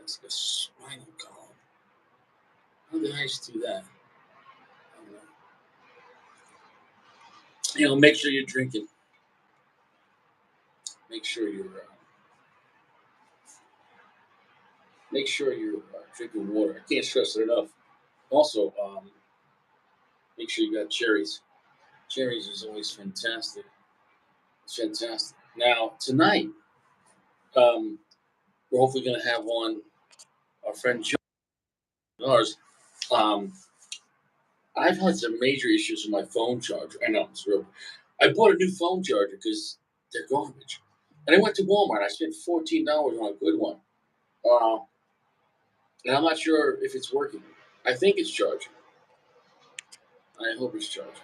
The spinal column. How did I do that? I don't know. Make sure you're drinking. Make sure you're drinking water. I can't stress it enough. Also, make sure you got cherries. Cherries is always fantastic. It's fantastic. Now tonight, um, we're hopefully going to have on our friend Joe. Ours. Um, I've had some major issues with my phone charger. I know it's real. I bought a new phone charger because they're garbage, and I went to Walmart. I spent $14 on a good one, uh, and I'm not sure if it's working. I think it's charging. I hope it's charging.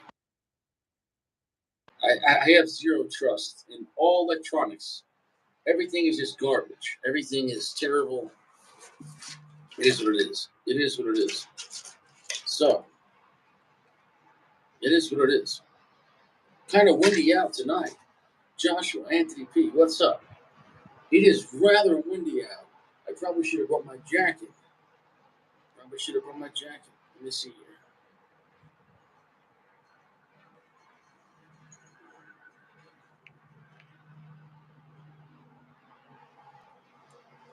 I have zero trust in all electronics. Everything is just garbage. Everything is terrible. It is what it is. It is what it is. So, it is what it is. Kind of windy out tonight. Joshua, Anthony P., what's up? It is rather windy out. I probably should have brought my jacket. Let me see here.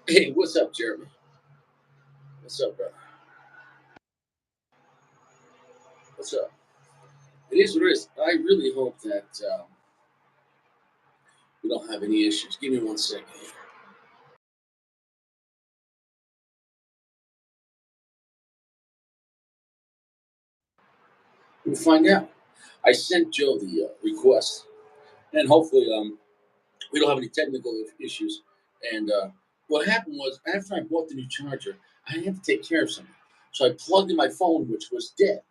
Hey, what's up, Jeremy? What's up, brother? What's up? It is what it is. I really hope that we don't have any issues. Give me 1 second here. We'll find out. I sent Joe the request, and hopefully we don't have any technical issues. And what happened was, after I bought the new charger, I had to take care of something. So I plugged in my phone, which was dead.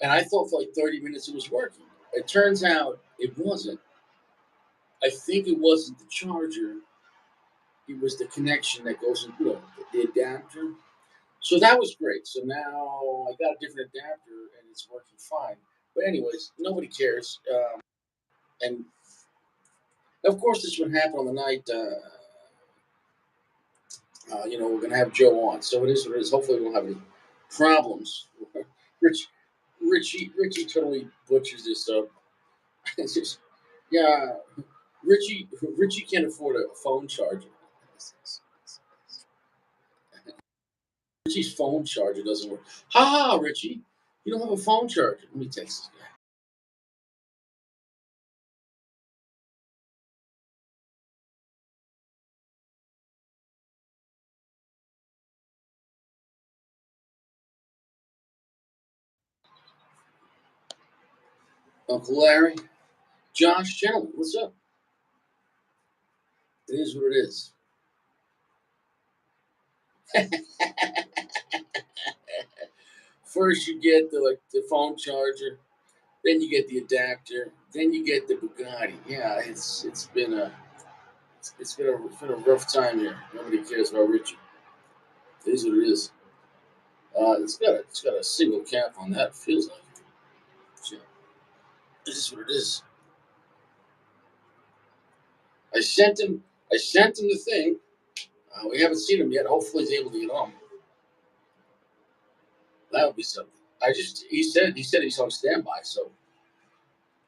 And I thought for like 30 minutes it was working. It turns out it wasn't. I think it wasn't the charger. It was the connection that goes in, the adapter. So that was great. So now I got a different adapter and it's working fine. But anyways, nobody cares. And of course, this would happen on the night. We're gonna have Joe on, so it is what it is. Hopefully, we won't have any problems. Rich, Richie totally butchers this up. It's just, yeah, Richie can't afford a phone charger. Richie's phone charger doesn't work. Ha ha, Richie, you don't have a phone charger. Let me text this guy. Uncle Larry, Josh, gentlemen, what's up? It is what it is. First, you get the phone charger, then you get the adapter, then you get the Bugatti. Yeah, it's been a rough time here. Nobody cares about Richie. It is what it is. It's got a single cap on that. It feels like so, it is what it is. I sent him. I sent him the thing. We haven't seen him yet. Hopefully, he's able to get on. That would be something. He said he's on standby. So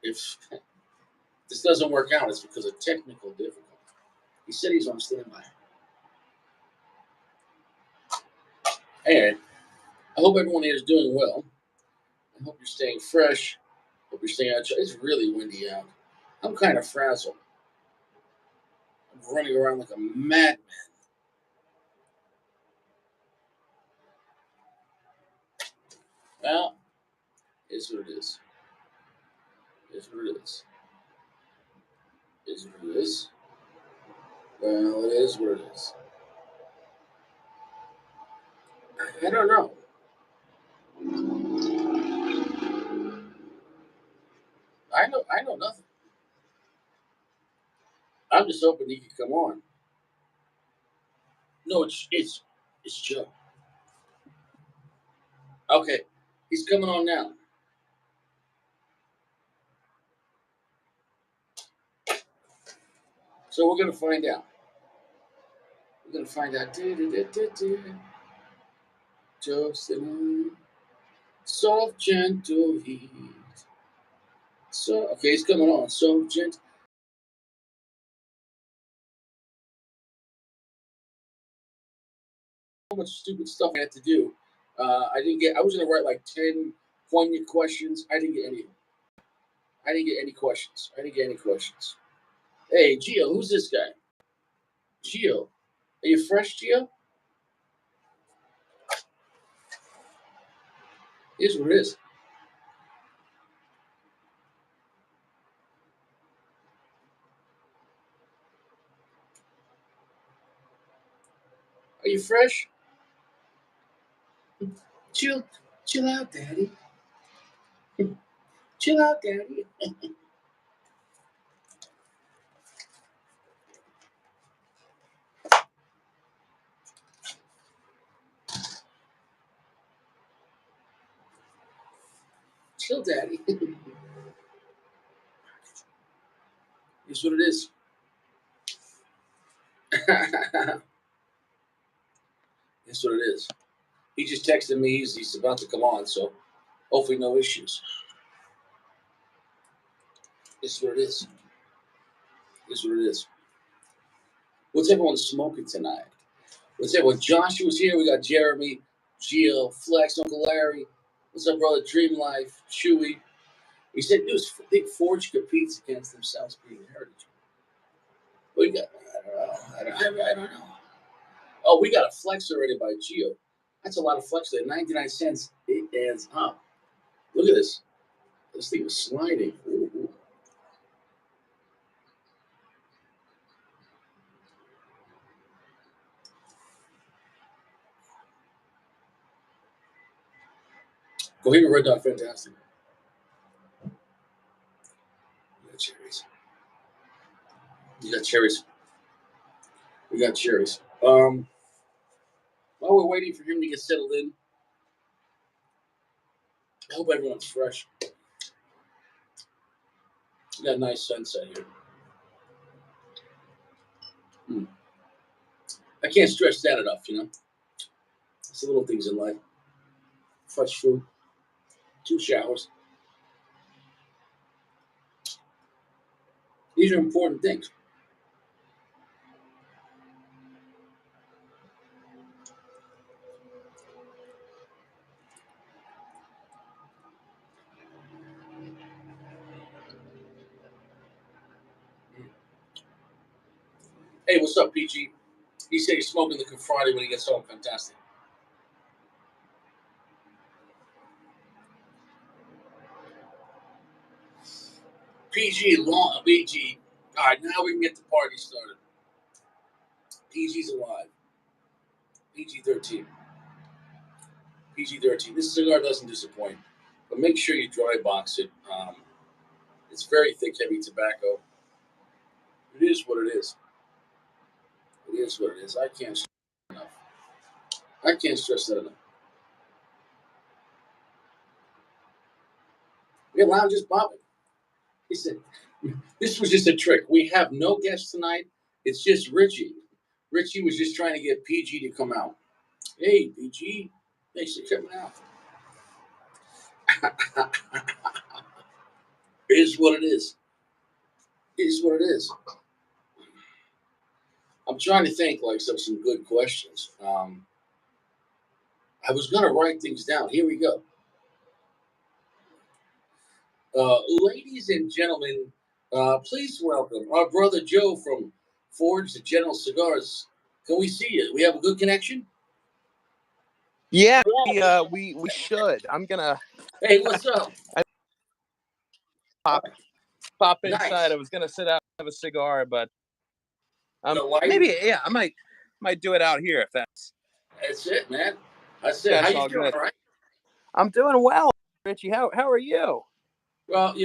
if this doesn't work out, it's because of technical difficulty. He said he's on standby. Anyway, I hope everyone here is doing well. I hope you're staying fresh. Hope you're staying out. It's really windy out. I'm kind of frazzled. I'm running around like a madman. Well, it's what it is. It's what it is. It's what it is. Well, it is what it is. I don't know. I know nothing. I'm just hoping he can come on. No, it's Joe. Okay, he's coming on now. So we're gonna find out. We're gonna find out. Just in soft, gentle heat. So okay, it's coming on. So gentle. So much stupid stuff I had to do. I didn't get. I was gonna write like 10 poignant questions. I didn't get any. I didn't get any questions. I didn't get any questions. Hey, Gio, who's this guy? Gio, are you fresh, Gio? Here's what it is. Are you fresh? Chill, chill out, Daddy. Chill out, Daddy. Chill, Daddy. Here's what it is. Here's what it is. He just texted me. He's about to come on, so hopefully no issues. This is what it is. This is what it is. What's everyone smoking tonight? What's everyone? Joshua's here. We got Jeremy, Gio, Flex, Uncle Larry. What's up, brother? Dream Life, Chewy. He said news. Think Forge competes against themselves being heritage. We got. I don't know. Oh, we got a flex already by Gio. That's a lot of flex there. 99 cents. It adds up. Look at this. This thing is sliding. Ooh, ooh. Bohemian Red Dot, fantastic. We got cherries. You got cherries. We got cherries. While we're waiting for him to get settled in, I hope everyone's fresh. We got a nice sunset here. I can't stress that enough, you know? It's the little things in life. Fresh food, 2 showers. These are important things. Hey, what's up, PG? He said he's smoking the Friday when he gets home. Fantastic. PG, long PG. All right, now we can get the party started. PG's alive. PG 13. PG 13. This cigar doesn't disappoint, but make sure you dry box it. It's very thick, heavy tobacco. It is what it is. It is what it is. I can't stress that enough. I can't stress that enough. Yeah, lounge is popping. He said, this was just a trick. We have no guests tonight. It's just Richie. Richie was just trying to get PG to come out. Hey, PG, thanks for coming out. It is what it is. It is what it is. I'm trying to think like some good questions. I was gonna write things down. Here we go. Ladies and gentlemen, please welcome our brother Joe from Forge the General Cigars. Can we see you? We have a good connection. Yeah, we should. I'm gonna Hey, what's up? pop inside. Nice. I was gonna sit out and have a cigar, but No, maybe I might do it out here if that's it, man. That's it. How that's you all doing? good. All right. I'm doing well, Richie. How are you? Well,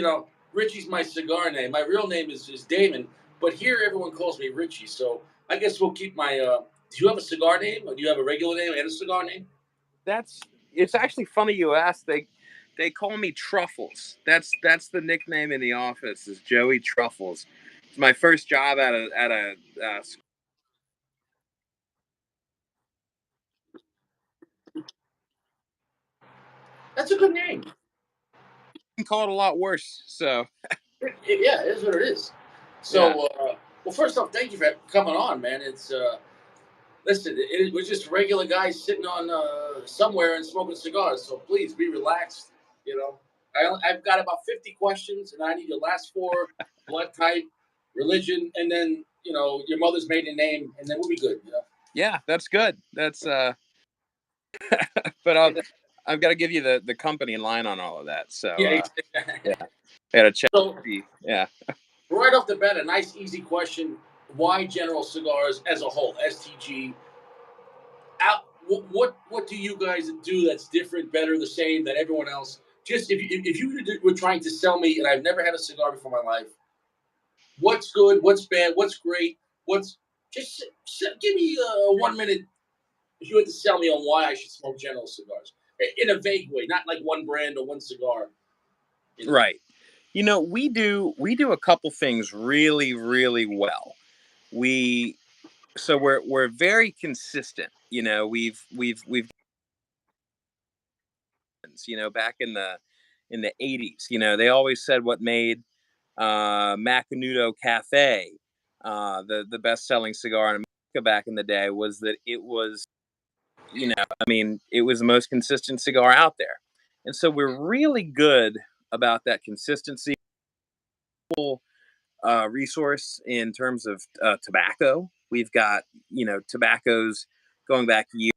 Richie's my cigar name. My real name is Damon, but here everyone calls me Richie. So I guess we'll keep my. Do you have a cigar name, or do you have a regular name and a cigar name? It's actually funny you asked. They call me Truffles. That's the nickname in the office is Joey Truffles. It's my first job at a That's a good name. You can call it a lot worse. So Yeah, it is what it is. yeah. So, well, first off, thank you for coming on, man. It's listen, we're just regular guys sitting on somewhere and smoking cigars. So please be relaxed. You know, I've got about 50 questions, and I need your last four: blood type, religion, and then your mother's maiden name, and then we'll be good. Yeah, that's good. That's but I've got to give you the company line on all of that. So Yeah. yeah, I got to check. So Yeah. right off the bat, a nice easy question: why General Cigars as a whole, STG? What do you guys do that's different, better, the same than everyone else? Just if you were trying to sell me, and I've never had a cigar before in my life, what's good, what's bad, what's great, what's just give me 1 minute if you had to sell me on why I should smoke General cigars in a vague way, not like one brand or one cigar. You know, Right. We do a couple things really really well. We so we're very consistent. We've back in the 80s. They always said what made Macanudo Cafe the best selling cigar in America back in the day was that it was, it was the most consistent cigar out there. And so we're really good about that consistency. Resource in terms of tobacco. We've got, tobaccos going back years.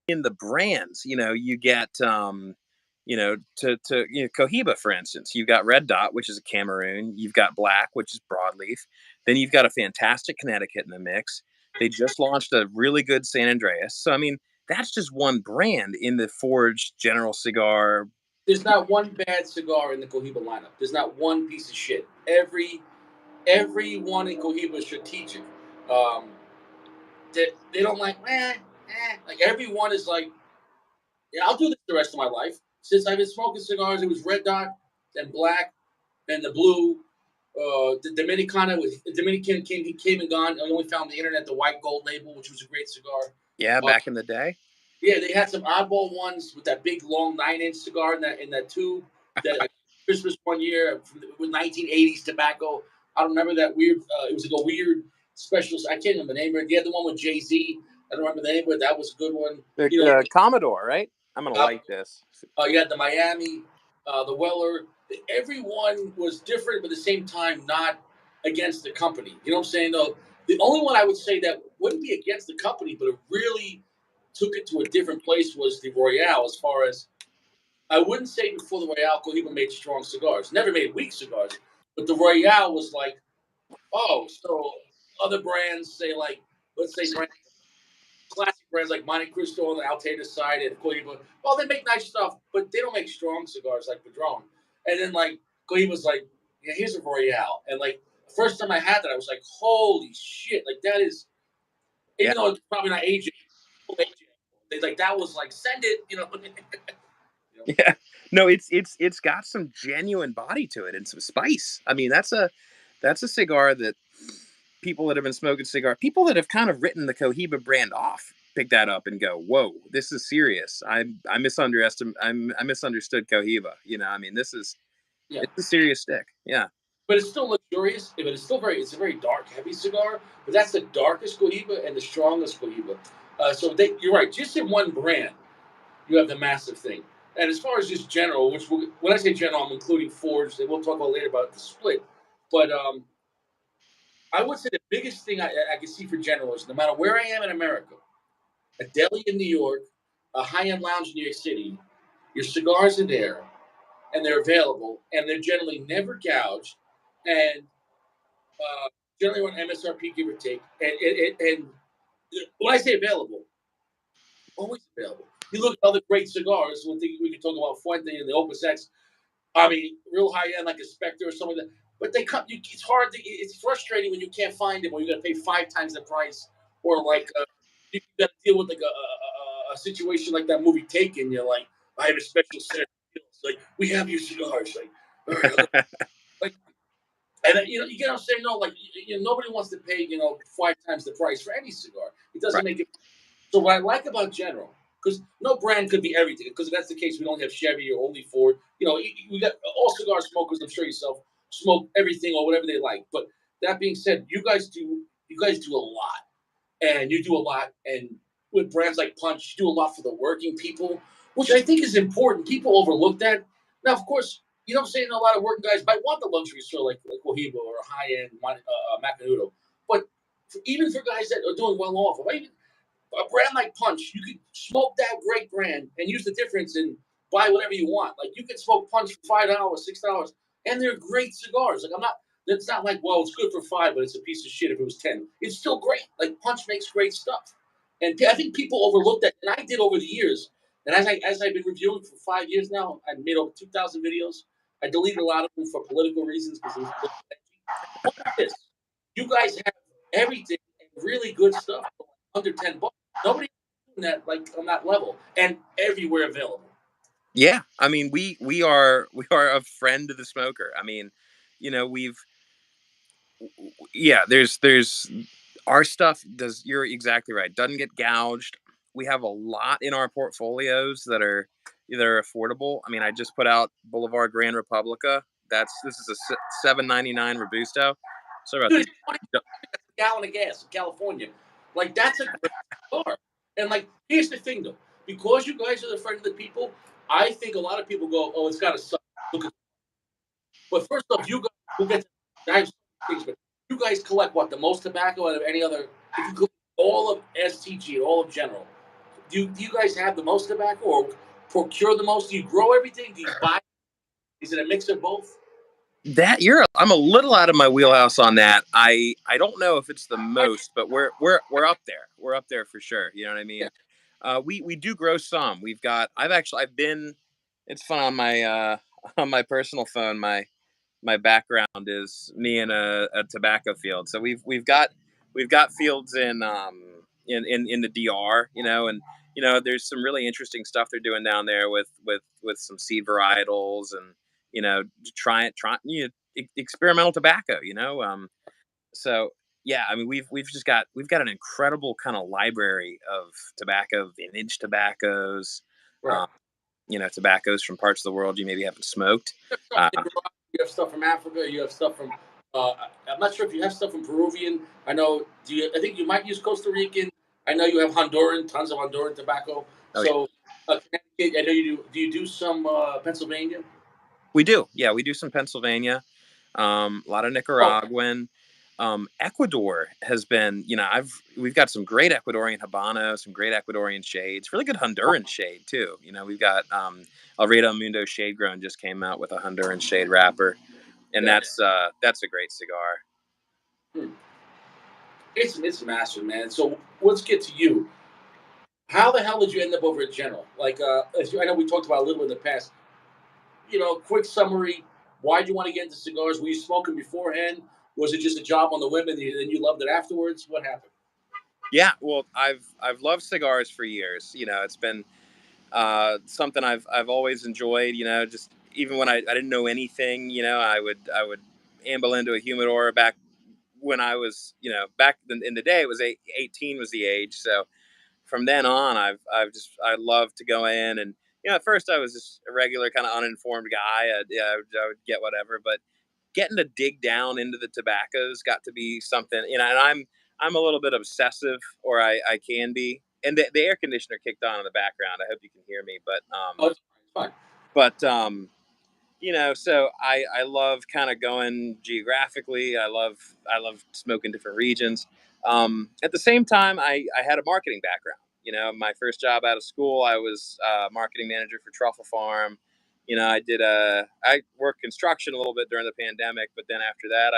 In the brands, you get, Cohiba, for instance, you've got Red Dot, which is a Cameroon. You've got Black, which is broadleaf. Then you've got a fantastic Connecticut in the mix. They just launched a really good San Andreas. So, I mean, that's just one brand in the Forged General Cigar. there's not one bad cigar in the Cohiba lineup. There's not one piece of shit. Every one in Cohiba is strategic. Um, they don't like like everyone is like, yeah, I'll do this the rest of my life. Since I've been smoking cigars, it was Red Dot, then Black, then the Blue. The Dominicana with the Dominican came and gone. I only found on the internet the white gold label, which was a great cigar. Yeah, Uh, back in the day. yeah, they had some oddball ones with that big long 9-inch cigar in that tube. That Christmas one year with 1980s tobacco. I don't remember that weird. It was like a weird special. I can't remember the name of it. The other one with Jay Z. I don't remember the name of it. That was a good one. The You know, Commodore, right? I'm going to uh, light this. you had the Miami, the Weller. Everyone was different, but at the same time, not against the company. You know what I'm saying? Though the only one I would say that wouldn't be against the company, but it really took it to a different place was the Royale. As far as I wouldn't say before the Royale, Cohiba made strong cigars. Never made weak cigars, but the Royale was like, oh, so other brands say like, let's say classic brands like Monte Cristo on the Altera side and Cohiba. Well, they make nice stuff, but they don't make strong cigars like Padron. And then like Cohiba's like, yeah, here's a Royale, and like first time I had that, I was like, holy shit, like that is, Yeah. even though it's probably not aging, they like that was like send it, you know. You know? Yeah. No, it's got some genuine body to it and some spice. I mean, that's a cigar that people that have been smoking cigar, people that have kind of written the Cohiba brand off, pick that up and go, "Whoa, this is serious." I misunderstood Cohiba. I mean, Yeah, it's a serious stick. Yeah. but it's still luxurious. But it's still it's a very dark, heavy cigar. But that's the darkest Cohiba and the strongest Cohiba. You're right. Just in one brand, you have the massive thing. And as far as just general, when I say general, I'm including Fords, and we'll talk about later about the split. But I would say the biggest thing I can see for general is no matter where I am in America, a deli in New York, a high end lounge in New York City, Your cigars are there, and they're available, and they're generally never gouged, and uh, generally on MSRP, give or take. And when I say available, always available. You look at other great cigars. We can talk about Fuente and the Opus X. I mean, real high end like a Spectre or something like that. But they come. It's hard. It's frustrating when you can't find them, or you got to pay 5 times the price, or like you got to deal with like a situation like that movie Taken. You're like, I have a special set of deals. Like we have your cigars. Like, all right, like, and you get what I'm saying? No, like nobody wants to pay 5 times the price for any cigar. It doesn't Right. make it. So what I like about General, because no brand could be everything. Because if that's the case, we don't have Chevy or only Ford. We got all cigar smokers. I'm sure yourself smoke everything or whatever they like. But that being said, you guys do a lot, and you do a lot, and with brands like Punch, you do a lot for the working people, which I think is important. People overlook that. Now, of course, I'm saying a lot of working guys might want the luxury store like Cohiba or a high end Macanudo, but even for guys that are doing well off, a brand like Punch, you could smoke that great brand and use the difference and buy whatever you want. Like you could smoke Punch for $5, $6, and they're great cigars. Like I'm not. It's not like, well, it's good for 5, but it's a piece of shit if it was 10. It's still great. Like Punch makes great stuff, and I think people overlook that. And I did over the years. And as I've been reviewing for 5 years now, I've made over 2,000 videos. I deleted a lot of them for political reasons because it was a little edgy. Point is, you guys have everything and really good stuff for under $10. Nobody doing that like on that level and everywhere available. Yeah, I mean, we are a friend of the smoker. I mean, we've yeah, there's our stuff does. You're exactly right. Doesn't get gouged. We have a lot in our portfolios that are affordable. I mean, I just put out Boulevard Grand Republica. This is a 7.99 Robusto. Sorry about Dude, the. it's 20 a gallon of gas in California. Like that's a great cigar. And like here's the thing though, because you guys are the friend of the people, I think a lot of people go, oh, it's gotta suck. Look at But first off, you guys will get to, I have things, but you guys collect what the most tobacco out of any other. If you collect all of STG and all of General, do you guys have the most tobacco or procure the most? Do you grow everything? Do you buy? Is it a mix of both? I'm a little out of my wheelhouse on that. I don't know if it's the I, most, but we're up there. We're up there for sure. You know what I yeah. mean? We do grow some. I've been. It's fun on my on my personal phone. My background is me in a tobacco field. So we've got fields in the DR, and there's some really interesting stuff they're doing down there with some seed varietals and try experimental tobacco. So yeah, I mean we've got an incredible kind of library of tobacco, vintage tobaccos, Right. um, tobaccos from parts of the world you maybe haven't smoked. You have stuff Uh, from Nicaragua, you have stuff from Africa, you have stuff from. I'm not sure if you have stuff from Peruvian. I know. I think you might use Costa Rican. I know you have Honduran, tons of Honduran tobacco. oh yeah. So Connecticut. I know you do. Do you do some Pennsylvania? We do. Yeah, we do some Pennsylvania, a lot of Oh, Nicaraguan. Ecuador has been, we've got some great Ecuadorian Habano, some great Ecuadorian shades, really good Honduran shade too. We've got Alredo Mundo Shade Grown just came out with a Honduran shade wrapper, and yeah. that's a great cigar. Hmm. It's massive, man. So let's get to you. How the hell did you end up over at General? Like, I know we talked about a little in the past. Quick summary. Why did you want to get into cigars? Were you smoking beforehand? Was it just a job on the whim and then you loved it afterwards? What happened? Yeah, well, I've loved cigars for years. It's been something I've always enjoyed. Just even when I didn't know anything, I would amble into a humidor back when I was, back in the day, it was 18 was the age. So from then on, I love to go in and, at first I was just a regular kind of uninformed guy. I would get whatever, but getting to dig down into the tobaccos got to be something, and I'm a little bit obsessive, or I can be. And the air conditioner kicked on in the background. I hope you can hear me, Oh, it's fine. but so I love kind of going geographically. I love smoking different regions. At the same time, I had a marketing background. My first job out of school, I was marketing manager for Truffle Farm. I worked construction a little bit during the pandemic, but then after that,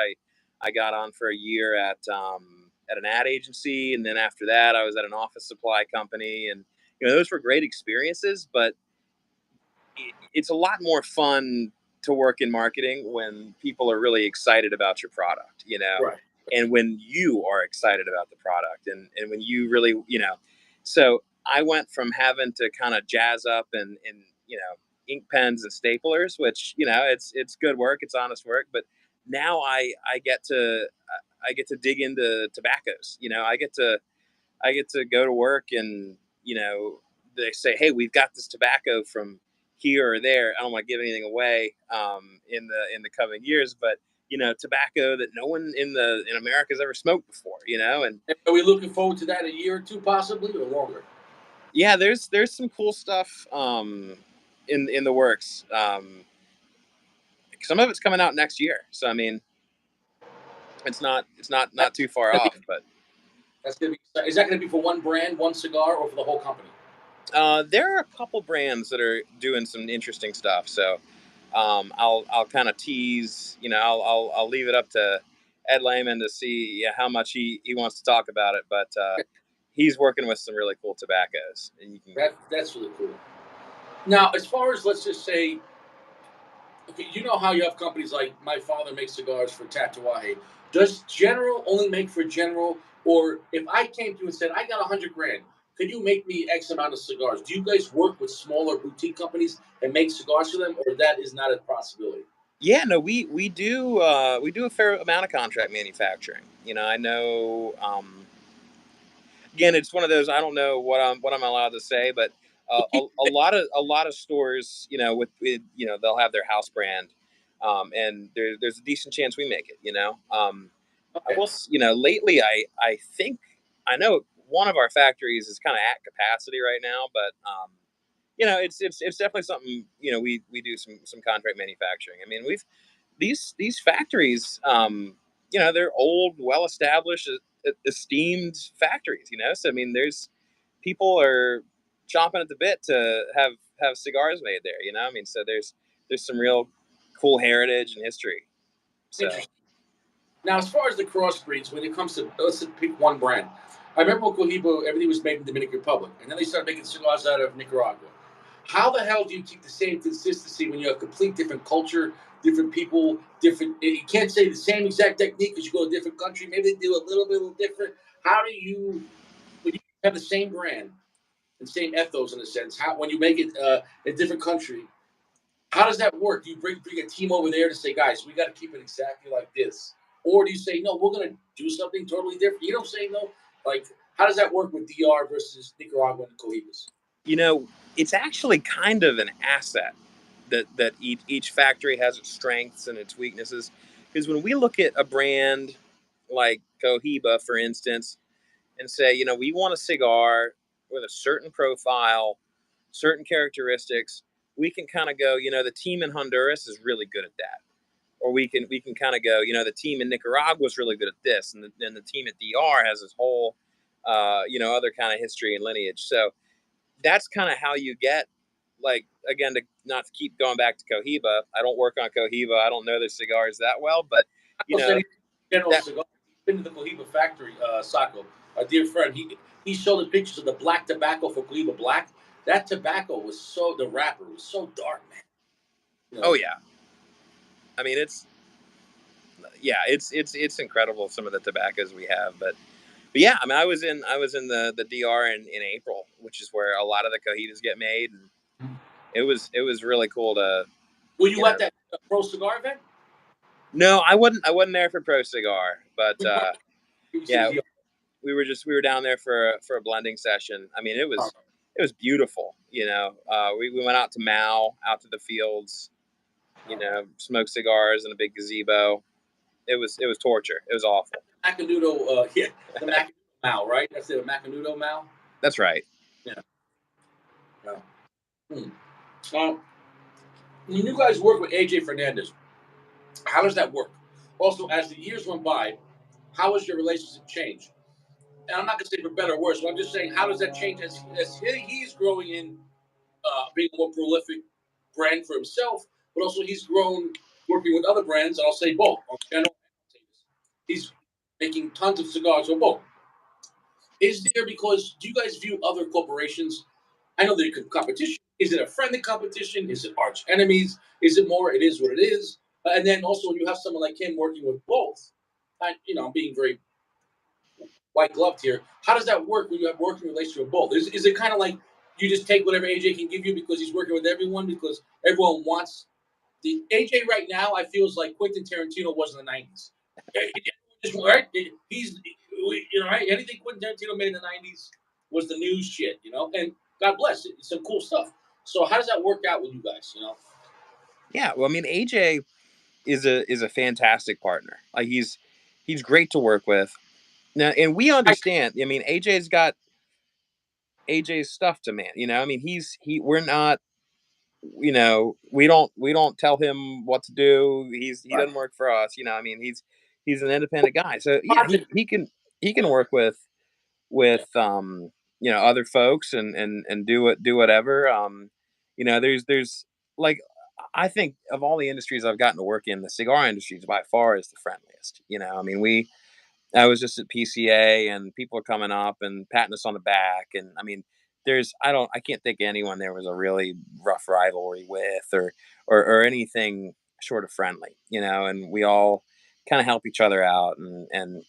I got on for a year at an ad agency, and then after that, I was at an office supply company, and those were great experiences. But it's a lot more fun to work in marketing when people are really excited about your product, Right. and when you are excited about the product, and when you really, so I went from having to kind of jazz up and ink pens and staplers, which, it's good work, it's honest work, but now I get to dig into tobaccos. I get to go to work, and they say, "Hey, we've got this tobacco from here or there." I don't want to give anything away in the coming years, but tobacco that no one in America has ever smoked before. And And are we looking forward to that a year or two, possibly, or longer? yeah, there's some cool stuff in the works. Some of it's coming out next year, so I mean, it's not too far That's off, but gonna be. Is that going to be for one brand, one cigar, or for the whole company? there are a couple brands that are doing some interesting stuff. So I'll kind of tease. I'll leave it up to Ed Lehman to see how much he wants to talk about it. But he's working with some really cool tobaccos, and you can. That's really cool. Now, as far as, let's just say, okay, you know how you have companies like my father makes cigars for Tatuaje. Does General only make for General, or if I came to you and said I got 100 grand, could you make me X amount of cigars? Do you guys work with smaller boutique companies and make cigars for them, or that is not a possibility? Yeah, no, we do a fair amount of contract manufacturing. I know. Again, it's one of those, I don't know what I'm allowed to say, but a lot of stores, they'll have their house brand, and there's a decent chance we make it. I Okay, will, lately I think I know one of our factories is kind of at capacity right now, but it's definitely something, we do some contract manufacturing. I mean, these factories, they're old, well established, esteemed factories. So I mean, there's people are chomping at the bit to have cigars made there. I mean, so there's some real cool heritage and history. So interesting. Now, as far as the crossbreeds, when it comes to, let's just pick one brand. I remember with Cohiba, everything was made in the Dominican Republic, and then they started making cigars out of Nicaragua. How the hell do you keep the same consistency when you have complete different culture, different people, different? You can't say the same exact technique because you go to a different country. Maybe they do a little bit different. How do you, when you have the same brand and same ethos in a sense, how when you make it a different country, how does that work? Do you bring a team over there to say, guys, we got to keep it exactly like this, or do you say, no, we're going to do something totally different? You don't say no. Like, how does that work with DR versus Nicaragua and Cohibas? you know, it's actually kind of an asset that each factory has its strengths and its weaknesses. Because when we look at a brand like Cohiba, for instance, and say, we want a cigar with a certain profile, certain characteristics, we can kind of go, the team in Honduras is really good at that. Or we can kind of go, the team in Nicaragua is really good at this, and the team at DR has this whole, other kind of history and lineage. So that's kind of how you get, like, again, to not to keep going back to Cohiba. I don't work on Cohiba. I don't know their cigars that well, but you Said know he General that. Cigar. He's been to the Cohiba factory, Saco, a dear friend. He showed the pictures of the black tobacco for Cohiba Black. That tobacco was so, the wrapper was so dark, man. You Oh know, yeah, I mean it's incredible, some of the tobaccos we have, but yeah, I mean I was in the DR in April, which is where a lot of the cohitas get made, and it was really cool to were you you at know. that pro cigar event? No, I wasn't there for Pro Cigar, but Which part? You said yeah, DR. we were down there for a blending session. I mean, it was beautiful. We went out to Mao, out to the fields. Smoked cigars in a big gazebo. It was torture. It was awful. Macanudo, yeah, the Macanudo Mao, right? That's the Macanudo Mao. That's right. Yeah. Yeah. Hmm. Um, when you guys work with AJ Fernandez, how does that work? Also, as the years went by, how has your relationship changed? and I'm not going to say for better or worse, but I'm just saying, how does that change as he's growing in being a more prolific brand for himself, but also he's grown working with other brands. I'll say both. He's making tons of cigars for both. Is there, because do you guys view other corporations? I know there's competition. Is it a friendly competition? Is it arch enemies? Is it more? It is what it is. And then also when you have someone like him working with both, I'm being very white gloved here. How does that work when you have working relationship with both? Is it kind of like you just take whatever AJ can give you because he's working with everyone because everyone wants the AJ right now? I feel is like Quentin Tarantino was in the '90s. Right? He's right. Anything Quentin Tarantino made in the '90s was the news shit, And God bless it. It's some cool stuff. So how does that work out with you guys? Yeah, well, I mean, AJ is a fantastic partner. Like he's great to work with. Now, and we understand. I mean, AJ's got AJ's stuff to man. I mean, we're not. We don't tell him what to do. He Right. doesn't work for us. I mean, he's an independent guy. So yeah, Project. he can work with other folks and do whatever. There's like, I think of all the industries I've gotten to work in, the cigar industry is by far is the friendliest. I mean, I was just at PCA and people are coming up and patting us on the back. And I mean, I can't think of anyone there was a really rough rivalry with or anything short of friendly, and we all kind of help each other out. And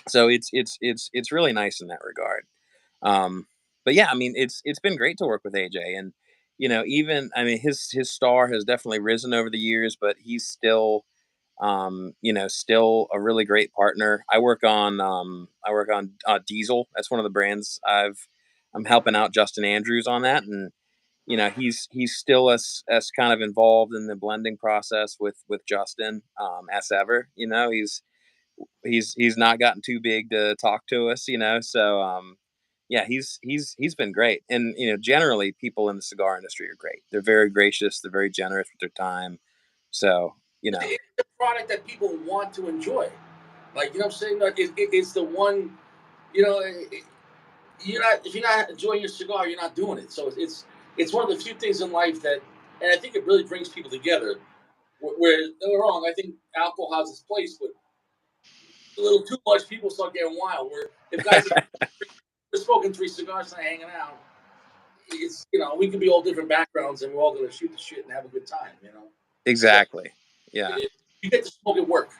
so it's really nice in that regard. Um, but yeah, I mean, it's been great to work with AJ. And, even, I mean, his star has definitely risen over the years, but he's still a really great partner. I work on Diesel. That's one of the brands I'm helping out Justin Andrews on that. And he's still as kind of involved in the blending process with Justin as ever. He's not gotten too big to talk to us. So yeah, he's been great. And generally people in the cigar industry are great. They're very gracious, they're very generous with their time. So It's the product that people want to enjoy. Like, I'm saying? Like, it's the one, you know, you're not if you're not enjoying your cigar, you're not doing it. So it's one of the few things in life that, and I think it really brings people together. Where don't get me wrong, I think alcohol has its place, but a little too much, people start getting wild. Where if guys are smoking 3 cigars and hanging out, it's we could be all different backgrounds and we're all gonna shoot the shit and have a good time. So exactly. Yeah. you get to smoke at work.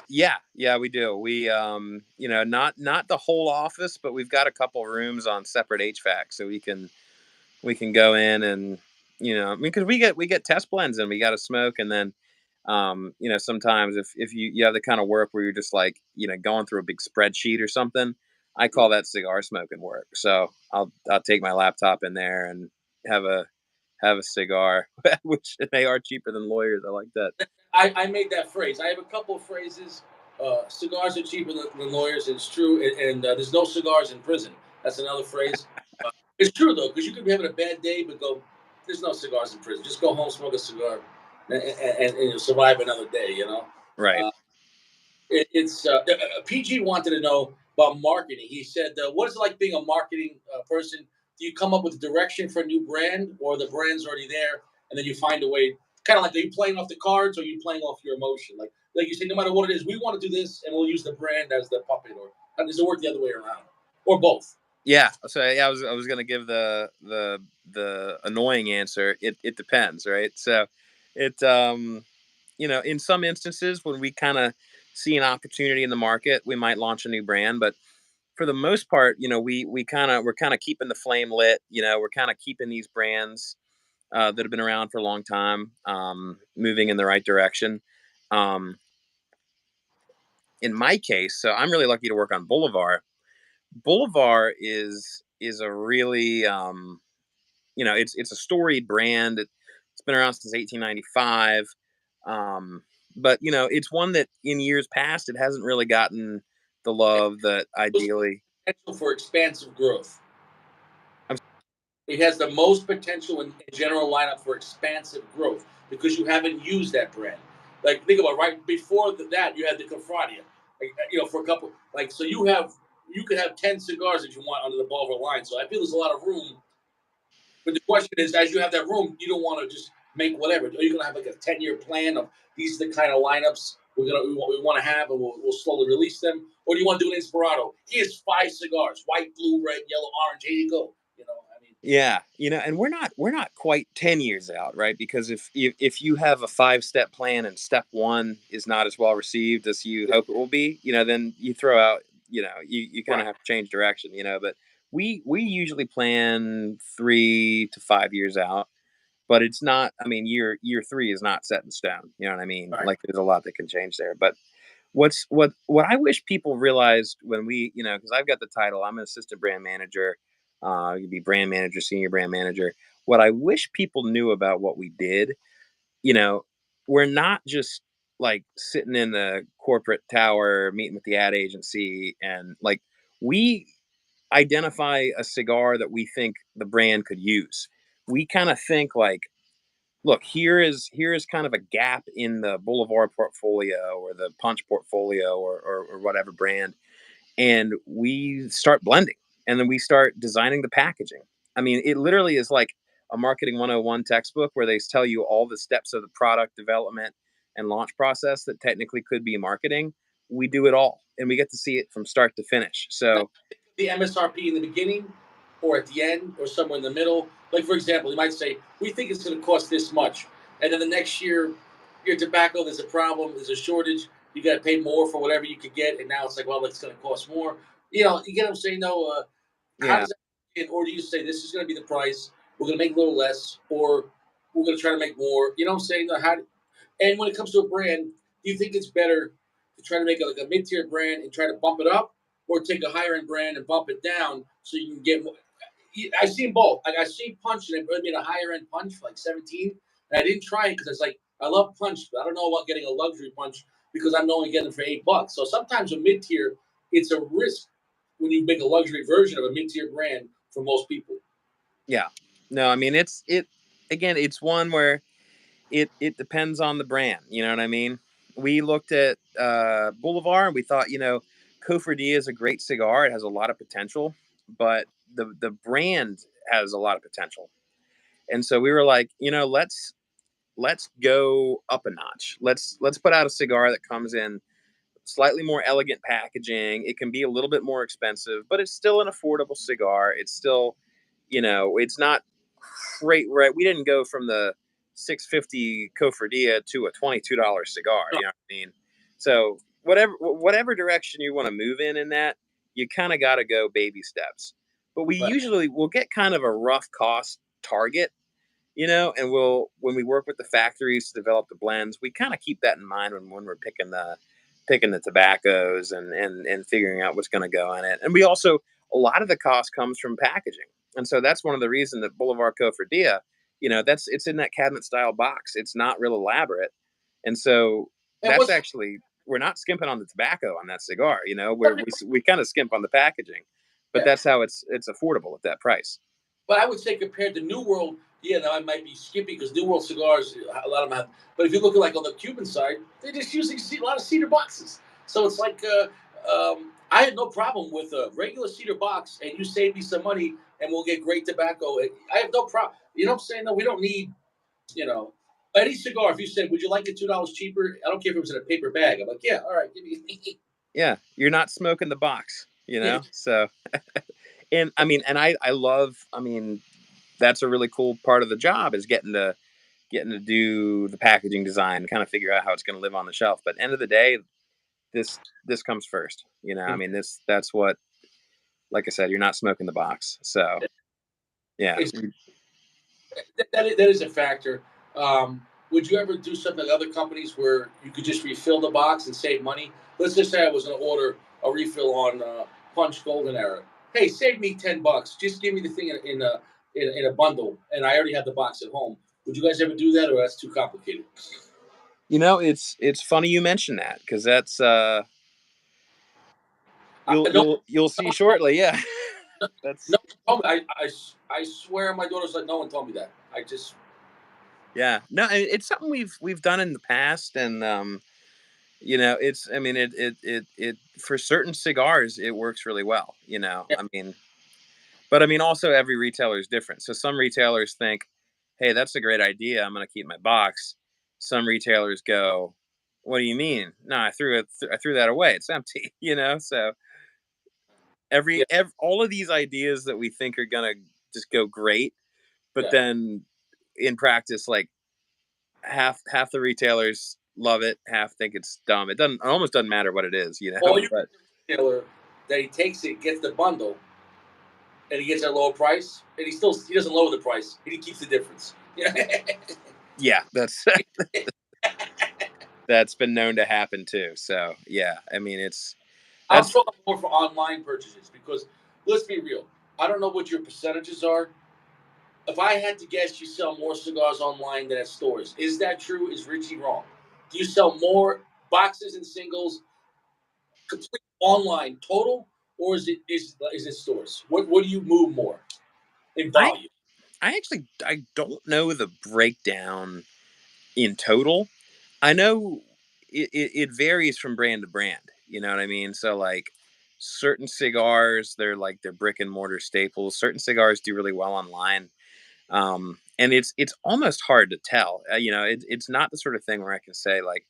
Yeah, we do. We not the whole office, but we've got a couple rooms on separate HVAC, so we can go in and I mean, because we get test blends and we got to smoke. And then sometimes if you have the kind of work where you're just like going through a big spreadsheet or something, I call that cigar smoking work. So I'll take my laptop in there and have a have a cigar, which they are cheaper than lawyers. I like that. I made that phrase. I have a couple of phrases. Cigars are cheaper than lawyers. It's true. And there's no cigars in prison. That's another phrase. It's true, though, because you could be having a bad day, but there's no cigars in prison. Just go home, smoke a cigar, and you'll survive another day. Right. Uh, PG wanted to know about marketing. He said, "What is it like being a marketing person? Do you come up with a direction for a new brand, or the brand's already there, and then you find a way? Kind of like, are you playing off the cards, or are you playing off your emotion? Like you say, no matter what it is, we want to do this, and we'll use the brand as the puppet, or does it work the other way around, or both?" Yeah. So yeah, I was gonna give the annoying answer. It depends, right? So it in some instances when we kind of see an opportunity in the market, we might launch a new brand. But for the most part, we're kind of keeping the flame lit. We're kind of keeping these brands that have been around for a long time, moving in the right direction. Um, in my case, so I'm really lucky to work on Boulevard. Boulevard is a really it's a storied brand. It's been around since 1895. But it's one that in years past it hasn't really gotten the love that ideally. Potential for expansive growth. I'm It has the most potential in general lineup for expansive growth because you haven't used that brand. Like think about it, right before that, you had the Confradia. for a couple. Like, so you could have 10 cigars if you want under the Bulver line. So I feel there's a lot of room. But the question is, as you have that room, you don't want to just make whatever. Are you going to have like a 10-year plan of these are the kind of lineups we want to have, and we'll slowly release them, or do you want to do an Inspirato? Here's 5 cigars: white, blue, red, yellow, orange. Here you go. I mean, Yeah, and we're not quite 10 years out, right? Because if you have a 5-step plan and step 1 is not as well received as you yeah, hope it will be, then you throw out, you kind right, of have to change direction, but we usually plan 3 to 5 years out, but it's not, I mean, year 3 is not set in stone, you know what I mean? right. Like there's a lot that can change there, but what I wish people realized when because I've got the title, I'm an assistant brand manager. You'd be brand manager, senior brand manager. What I wish people knew about what we did, you know, we're not just like sitting in the corporate tower meeting with the ad agency and like we identify a cigar that we think the brand could use. We kind of think like, look, here is kind of a gap in the Boulevard portfolio or the Punch portfolio or whatever brand, and we start blending, and then we start designing the packaging. I mean, it literally is like a marketing 101 textbook where they tell you all the steps of the product development and launch process that technically could be marketing. We do it all, and we get to see it from start to finish. Now, So the MSRP in the beginning, or at the end, or somewhere in the middle. Like, for example, you might say, we think it's going to cost this much. And then the next year, your tobacco, there's a problem, there's a shortage. You got to pay more for whatever you could get. And now it's like, well, it's going to cost more. You get what I'm saying? No, how yeah, does that, or do you say, this is going to be the price, we're going to make a little less, or we're going to try to make more? You know what I'm saying? And when it comes to a brand, do you think it's better to try to make like a mid-tier brand and try to bump it up, or take a higher end brand and bump it down so you can get more? I've seen both. Like, I seen Punch, and they made a higher end Punch for like 17, and I didn't try it because it's like, I love Punch, but I don't know about getting a luxury Punch because I'm only getting it for $8. So sometimes a mid tier, it's a risk when you make a luxury version of a mid tier brand for most people. yeah. No, I mean it again. It's one where it depends on the brand. You know what I mean? We looked at Boulevard and we thought, Cofradía is a great cigar. It has a lot of potential, but the brand has a lot of potential. And so we were like, let's go up a notch. Let's put out a cigar that comes in slightly more elegant packaging. It can be a little bit more expensive, but it's still an affordable cigar. It's still, it's not great. Right? We didn't go from the 650 Cofradía to a $22 cigar. No, You know what I mean? So whatever direction you want to move in that, you kind of got to go baby steps. But we but usually will get kind of a rough cost target, and when we work with the factories to develop the blends, we kind of keep that in mind when we're picking the tobaccos and figuring out what's going to go in it. And we also, a lot of the cost comes from packaging, and so that's one of the reasons that Boulevard Cofradía, it's in that cabinet style box. It's not real elaborate, and so and that's what's actually, we're not skimping on the tobacco on that cigar. Where we kind of skimp on the packaging, but yeah. that's how it's affordable at that price. But I would say compared to New World, yeah, now I might be skippy because New World cigars, a lot of them have. But if you look at like on the Cuban side, they're just using a lot of cedar boxes. So it's like, I had no problem with a regular cedar box, and you save me some money, and we'll get great tobacco. I have no problem. You know what I'm saying? No, we don't need, you know, any cigar. If you said, would you like it $2 cheaper? I don't care if it was in a paper bag. I'm like, yeah, all right, give me. Yeah, you're not smoking the box, Yeah, So, and I mean, and I love. I mean, that's a really cool part of the job is getting to do the packaging design, kind of figure out how it's going to live on the shelf. But end of the day, this comes first. I mean, that's what. Like I said, you're not smoking the box. So yeah, it's that is a factor. Would you ever do something like other companies where you could just refill the box and save money? Let's just say I was going to order a refill on Punch Golden Era. Hey, save me $10. Just give me the thing in a bundle, and I already have the box at home. Would you guys ever do that, or that's too complicated? it's funny you mention that because that's you'll No, you'll you'll see one told shortly. Yeah, no that's one told me. I swear my daughter's like, no one told me that. I just yeah. No, it's something we've done in the past, and It's, I mean, it for certain cigars, it works really well, Yeah, I mean, but I mean, also every retailer is different. So some retailers think, hey, that's a great idea. I'm going to keep my box. Some retailers go, what do you mean? No, I threw that away. It's empty, So yeah, all of these ideas that we think are going to just go great, but yeah. then in practice, like half the retailers love it, half think it's dumb. It almost doesn't matter what it is, Or you but get the retailer that he takes it, gets the bundle, and he gets at a lower price, and he doesn't lower the price. He keeps the difference. Yeah. yeah, that's that's been known to happen too. So yeah, I mean, I'm that's talking more for online purchases because let's be real. I don't know what your percentages are. If I had to guess, you sell more cigars online than at stores. Is that true? Is Richie wrong? Do you sell more boxes and singles complete online total, or is it stores? What do you move more in I volume? I don't know the breakdown in total. I know it varies from brand to brand. You know what I mean? So like certain cigars, they're brick and mortar staples. Certain cigars do really well online. And it's almost hard to tell. It's not the sort of thing where I can say like,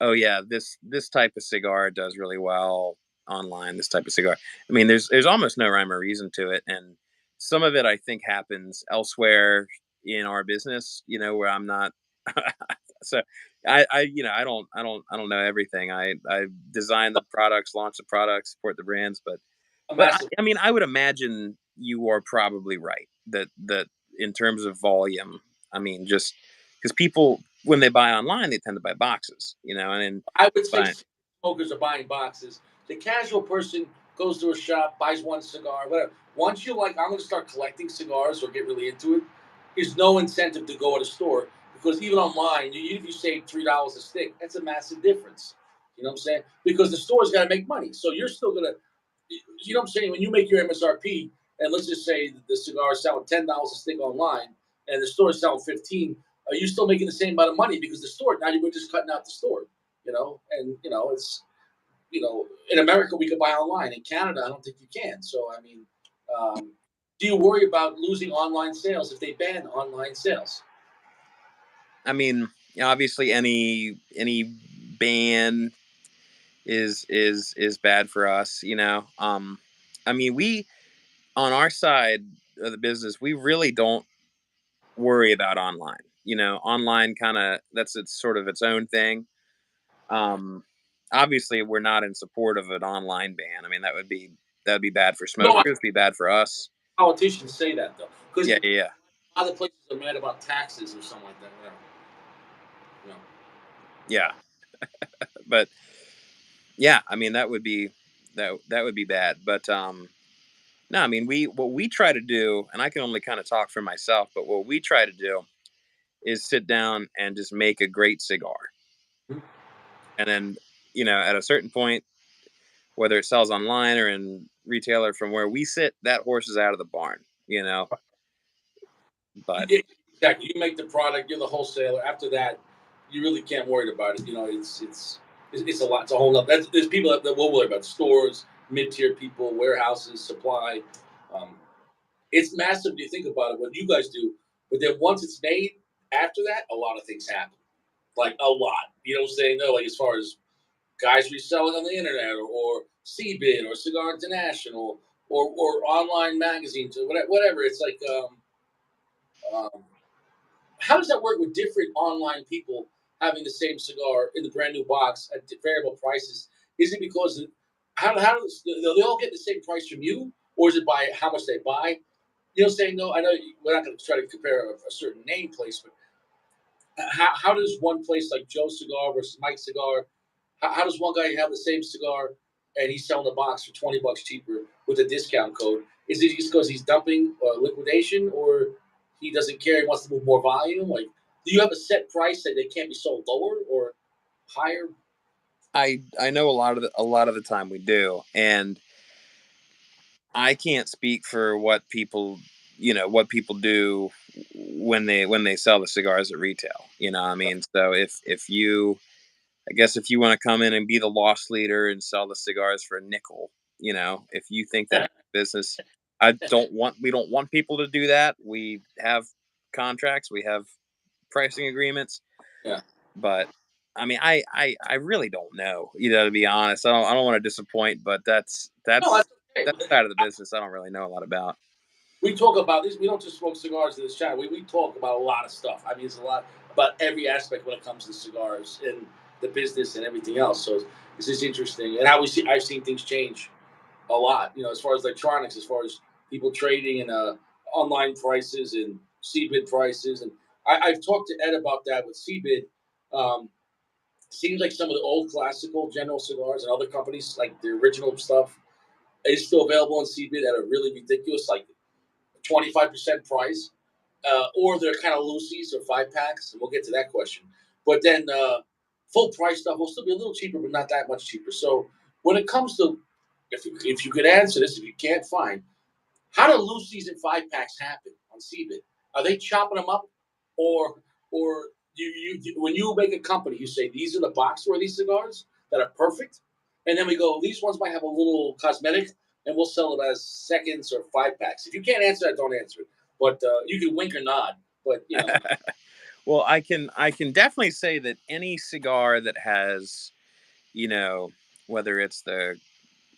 oh yeah, this type of cigar does really well online. This type of cigar. I mean, there's almost no rhyme or reason to it, and some of it I think happens elsewhere in our business. Where I'm not. So I don't know everything. I design the products, launch the products, support the brands, but A but I, massive. I mean, I would imagine you are probably right that in terms of volume, I mean, just because people when they buy online, they tend to buy boxes, and I would say but smokers are buying boxes. The casual person goes to a shop, buys one cigar, whatever. Once you're like, I'm going to start collecting cigars or get really into it, there's no incentive to go to a store because even online, if you save $3 a stick, that's a massive difference. You know what I'm saying? Because the store's got to make money. So you're still going to, you know what I'm saying? When you make your MSRP, and let's just say the cigar is selling $10 a stick online and the store is selling 15, are you still making the same amount of money because the store, now you're just cutting out the store? And it's in America we could buy online. In Canada, I don't think you can. So I mean, do you worry about losing online sales if they ban online sales? I mean, obviously any ban is bad for us, I mean, we on our side of the business, we really don't worry about online. Online kind of that's it's sort of its own thing. Um, Obviously, we're not in support of an online ban. I mean, that would be bad for No, smokers, be bad for us. politicians say that though, because Yeah, yeah, yeah, other places are mad about taxes or something like that. Whatever. You know. yeah. But yeah, I mean, that would be bad. But no, I mean, we what we try to do, and I can only kind of talk for myself, but what we try to do is sit down and just make a great cigar, Mhm. and then at a certain point, whether it sells online or in retailer from where we sit, that horse is out of the barn. But Yeah, exactly. You make the product. You're the wholesaler. After that, you really can't worry about it. It's a lot. It's a whole lot. There's people that will worry about stores, mid tier people, warehouses, supply. Um, it's massive. You think about it. What you guys do, but then once it's made, after that, a lot of things happen. Like a lot. You know what I'm saying? No, like as far as guys reselling on the internet or CBIT or Cigar International or online magazines or whatever. It's like um, how does that work with different online people having the same cigar in the brand new box at variable prices? Is it because how does they all get the same price from you, or is it by how much they buy? You know, saying no. I know we're not going to try to compare a certain name place, but how does one place like Joe Cigar versus Mike Cigar? How does one guy have the same cigar and he's selling the box for $20 cheaper with a discount code? Is it just because he's dumping liquidation, or he doesn't care? He wants to move more volume. Like, do you have a set price that they can't be sold lower or higher? I know a lot of the time we do, and I can't speak for what people do when they sell the cigars at retail. I mean, so if you I guess if you want to come in and be the loss leader and sell the cigars for a nickel, if you think that business, we don't want people to do that. We have contracts, we have pricing agreements, Yeah. but I mean, I really don't know, to be honest. I don't want to disappoint, but No, that's okay. that side of the business I don't really know a lot about. We talk about this. We don't just smoke cigars in this chat. We talk about a lot of stuff. I mean, it's a lot about every aspect when it comes to cigars and the business and everything else. So this is interesting, and how I've seen things change a lot. As far as electronics, as far as people trading and online prices and CBID prices, and I've talked to Ed about that with CBID. Um, Seems like some of the old classical General cigars and other companies, like the original stuff, is still available on CBID at a really ridiculous, like 25% price, or they're kind of loosies or 5 packs, and we'll get to that question. But then full price stuff will still be a little cheaper, but not that much cheaper. So when it comes to, if you could answer this, if you can't find, how do loosies and 5 packs happen on CBIT? Are they chopping them up, or when you make a company, you say these are the box worthy cigars that are perfect, and then we go these ones might have a little cosmetic, and we'll sell it as seconds or 5 packs. If you can't answer that, don't answer it. But you can wink or nod. But Well, I can definitely say that any cigar that has, you know, whether it's the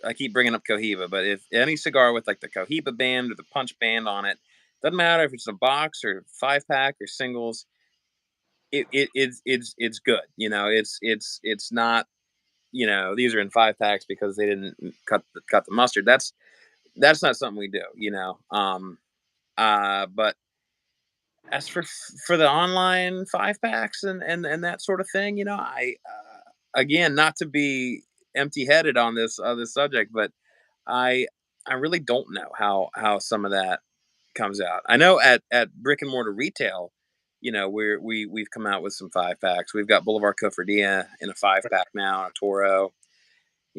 I keep bringing up Cohiba, but if any cigar with like the Cohiba band or the punch band on it, doesn't matter if it's a box or 5 pack or singles, it's good. It's not, these are in 5 packs because they didn't cut the mustard. That's not something we do. But as for the online 5 packs and that sort of thing, I again, not to be empty headed on this subject, but I I really don't know how some of that comes out. I know at brick and mortar retail, we've come out with some 5 packs. We've got Boulevard Cofradia in a 5 pack now, a Toro.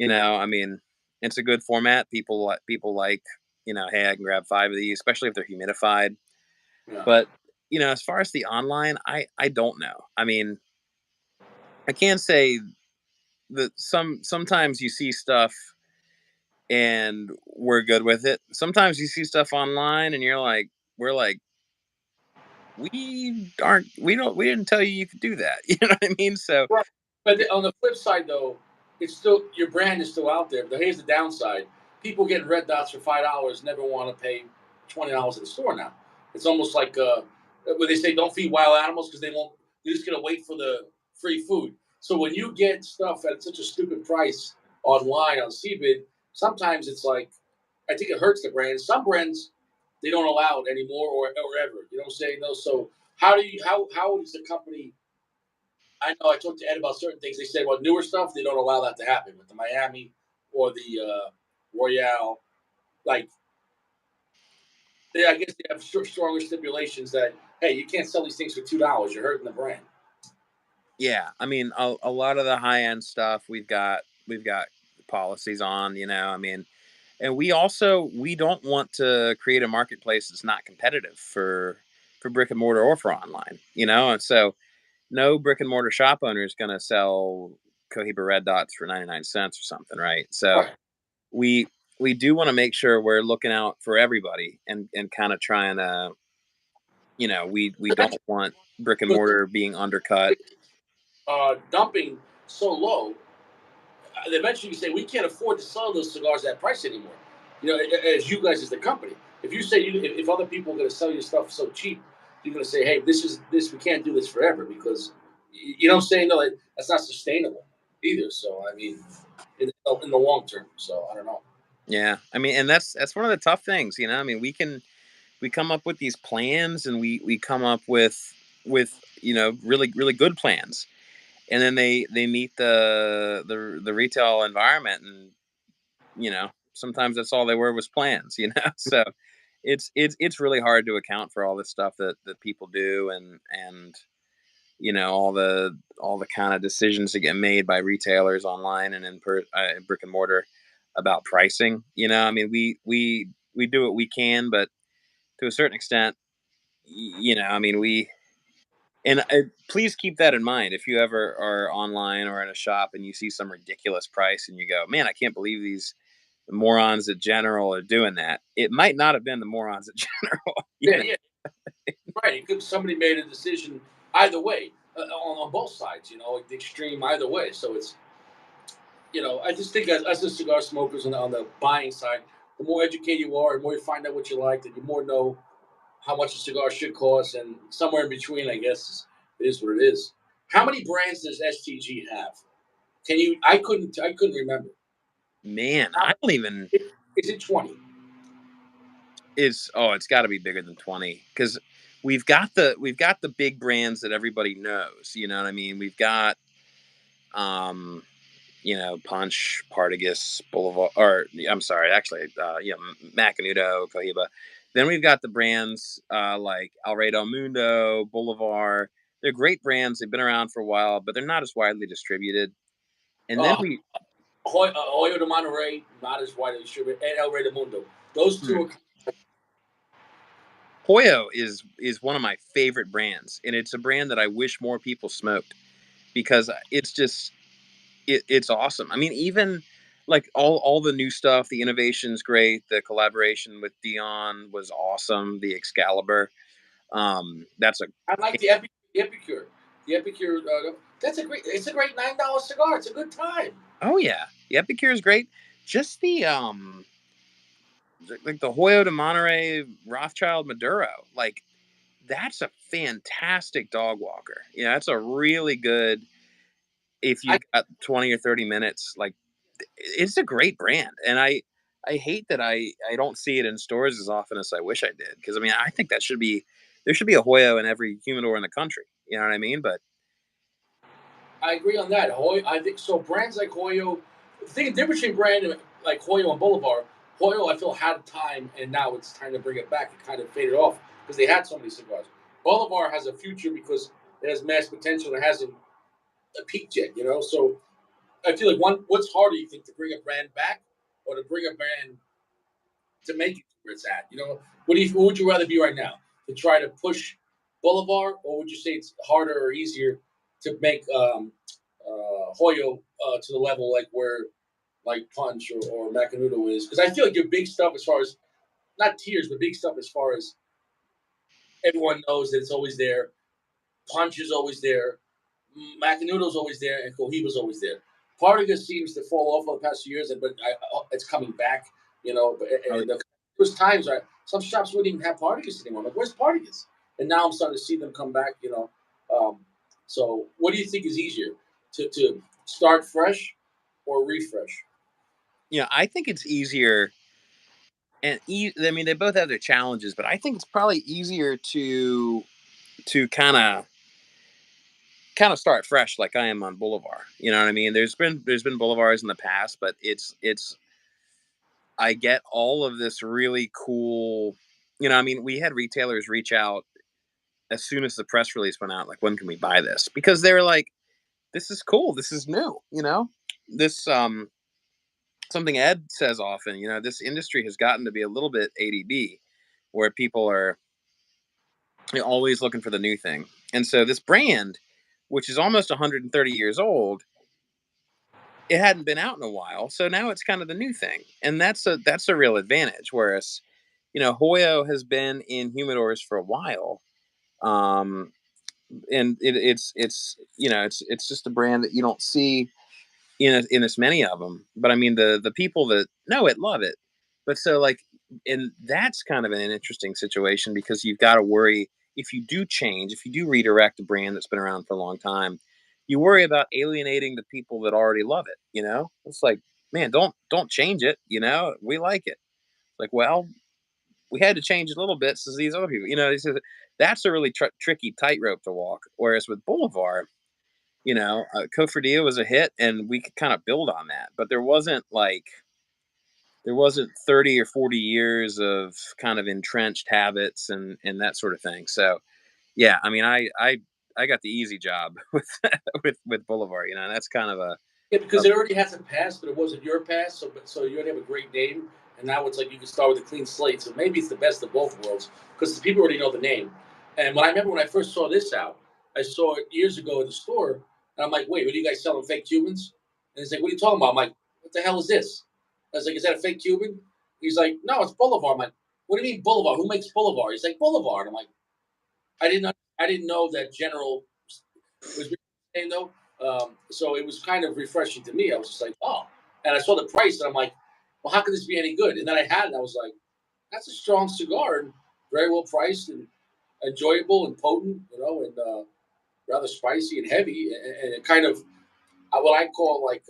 I mean, it's a good format. People like, hey, I can grab 5 of these, especially if they're humidified. yeah. But as far as the online, I don't know. I mean, I can say that sometimes you see stuff and we're good with it. Sometimes you see stuff online and we're like, we didn't tell you you could do that. You know what I mean? So Right. But on the flip side, though, it's still your brand is still out there. But here's the downside: people getting red dots for $5 never want to pay $20 at the store now. It's almost like when they say don't feed wild animals because they won't. They're just gonna wait for the free food. So when you get stuff at such a stupid price online on CBID, sometimes it's like I think it hurts the brand. Some brands they don't allow it anymore or ever. You know what I'm saying? No. So how does the company I know I talked to Ed about certain things. They said, well, newer stuff, they don't allow that to happen with the Miami or the Royale. Like, I guess they have stronger stipulations that, hey, you can't sell these things for $2. You're hurting the brand. yeah, I mean, a lot of the high end stuff we've got policies on. I mean, and we don't want to create a marketplace that's not competitive for brick and mortar or for online. And so no brick and mortar shop owner is going to sell Cohiba Red Dots for 99 cents or something, right? So Right. we we do want to make sure we're looking out for everybody and kind of trying to, we don't Eventually, want brick and mortar being undercut. dumping so low, eventually you say we can't afford to sell those cigars at that price anymore. As you guys as the company, if you say if other people are going to sell your stuff so cheap, you're going to say, hey, this is this we can't do this forever because you know what I'm saying. No, that's not sustainable either. So I mean, in the long term. So I don't know. Yeah, I mean, and that's one of the tough things. I mean, we come up with these plans and we come up with really really good plans, and then they meet the retail environment, and sometimes that's all they were was plans. So it's really hard to account for all this stuff that people do, and all the kind of decisions that get made by retailers online and in brick and mortar about pricing. I mean, we do what we can, but to a certain extent, I mean, And please keep that in mind if you ever are online or in a shop and you see some ridiculous price and you go, man, I can't believe these morons at General are doing that. It might not have been the morons at General. You Yeah, know? yeah, right. It could somebody made a decision either way on both sides. Like the extreme either way. So it's I just think as a cigar smokers on the buying side, the more educated you are, the more you find out what you like, the more know how much a cigar should cost, and somewhere in between, I guess, it is what it is. How many brands does STG have? Can you? I couldn't remember. Man, How I don't even. is it 20? It's got to be bigger than 20 because we've got the big brands that everybody knows. You know what I mean? We've got um Punch, Partagas, Boulevard, or I'm sorry, actually, Macanudo, Cohiba. Then we've got the brands like Alredo Mundo, Boulevard. They're great brands. They've been around for a while, but they're not as widely distributed. And then Uh, we, Hoyo de Monterrey, not as widely distributed, and El Rey de Mundo. Those two hmm, are. Hoyo is one of my favorite brands, and it's a brand that I wish more people smoked because it's awesome. I mean, even like all the new stuff, the innovation's great. The collaboration with Dion was awesome. The Excalibur, that's a I like the Epicure. The Epicure. That's a great. It's a great $9 cigar. It's a good time. oh yeah, the Epicure is great. Just like the Hoyo de Monterey Rothschild Maduro, like that's a fantastic dog walker. Yeah, that's a really good. If I you've got 20 or 30 minutes, like it's a great brand, and I hate that I don't see it in stores as often as I wish I did because I mean I think there should be a Hoyo in every humidor in the country. You know what I mean? But I agree on that. I think so. Brands like Hoyo, the difference between brand like Hoyo and Boulevard. Hoyo, I feel had time, and now it's time to bring it back. It kind of faded off because they had so many cigars. Boulevard has a future because it has mass potential. It hasn't peaked yet. So I feel like what's harder, you think, to bring a brand back or to bring a brand to make it where it's at? What would you rather be right now? To try to push Boulevard, or would you say it's harder or easier to make Hoyo to the level like where like Punch or Macanudo is? Because I feel like your big stuff as far as not tiers, but big stuff as far as everyone knows that it's always there. Punch is always there. Macanudo's always there, and Cohiba's always there. Partagas seems to fall off over the past few years, but it's coming back. oh, And there was times where some shops wouldn't even have Partagas anymore. I'm like, where's Partagas? And now I'm starting to see them come back. Um, so what do you think is easier to start fresh or refresh? I think it's easier, and I mean they both have their challenges, but I think it's probably easier to kind of start fresh like I am on Boulevard. You know what I mean? There's been Boulevards in the past, but it's I get all of this really cool. I mean, we had retailers reach out as soon as the press release went out, like, when can we buy this? Because they were like, this is cool. This is new. This something Ed says often. This industry has gotten to be a little bit ADD, where people are always looking for the new thing. And so this brand, which is almost 130 years old, it hadn't been out in a while, so now it's kind of the new thing, and that's a real advantage. Whereas, Hoyo has been in humidors for a while, um, and it's just a brand that you don't see in as many of them. But I mean, the people that know it love it. But so like, and that's kind of an interesting situation because you've got to worry if you do change, if you do redirect a brand that's been around for a long time, you worry about alienating the people that already love it. It's like, man, don't change it. We like it. Like, well, we had to change it a little bit so these other people. That's a really tricky tightrope to walk. Whereas with Boulevard, Cofredia was a hit, and we could kind of build on that. But there wasn't 30 or 40 years of kind of entrenched habits and that sort of thing. So yeah, I mean, I got the easy job with Boulevard. And that's kind of Yeah, because a it already has a past, but it wasn't your past. So you already have a great name, and now it's like you can start with a clean slate. So maybe it's the best of both worlds because the people already know the name. And when I remember when I first saw this out, I saw it years ago in the store, and I'm like, wait, what are you guys selling fake Cubans? And he's like, what are you talking about? I'm like, what the hell is this? I was like, is that a fake Cuban? He's like, no, it's Boulevard. I'm like, what do you mean Boulevard? Who makes Boulevard? He's like, Boulevard. I'm like, I didn't know that General was saying though. So it was kind of refreshing to me. I was just like, oh, and I saw the price, and I'm like, well, how could this be any good? And then I had it, and I was like, that's a strong cigar, and very well priced, and enjoyable, and potent, and rather spicy and heavy, and it kind of what I call like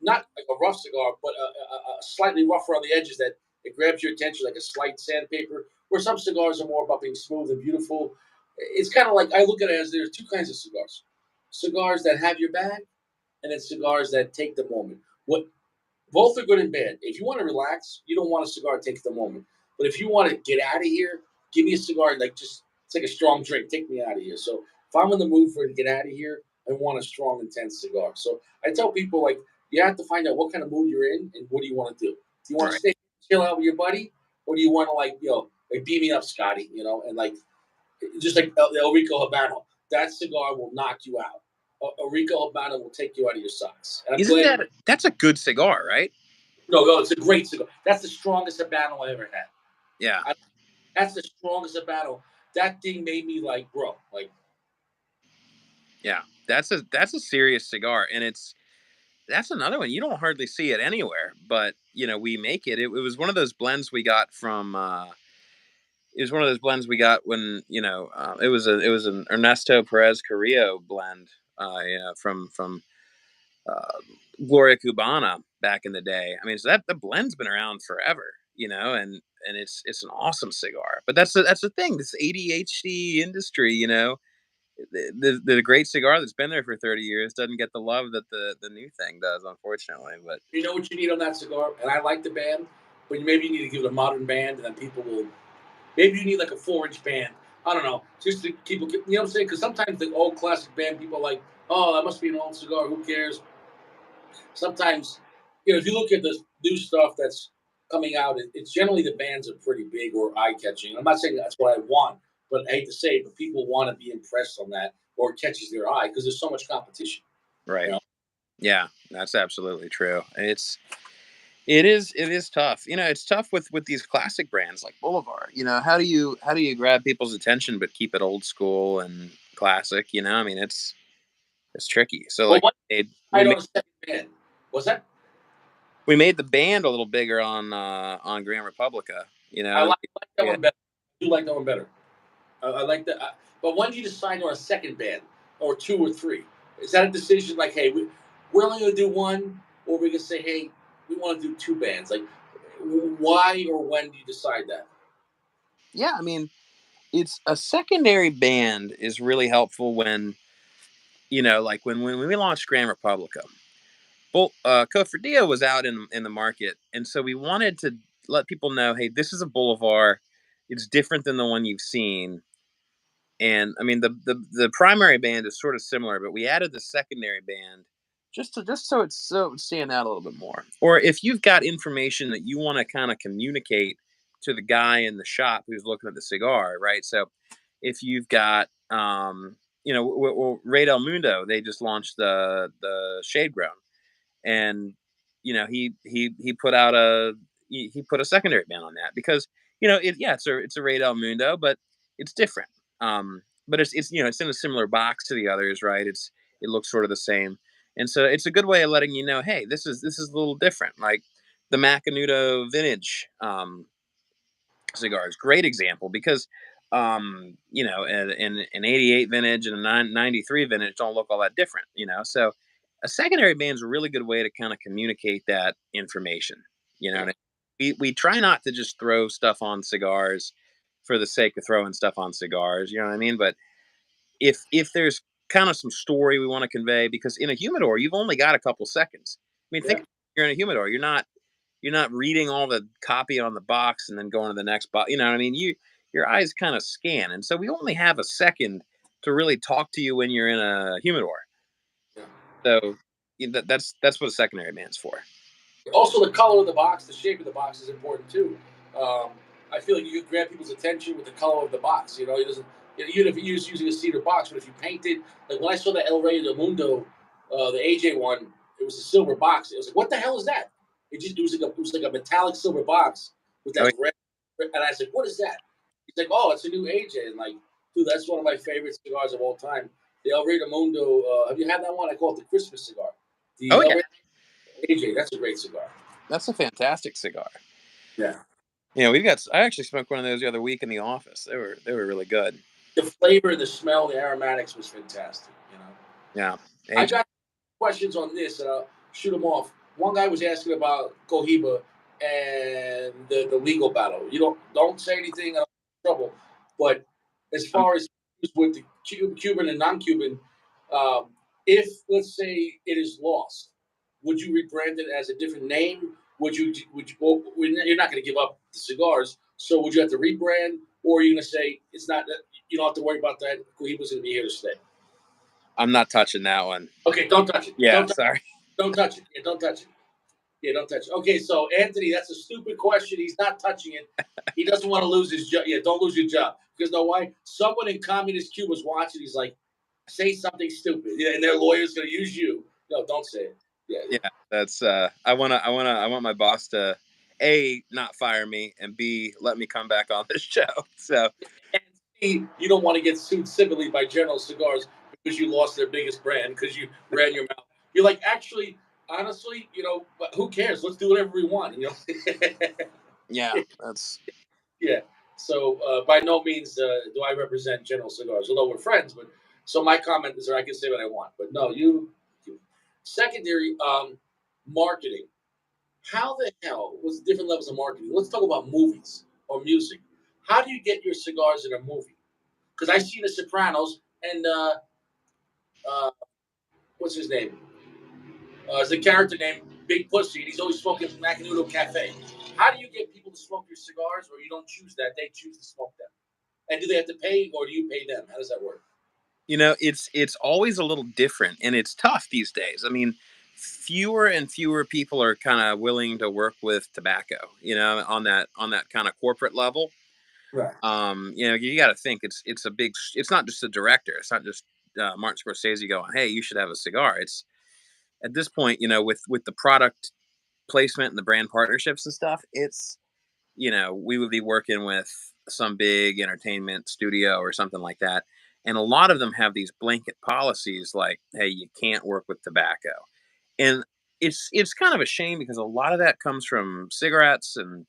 not like a rough cigar, but a slightly rougher on the edges that it grabs your attention like a slight sandpaper. Where some cigars are more about being smooth and beautiful. It's kind of like I look at it as there's two kinds of cigars: cigars that have your back, and then cigars that take the moment. What Both are good and bad. If you want to relax, you don't want a cigar that takes the moment. But if you want to get out of here, give me a cigar like just it's like a strong drink. Take me out of here. So if I'm in the mood for to get out of here, I want a strong, intense cigar. So I tell people like you have to find out what kind of mood you're in and what do you want to do. Do you want to Right. stay chill out with your buddy, or do you want to like beam me up, Scotty? And like just like El Rico Habano, that cigar will knock you out. El Rico Habano will take you out of your socks. And I'm Isn't glad. that's a good cigar, right? No, it's a great cigar. That's the strongest Habano I ever had. Yeah. I, that's the strongest Habano. That thing made me like, bro, like, Yeah. That's a serious cigar, and that's another one you don't hardly see it anywhere. But we make it. It was one of those blends we got from. It was one of those blends we got when it was an Ernesto Perez Carrillo blend. From uh, Gloria Cubana back in the day. I mean, so that the blend's been around forever, and it's an awesome cigar. But that's the thing. This ADHD industry, the great cigar that's been there for 30 years doesn't get the love that the new thing does, unfortunately. But you know what you need on that cigar? And I like the band, but maybe you need to give it a modern band, and then people will. Maybe you need like a 4-inch band. I don't know, just to keep. You know what I'm saying? Because sometimes the old classic band people are like, oh, that must be an old cigar. Who cares? Sometimes, if you look at the new stuff that's coming out, it's generally the bands are pretty big or eye catching. I'm not saying that's what I want, but I hate to say it, but people want to be impressed on that or it catches their eye because there's so much competition. You right, know, yeah, that's absolutely true. It is tough. It's tough with these classic brands like Boulevard. How do you grab people's attention but keep it old school and classic? I mean, it's tricky. So well, like what we I made don't second band was that we made the band a little bigger on Grand Republica. I like that Yeah, one better. I do like that one better. I like that. But when do you decide on a second band or two or three? Is that a decision like, hey, we're only going to do one, or we can say, hey, we want to do two bands? Like, why or when do you decide that? yeah. I mean, it's a secondary band is really helpful when like when we launched Grand Republica. Well, Cofredia was out in the market, and so we wanted to let people know, hey, this is a Boulevard. It's different than the one you've seen. And I mean, the primary band is sort of similar, but we added the secondary band just so it would stand out a little bit more. Or if you've got information that you want to kind of communicate to the guy in the shop who's looking at the cigar, right? So if you've got Ray Del Mundo, they just launched the Shade Grown, and he put out he put a secondary ban on that because it's a Ray Del Mundo, but it's different. But it's in a similar box to the others, right? It looks sort of the same, and so it's a good way of letting you know, hey, this is a little different. Like the Macanudo Vintage cigars, great example because an 88 vintage and a 93 vintage don't look all that different, so a secondary band is a really good way to kind of communicate that information. Yeah, And we try not to just throw stuff on cigars for the sake of throwing stuff on cigars, you know what I mean? But if there's kind of some story we want to convey, because in a humidor you've only got a couple seconds. I mean, think yeah. you're in a humidor, you're not reading all the copy on the box and then going to the next box. You know what I mean? Your eyes kind of scan, and so we only have a second to really talk to you when you're in a humidor. Yeah. So that's what a secondary band's for. Also, the color of the box, the shape of the box is important too. Um, I feel like you can grab people's attention with the color of the box. He doesn't. Even if you use using a cedar box, but if you painted, like when I saw the El Rey del Mundo, the AJ one, it was a silver box. It was like, what the hell is that? It was like a metallic silver box with Oh, that red. And I said, what is that? He's like, oh, it's a new AJ. And like, dude, that's one of my favorite cigars of all time. The El Rey del Mundo. Have you had that one? I call it the Christmas cigar. The oh El yeah, Rey AJ. That's a great cigar. that's a fantastic cigar. Yeah. We've got. I actually smoked one of those the other week in the office. They were really good. The flavor, the smell, the aromatics was fantastic. Yeah, I AJ. got questions on this, and I'll shoot them off. One guy was asking about Cohiba and the legal battle. You don't say anything, I don't trouble. But as I'm, far as with the Cuban and non-Cuban, if let's say it is lost, would you rebrand it as a different name? Well, you're not going to give up the cigars, so would you have to rebrand, or are you going to say it's not that you don't have to worry about that? Cohiba's going to be here to stay. I'm not touching that one. Okay, don't touch it. Yeah, sorry. Don't touch it. Yeah, don't touch it. Yeah, don't touch it. Okay, so Anthony, that's a stupid question. He's not touching it. He doesn't want to lose his job. Yeah, don't lose your job. Because know why? Someone in communist Cuba's watching. He's like, say something stupid. Yeah, and their lawyer's going to use you. No, don't say it. Yeah, yeah. Yeah, that's. I want my boss to A, not fire me, and B, let me come back on this show. So And C, you don't want to get sued civilly by General Cigars because you lost their biggest brand because you ran your mouth. You're like, actually, honestly, but who cares? Let's do whatever we want. yeah, that's. Yeah. So by no means do I represent General Cigars, although we're friends. But so my comment is that I can say what I want. But no, you secondary marketing. How the hell was different levels of marketing? Let's talk about movies or music. How do you get your cigars in a movie? Because I see The Sopranos and uh, what's his name? Is the character named Big Pussy, and he's always smoking Macanudo Cafe. How do you get people to smoke your cigars, or you don't choose that? They choose to smoke them. And do they have to pay, or do you pay them? How does that work? It's always a little different, and it's tough these days. I mean, fewer and fewer people are kind of willing to work with tobacco. On that kind of corporate level. Right. You got to think it's a big. It's not just a director. It's not just Martin Scorsese going, "Hey, you should have a cigar." It's at this point, with the product placement and the brand partnerships and stuff. We would be working with some big entertainment studio or something like that. And a lot of them have these blanket policies like, hey, you can't work with tobacco. And it's kind of a shame because a lot of that comes from cigarettes and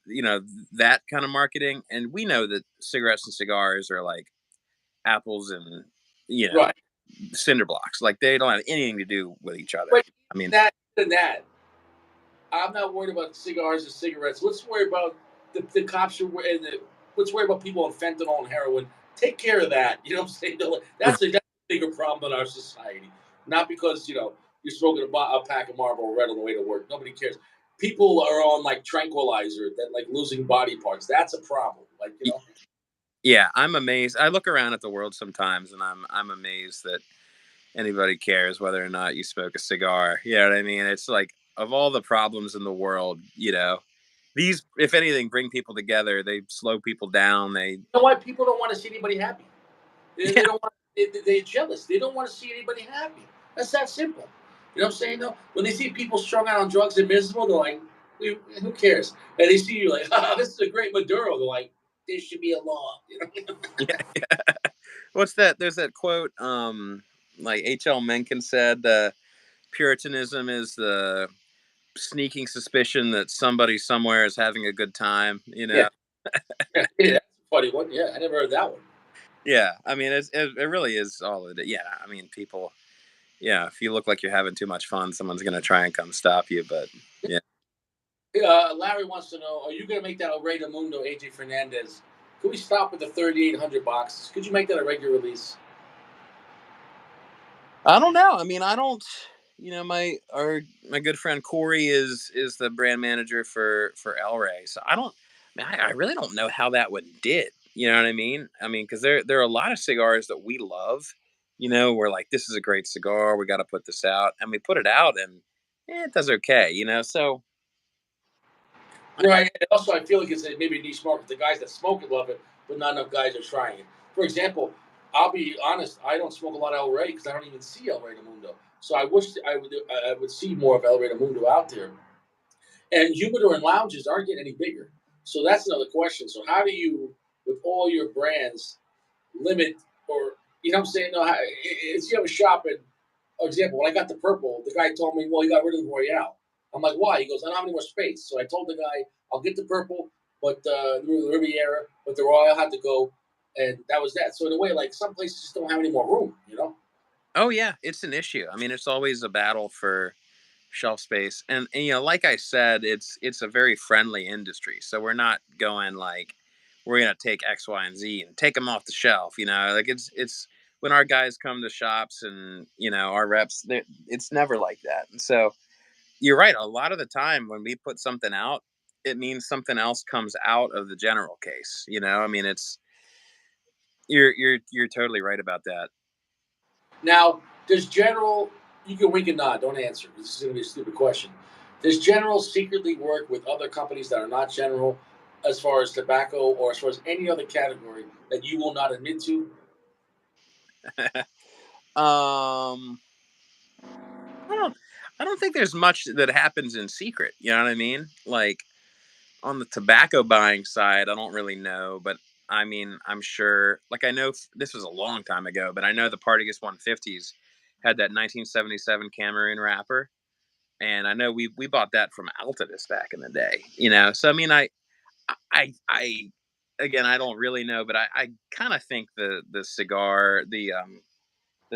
you know that kind of marketing. And we know that cigarettes and cigars are like apples and you know Right. cinder blocks. Like they don't have anything to do with each other. But I mean, that, I'm not worried about cigars and cigarettes. Let's worry about the cops and let's worry about people on fentanyl and heroin. Take care of that. You know what I'm saying? That's a bigger problem in our society. Not because you're smoking a pack of Marlboro Red on the way to work. Nobody cares. People are on like tranquilizer that like losing body parts. That's a problem. Like yeah, I'm amazed. I look around at the world sometimes, and I'm amazed that anybody cares whether or not you smoke a cigar. You know what I mean? It's like of all the problems in the world, these, if anything, bring people together. They slow people down. They, You know why people don't want to see anybody happy? They yeah, don't want. They're jealous. They don't want to see anybody happy. That's that simple. You know what I'm saying? Though, when they see people strung out on drugs and miserable, they're like, "Who cares?" And they see you like, "Oh, this is a great Maduro." They're like, "There should be a law." yeah. What's that? There's that quote. Like H.L. Mencken said, Puritanism is the sneaking suspicion that somebody somewhere is having a good time. Yeah, yeah, yeah, that's a funny one. Yeah, I never heard that one. Yeah. I mean, it really is all of it. Yeah. I mean, people. Yeah. If you look like you're having too much fun, someone's gonna try and come stop you. But yeah. Larry wants to know: are you going to make that El Rey del Mundo AJ Fernandez? Could we stop with the 3,800 boxes? Could you make that a regular release? I don't know. I mean, I don't. My good friend Corey is the brand manager for El Rey, so I don't. I really don't know how that one did. You know what I mean? I mean, because there are a lot of cigars that we love. We're like, this is a great cigar. We got to put this out, and we put it out, and it does okay. So I, Right. And also, I feel like it's maybe a niche market. The guys that smoke it love it, but not enough guys are trying it. For example, I'll be honest. I don't smoke a lot of El Rey because I don't even see El Rey de Mundo. So I wish I would see more of El Rey de Mundo out there. And humidor and lounges aren't getting any bigger. So that's another question. So how do you, with all your brands, limit or you know what I'm saying? No, it's you have a shop and for example, when I got the purple, the guy told me, "Well, you got rid of the Royale." I'm like, "Why?" He goes, "I don't have any more space." So I told the guy, "I'll get the purple, but the Riviera, but the Royale had to go," and that was that. So in a way, like some places just don't have any more room, you know. Oh yeah, it's an issue. I mean, it's always a battle for shelf space, and like I said, it's a very friendly industry. So we're not going like we're gonna take X, Y, and Z and take them off the shelf. Like it's when our guys come to shops and our reps, it's never like that. And so you're right. A lot of the time when we put something out, it means something else comes out of the general case. I mean, you're totally right about that. Now, does General? You can wink and nod. Don't answer. This is going to be a stupid question. Does General secretly work with other companies that are not General, as far as tobacco or as far as any other category that you will not admit to? um I don't I don't think there's much that happens in secret, you know what I mean? Like on the tobacco buying side, I don't really know, but I mean, I'm sure like I know this was a long time ago, but I know the Partagas 150s had that 1977 Cameroon wrapper, and I know we bought that from Altadis back in the day. So I mean, I again, I don't really know, but I kind of think the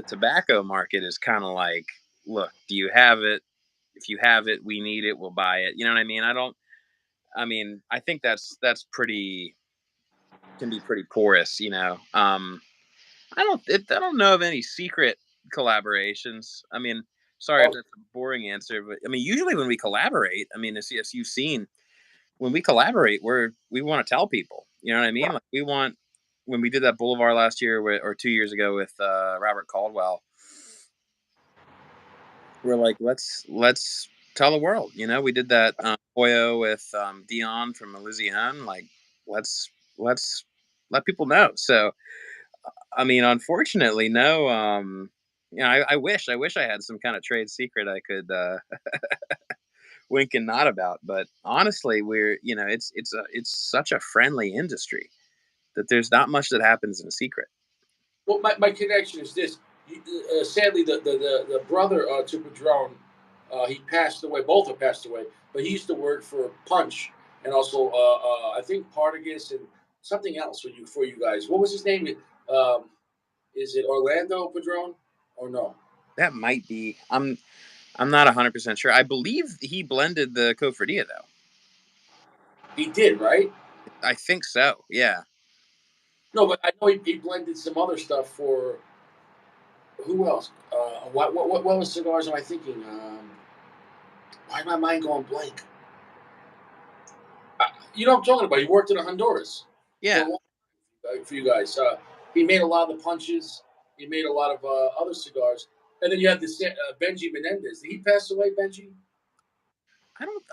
tobacco market is kind of like, look, do you have it? If you have it, we need it, we'll buy it. You know what I mean? I mean, I think that's pretty can be pretty porous. I don't know of any secret collaborations. I mean, sorry if Oh, that's a boring answer, but I mean, usually when we collaborate, I mean, as you've seen, when we collaborate, we want to tell people. You know what I mean? Like we want when we did that Boulevard last year or 2 years ago with Robert Caldwell, we're like, let's tell the world. We did that Hoyo with Dion from Elysian. Like, let's let's let people know. So, I mean, unfortunately, no. I wish I had some kind of trade secret I could wink and nod about. But honestly, it's such a friendly industry that there's not much that happens in secret. well, my connection is this. Sadly, the brother to Padron, he passed away. Both have passed away. But he used to work for Punch and also I think Partagas and something else for you guys. What was his name? Um, is it Orlando Padron or no? That might be. I'm not 100% sure. I believe he blended the Cofredia though. He did, right? I think so. Yeah. No, but I know he blended some other stuff for who else? What was cigars am I thinking? Why am my mind going blank? You know what I'm talking about. He worked in Honduras for Yeah. a long for you guys. He made a lot of the punches. He made a lot of other cigars. And then you have this Benji Menendez. Did he pass away, Benji?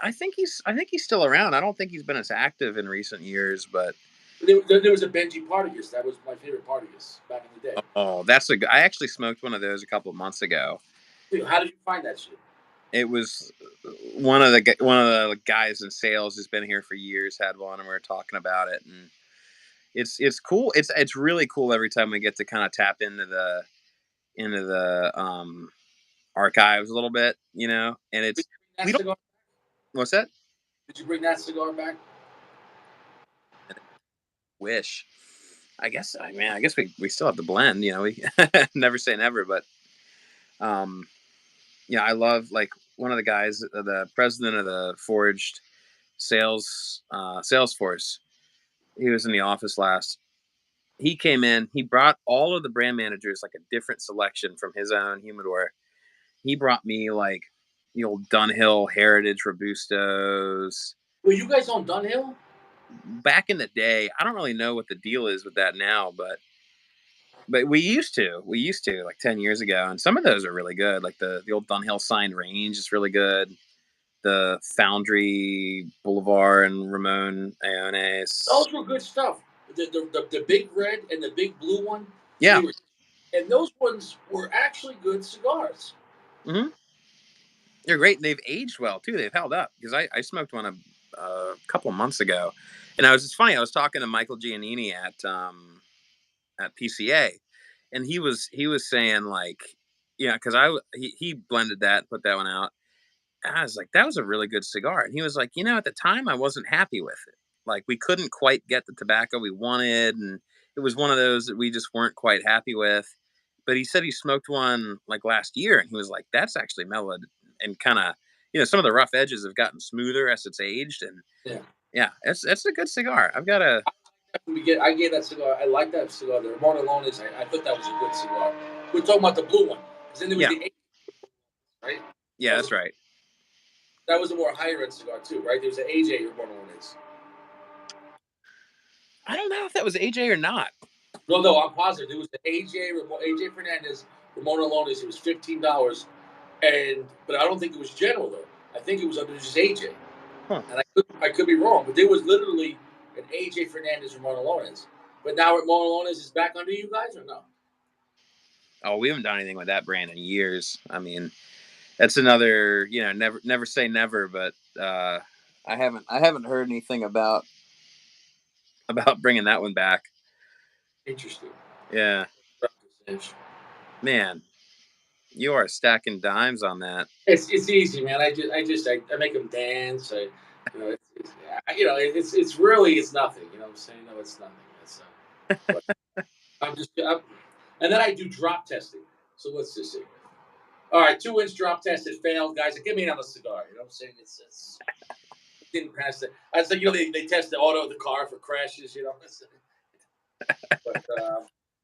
I think he's still around. I don't think he's been as active in recent years, but There was a Benji Partagas. That was my favorite Partagas back in the day. oh, I actually smoked one of those a couple of months ago. Dude, how did you find that shit? It was one of the guys in sales who's been here for years had one, and we were talking about it, and it's cool. It's really cool every time we get to kind of tap into the archives a little bit. And Did it's you bring that we don't cigar? what's that? Did you bring that cigar back? Wish. I guess we still have the blend. We never say never, but um, I love like one of the guys, the president of the Forged Salesforce. He was in the office last. He came in. He brought all of the brand managers like a different selection from his own humidor. He brought me like the old Dunhill Heritage Robustos. Well, you guys on Dunhill? Back in the day, I don't really know what the deal is with that now, but we used to like 10 years ago, and some of those are really good. Like the old Dunhill Signed Range is really good. The Foundry Boulevard and Ramon Iones. Those were good stuff. the big red and the big blue one. They Yeah. were, and those ones were actually good cigars. Hmm. They're great. They've aged well too. They've held up because I smoked one a couple of months ago, and it's funny. I was talking to Michael Giannini at PCA, and he was saying like, yeah, because he blended that, put that one out. And I was like, that was a really good cigar, and he was like, at the time I wasn't happy with it. Like we couldn't quite get the tobacco we wanted, and it was one of those that we just weren't quite happy with. But he said he smoked one like last year, and he was like, that's actually mellowed and kind of, some of the rough edges have gotten smoother as it's aged, and Yeah. yeah, it's a good cigar. I've got a I gave that cigar. I like that cigar. The Ramon Alones. I thought that was a good cigar. We're talking about the blue one. Because then there was yeah, the eight, right? yeah, that's right. That was a more higher end cigar too, right? There was an AJ Ramon Alones. I don't know if that was AJ or not. No, I'm positive. There was the AJ Fernandez Ramon Alones. It was $15, and but I don't think it was General though. I think it was under just AJ, Huh. and I could be wrong, but there was literally an AJ Fernandez Ramon Alones. But now Ramon Alones is back under you guys or no? Oh, we haven't done anything with that brand in years. I mean, that's another, never say never, but I haven't heard anything about bringing that one back. Interesting. Yeah, man, you are stacking dimes on that. It's easy, man. I make them dance. It's really it's nothing. You know what I'm saying? No, it's nothing. But and then I do drop testing. So let's just see. All right, 2 inch drop test. It failed, guys. Give me another cigar. You know what I'm saying? It didn't pass it. I said, they test the auto of the car for crashes. But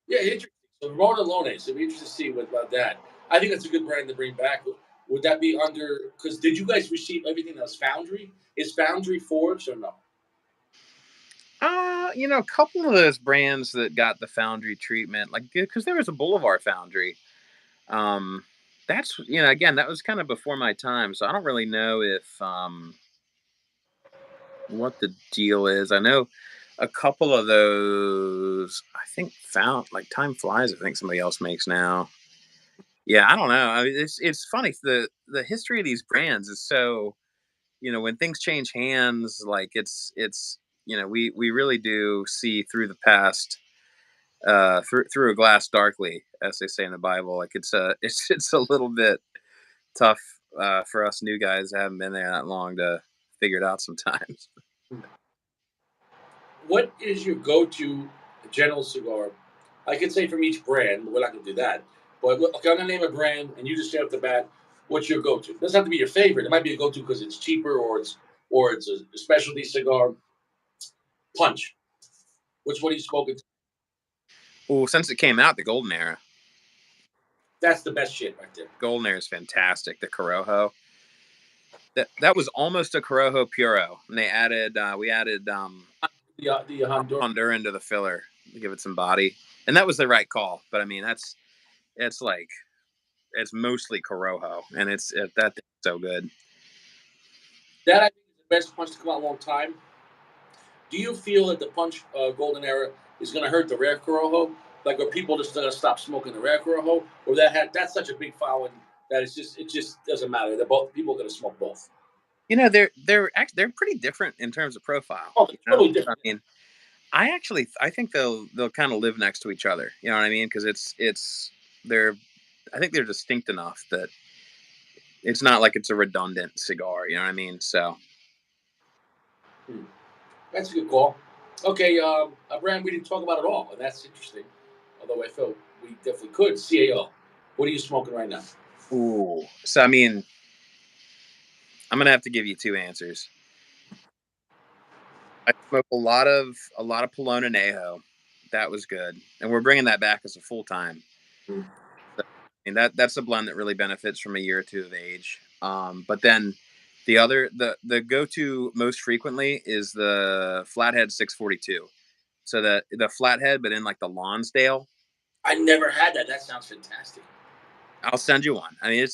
yeah, interesting. So Ramon Alone. So it'd be interesting to see what about that. I think that's a good brand to bring back. Would that be under? Because did you guys receive everything that was Foundry? Is Foundry Forged or no? A couple of those brands that got the foundry treatment, like because there was a Boulevard Foundry. Um, that's again, that was kind of before my time, so I don't really know if what the deal is. I know a couple of those. I think found like Time Flies. I think somebody else makes now. Yeah, I don't know. I mean, it's funny. The history of these brands is so when things change hands, like it's we really do see through the past through a glass darkly, as they say in the Bible. Like it's a little bit tough for us new guys that haven't been there that long to figure it out sometimes. What is your go-to general cigar? I could say from each brand, but we're not going to do that. But okay, I'm going to name a brand, and you just say off the bat, what's your go-to? It doesn't have to be your favorite. It might be a go-to because it's cheaper or it's a specialty cigar. Punch. Which one are you smoking? Well, since it came out, the golden era. That's the best shit right there. Golden era is fantastic. The Corojo. That was almost a Corojo Puro, and we added The Honduran. Honduran to the filler to give it some body, and that was the right call. But I mean, it's like it's mostly Corojo, and that thing's so good. That I think is the best punch to come out in a long time. Do you feel that the punch golden era is going to hurt the rare Corojo? Like, are people just going to stop smoking the rare Corojo, or that's such a big following that it just doesn't matter. They're both people are going to smoke both. They're pretty different in terms of profile. Oh, they're totally I different. mean, I think they'll kind of live next to each other. You know what I mean? Because they're I think they're distinct enough that it's not like it's a redundant cigar. You know what I mean? So Hmm. That's a good call. Okay, a brand we didn't talk about at all, and that's interesting. Although I felt we definitely could. CAO. What are you smoking right now? ooh, so I mean, I'm gonna have to give you two answers. I smoked a lot of Polona Nejo. That was good, and we're bringing that back as a full time. Hmm. So, I mean that's a blend that really benefits from a year or two of age. But then the go to most frequently is the Flathead 642. So the Flathead, but in like the Lonsdale. I never had that. That sounds fantastic. I'll send you one. I mean,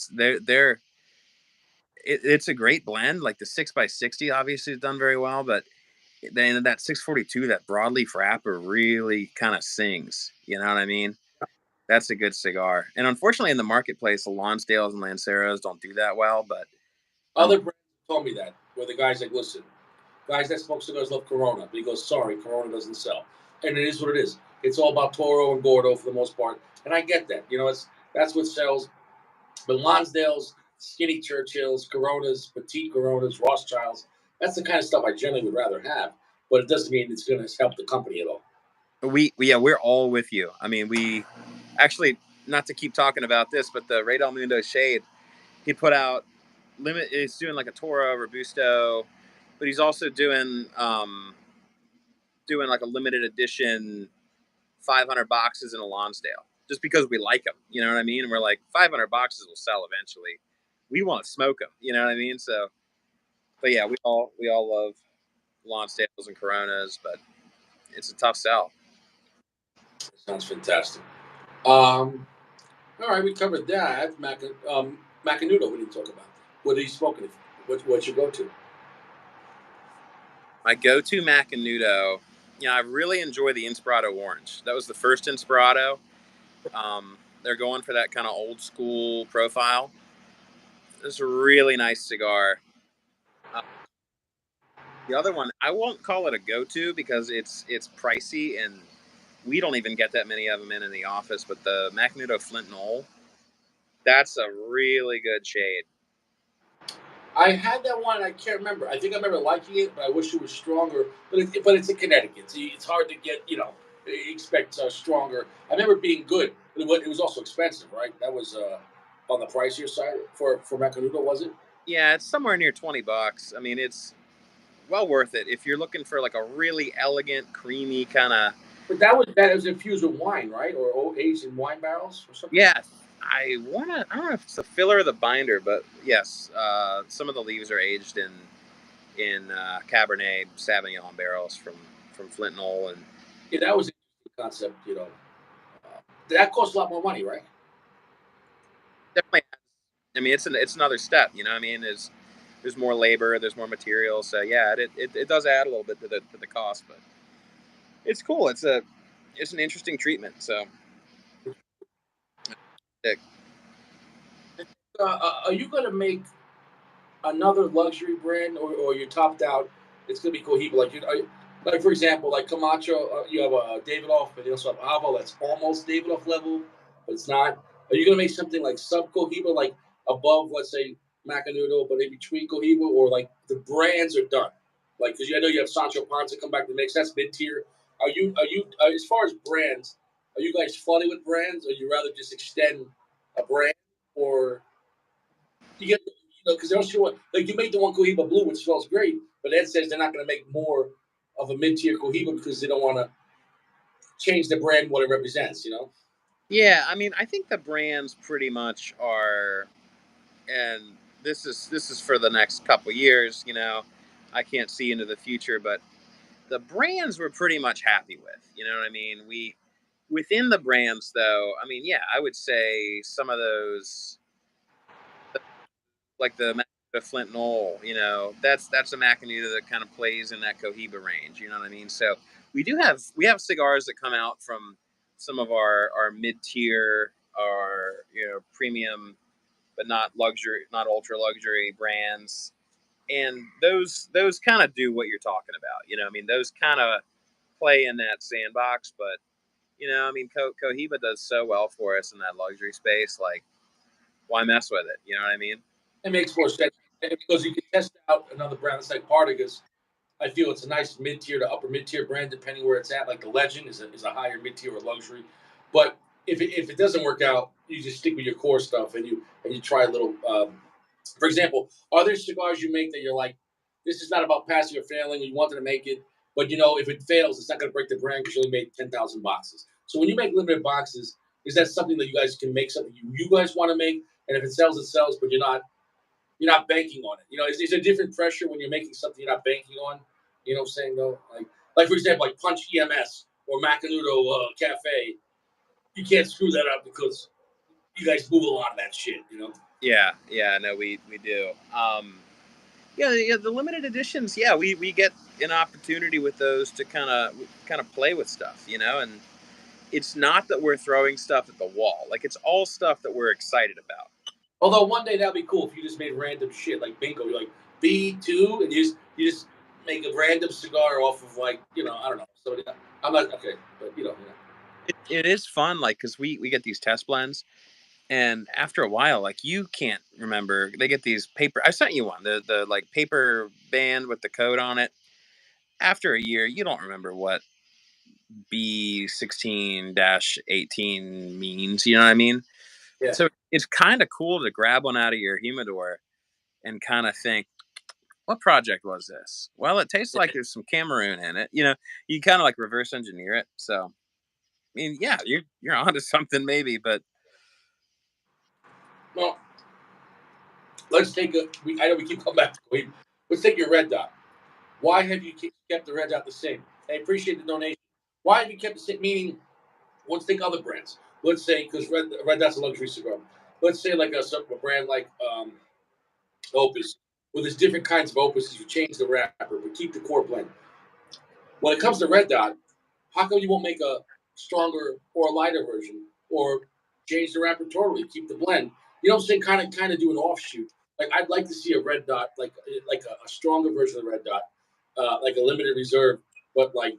it's a great blend. Like the 6x60 obviously has done very well, but then that 642, that broadleaf wrapper really kind of sings. You know what I mean? That's a good cigar. And unfortunately, in the marketplace, the Lonsdales and Lanceros don't do that well. But um, Other brands told me that, where the guy's like, listen, guys that smoke cigars love Corona. But he goes, sorry, Corona doesn't sell. And it is what it is. It's all about Toro and Gordo for the most part. And I get that. That's what sells. But Lonsdale's, Skinny Churchills, Coronas, Petite Coronas, Rothschilds, that's the kind of stuff I generally would rather have. But it doesn't mean it's going to help the company at all. yeah, we're all with you. I mean, we actually, not to keep talking about this, but the Ray Del Mundo Shade, he put out is doing like a Toro Robusto, but he's also doing like a limited edition 500 boxes in a Lonsdale, just because we like them. You know what I mean? And we're like, 500 boxes will sell eventually. We want to smoke them. You know what I mean? So, but yeah, we all love Lonsdales and Coronas, but it's a tough sell. Sounds fantastic. Um, all right, we covered that. Macanudo, we didn't talk about. What are you smoking? What's your go-to? My go-to Macanudo, I really enjoy the Inspirato Orange. That was the first Inspirato. They're going for that kind of old school profile. It's a really nice cigar. Uh, the other one, I won't call it a go-to because it's pricey and we don't even get that many of them in the office. But the Macanudo Flint Knoll, that's a really good shade. I had that one. I can't remember. I think I remember liking it, but I wish it was stronger. But it's in Connecticut. So it's hard to get. Expect stronger. I remember it being good, but it was also expensive, right? That was on the pricier side for Macanudo, was it? Yeah, it's somewhere near $20. I mean, it's well worth it if you're looking for like a really elegant, creamy kind of. But that was infused with wine, right? Or aged in wine barrels or something. Yeah, I don't know if it's the filler or the binder, but yes, some of the leaves are aged in Cabernet Sauvignon barrels from Flint Knoll, and Yeah, that was an interesting concept. That costs a lot more money, right? definitely. I mean, it's another step. You know, what I mean, there's more labor, there's more material, so yeah, it does add a little bit to the cost, but it's cool. It's an interesting treatment. So, yeah, Are you going to make another luxury brand, or you're topped out? It's going to be Cohiba. Like for example, like Camacho, you have a Davidoff, but you also have Avo that's almost Davidoff level, but it's not. Are you going to make something like sub Cohiba, like above, let's say Macanudo, but in between Cohiba, or like the brands are done? Like, because I know you have Sancho Panza come back to the mix. That's mid tier. Are you as far as brands? Are you guys funny with brands, or you rather just extend a brand, or you get because they're sure like you make the one Cohiba Blue, which smells great, but Ed says they're not going to make more of a mid tier Cohiba because they don't want to change the brand what it represents. yeah. I mean, I think the brands pretty much are, and this is for the next couple years. I can't see into the future, but the brands we're pretty much happy with. You know what I mean? We Within the brands, though, I mean, yeah, I would say some of those, like the Flint Knoll, that's a Macanudo that kind of plays in that Cohiba range. You know what I mean? So we have cigars that come out from some of our mid tier, our premium, but not luxury, not ultra luxury brands, and those kind of do what you're talking about. I mean, those kind of play in that sandbox, but I mean, Cohiba does so well for us in that luxury space. Like, why mess with it? You know what I mean? It makes more sense because you can test out another brand. It's like Partagas. I feel it's a nice mid tier to upper mid tier brand, depending where it's at. Like the Legend is a higher mid tier or luxury, but if it doesn't work out, you just stick with your core stuff and you try a little. For example, are there cigars you make that you're like, this is not about passing or failing? You wanted to make it, but if it fails, it's not going to break the brand because you only made 10,000 boxes. So when you make limited boxes, is that something that you guys can make something you guys want to make? And if it sells, it sells, but you're not banking on it. Is a different pressure when you're making something you're not banking on. You know what I'm saying though? Like for example, like Punch EMS or Macanudo Cafe. You can't screw that up because you guys move a lot of that shit. Yeah, yeah, no, we do. Yeah, the limited editions. Yeah, we get an opportunity with those to kind of play with stuff, and it's not that we're throwing stuff at the wall. Like it's all stuff that we're excited about. Although one day that'd be cool if you just made random shit like bingo. You're like B2, and you just make a random cigar off of like I don't know. So I'm not okay, but It is fun, like because we get these test blends, and after a while, like you can't remember. They get these paper. I sent you one, the like paper band with the code on it. After a year, you don't remember what B16-18 means. You know what I mean? yeah. So it's kind of cool to grab one out of your humidor and kind of think, what project was this? Well, it tastes like there's some Cameroon in it. You kind of like reverse engineer it. So, I mean, yeah, you're onto something maybe, but Well, let's take a. I know we keep coming back to Queen. Let's take your red dot. Why have you kept the red dot the same? I appreciate the donation. Why have you kept the same? Meaning, let's think other brands. Let's say because red dot's a luxury cigar. Let's say like a brand like Opus, where there's different kinds of Opuses. You change the wrapper, but keep the core blend. When it comes to red dot, how come you won't make a stronger or a lighter version, or change the wrapper totally, keep the blend? You know what I'm saying? Kind of do an offshoot. Like I'd like to see a red dot, like a stronger version of the red dot, like a limited reserve, but like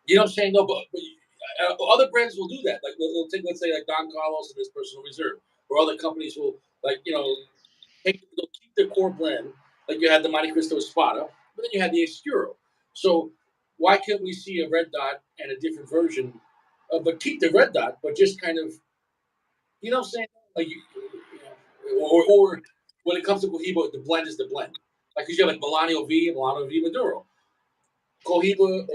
you know what I'm saying? No, but other brands will do that. Like they'll take, let's say, like Don Carlos and his personal reserve, or other companies will like they'll keep their core blend. Like you had the Monte Cristo Espada, but then you had the Oscuro. So why can't we see a red dot and a different version? But keep the red dot, but just kind of, you know what I'm saying? Like or when it comes to Cohiba, the blend is the blend. Like, because you have like Milano V Maduro. Cohiba,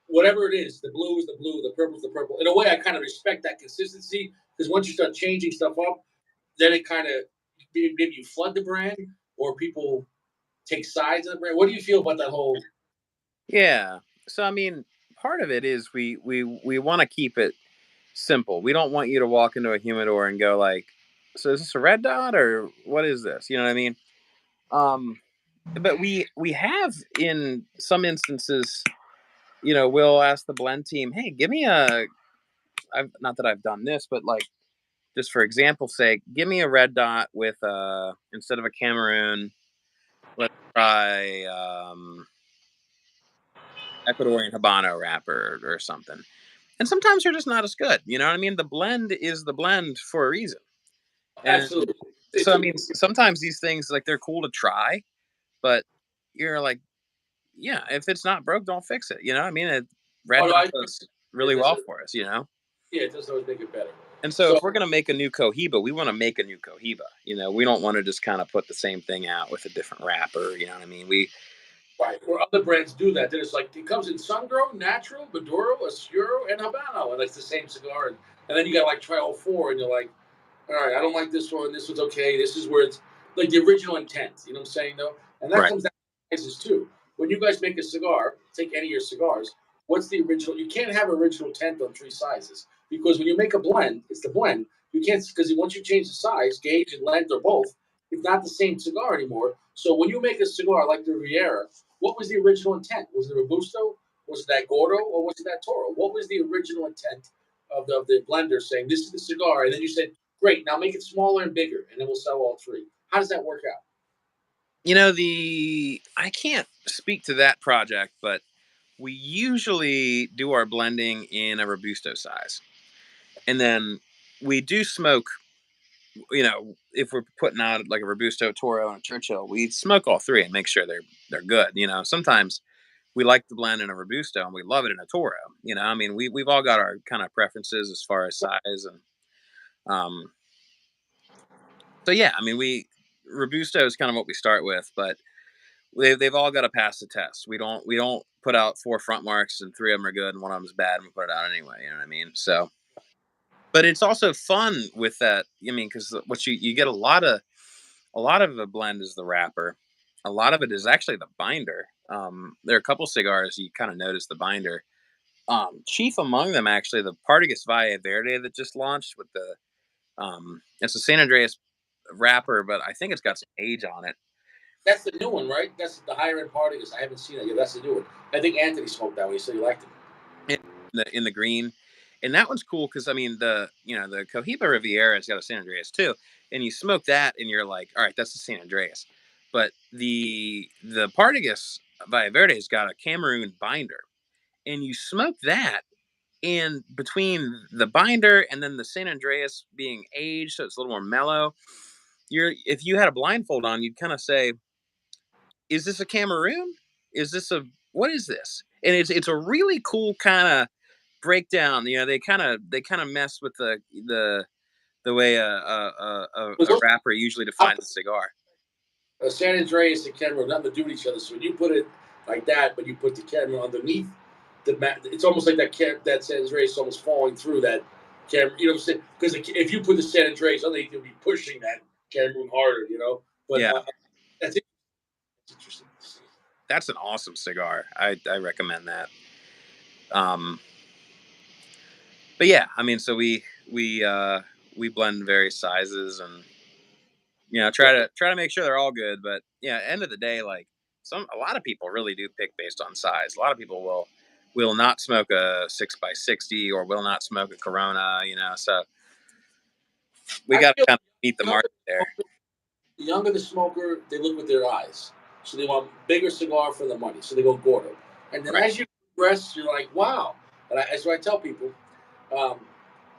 whatever it is, the blue is the blue, the purple is the purple. In a way, I kind of respect that consistency because once you start changing stuff up, then it kind of maybe you flood the brand or people take sides of the brand. What do you feel about that whole? yeah. So I mean, part of it is we want to keep it simple. We don't want you to walk into a humidor and go like, "So is this a red dot or what is this?" You know what I mean? Um, but we have in some instances, we'll ask the blend team, "Hey, give me a." Not that I've done this, but like just for example's sake, give me a red dot with instead of a Cameroon, let's try Ecuadorian Habano wrapper or something. And sometimes they're just not as good. You know what I mean? The blend is the blend for a reason. And Absolutely. so, I mean, sometimes these things, like, they're cool to try, but you're like, yeah, if it's not broke, don't fix it. You know what I mean? Oh Red no, Dot I does it really does. well for us. Yeah, it does always make it better. And so, So if we're going to make a new Cohiba, we want to make a new Cohiba. We don't want to just kind of put the same thing out with a different wrapper. You know what I mean? right, where other brands do that, then it's like it comes in sun grown, natural, Maduro, Oscuro, and Habano, and it's the same cigar, and then you got to like try all four, and you're like, all right, I don't like this one. This one's okay. This is where it's like the original intent. You know what I'm saying, though? And that Right. comes down to prices too. When you guys make a cigar, take any of your cigars. What's the original? You can't have original intent on three sizes because when you make a blend, it's the blend. You can't because once you change the size, gauge and length or both, it's not the same cigar anymore. So when you make a cigar like the Riviera, what was the original intent? Was it Robusto? Was it that Gordo? Or was it that Toro? What was the original intent of the blender saying this is the cigar? And then you said, great, now make it smaller and bigger, and then we'll sell all three. How does that work out? The I can't speak to that project, but we usually do our blending in a Robusto size. And then we do smoke, if we're putting out like a Robusto, Toro, and a Churchill, we smoke all three and make sure they're good. Sometimes we like the blend in a Robusto and we love it in a Toro. I mean, we've all got our kind of preferences as far as size and um. So yeah, I mean, we Robusto is kind of what we start with, but they've all got to pass the test. We don't put out four front marks and three of them are good and one of them's bad and we put it out anyway. You know what I mean? So, but it's also fun with that. I mean, because what you get a lot of the blend is the wrapper. A lot of it is actually the binder. There are a couple cigars you kind of notice the binder. Chief among them, actually, the Partagas Valle Verde that just launched with it's a San Andreas wrapper, but I think it's got some age on it. That's the new one, right? That's the higher end part of this. I haven't seen it yet. That's the new one. I think Anthony smoked that one. He said he liked it. in the green, and that one's cool because I mean the Cohiba Riviera's got a San Andreas too, and you smoke that and you're like, all right, that's the San Andreas, but the Partagas Valleverde's got a Cameroon binder, and you smoke that, and between the binder and then the San Andreas being aged, so it's a little more mellow. If you had a blindfold on, you'd kind of say, is this a Cameroon? Is this a what is this? And it's a really cool kind of breakdown. They kind of mess with the way Because a rapper usually defines a cigar. San Andreas and Cameron nothing to do with each other. So when you put it like that, but you put the Cameron underneath the mat, it's almost like that San Andreas is almost falling through that Cameron. You know what I'm saying? Because if you put the San Andreas underneath, you'll be pushing that Cameron harder. You know. But Yeah, that's interesting. that's an awesome cigar. I recommend that. Um, but yeah, I mean, so we blend various sizes and Yeah. try to make sure they're all good. But yeah, end of the day, like a lot of people really do pick based on size. A lot of people will not smoke a 6x60 or will not smoke a Corona. So we I got to feel kind of meet the younger market there. the younger the smoker, they look with their eyes. So they want bigger cigar for the money. So they go Gordo. And then Right. as you progress, you're like, wow. And that's what I tell people. Um,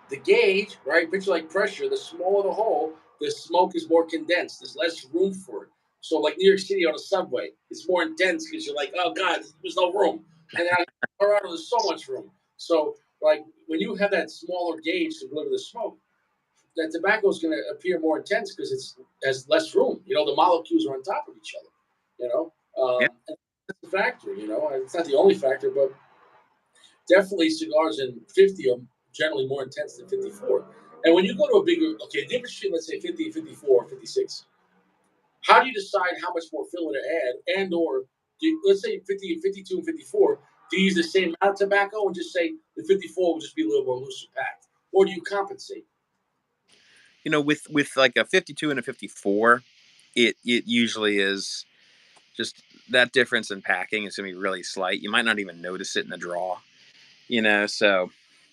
the gauge, right? Picture like pressure. The smaller the hole, the smoke is more condensed. There's less room for it. So, like New York City on a subway, it's more intense because you're like, oh God, there's no room. And then Colorado, there's so much room. So, like when you have that smaller gauge to deliver the smoke, that tobacco is going to appear more intense because it's has less room. You know, the molecules are on top of each other. You know, Yeah. and that's the factor. You know, and it's not the only factor, but definitely cigars in 50 are generally more intense than 54. And when you go to a bigger, okay, the difference between let's say 50, 54, 56, how do you decide how much more filler to add? And or let's say 50, 52, and 54, do you use the same amount of tobacco and just say the 54 will just be a little more looser packed? Or do you compensate? With like a 52 and a 54, it usually is just that difference in packing is going to be really slight. You might not even notice it in the draw. So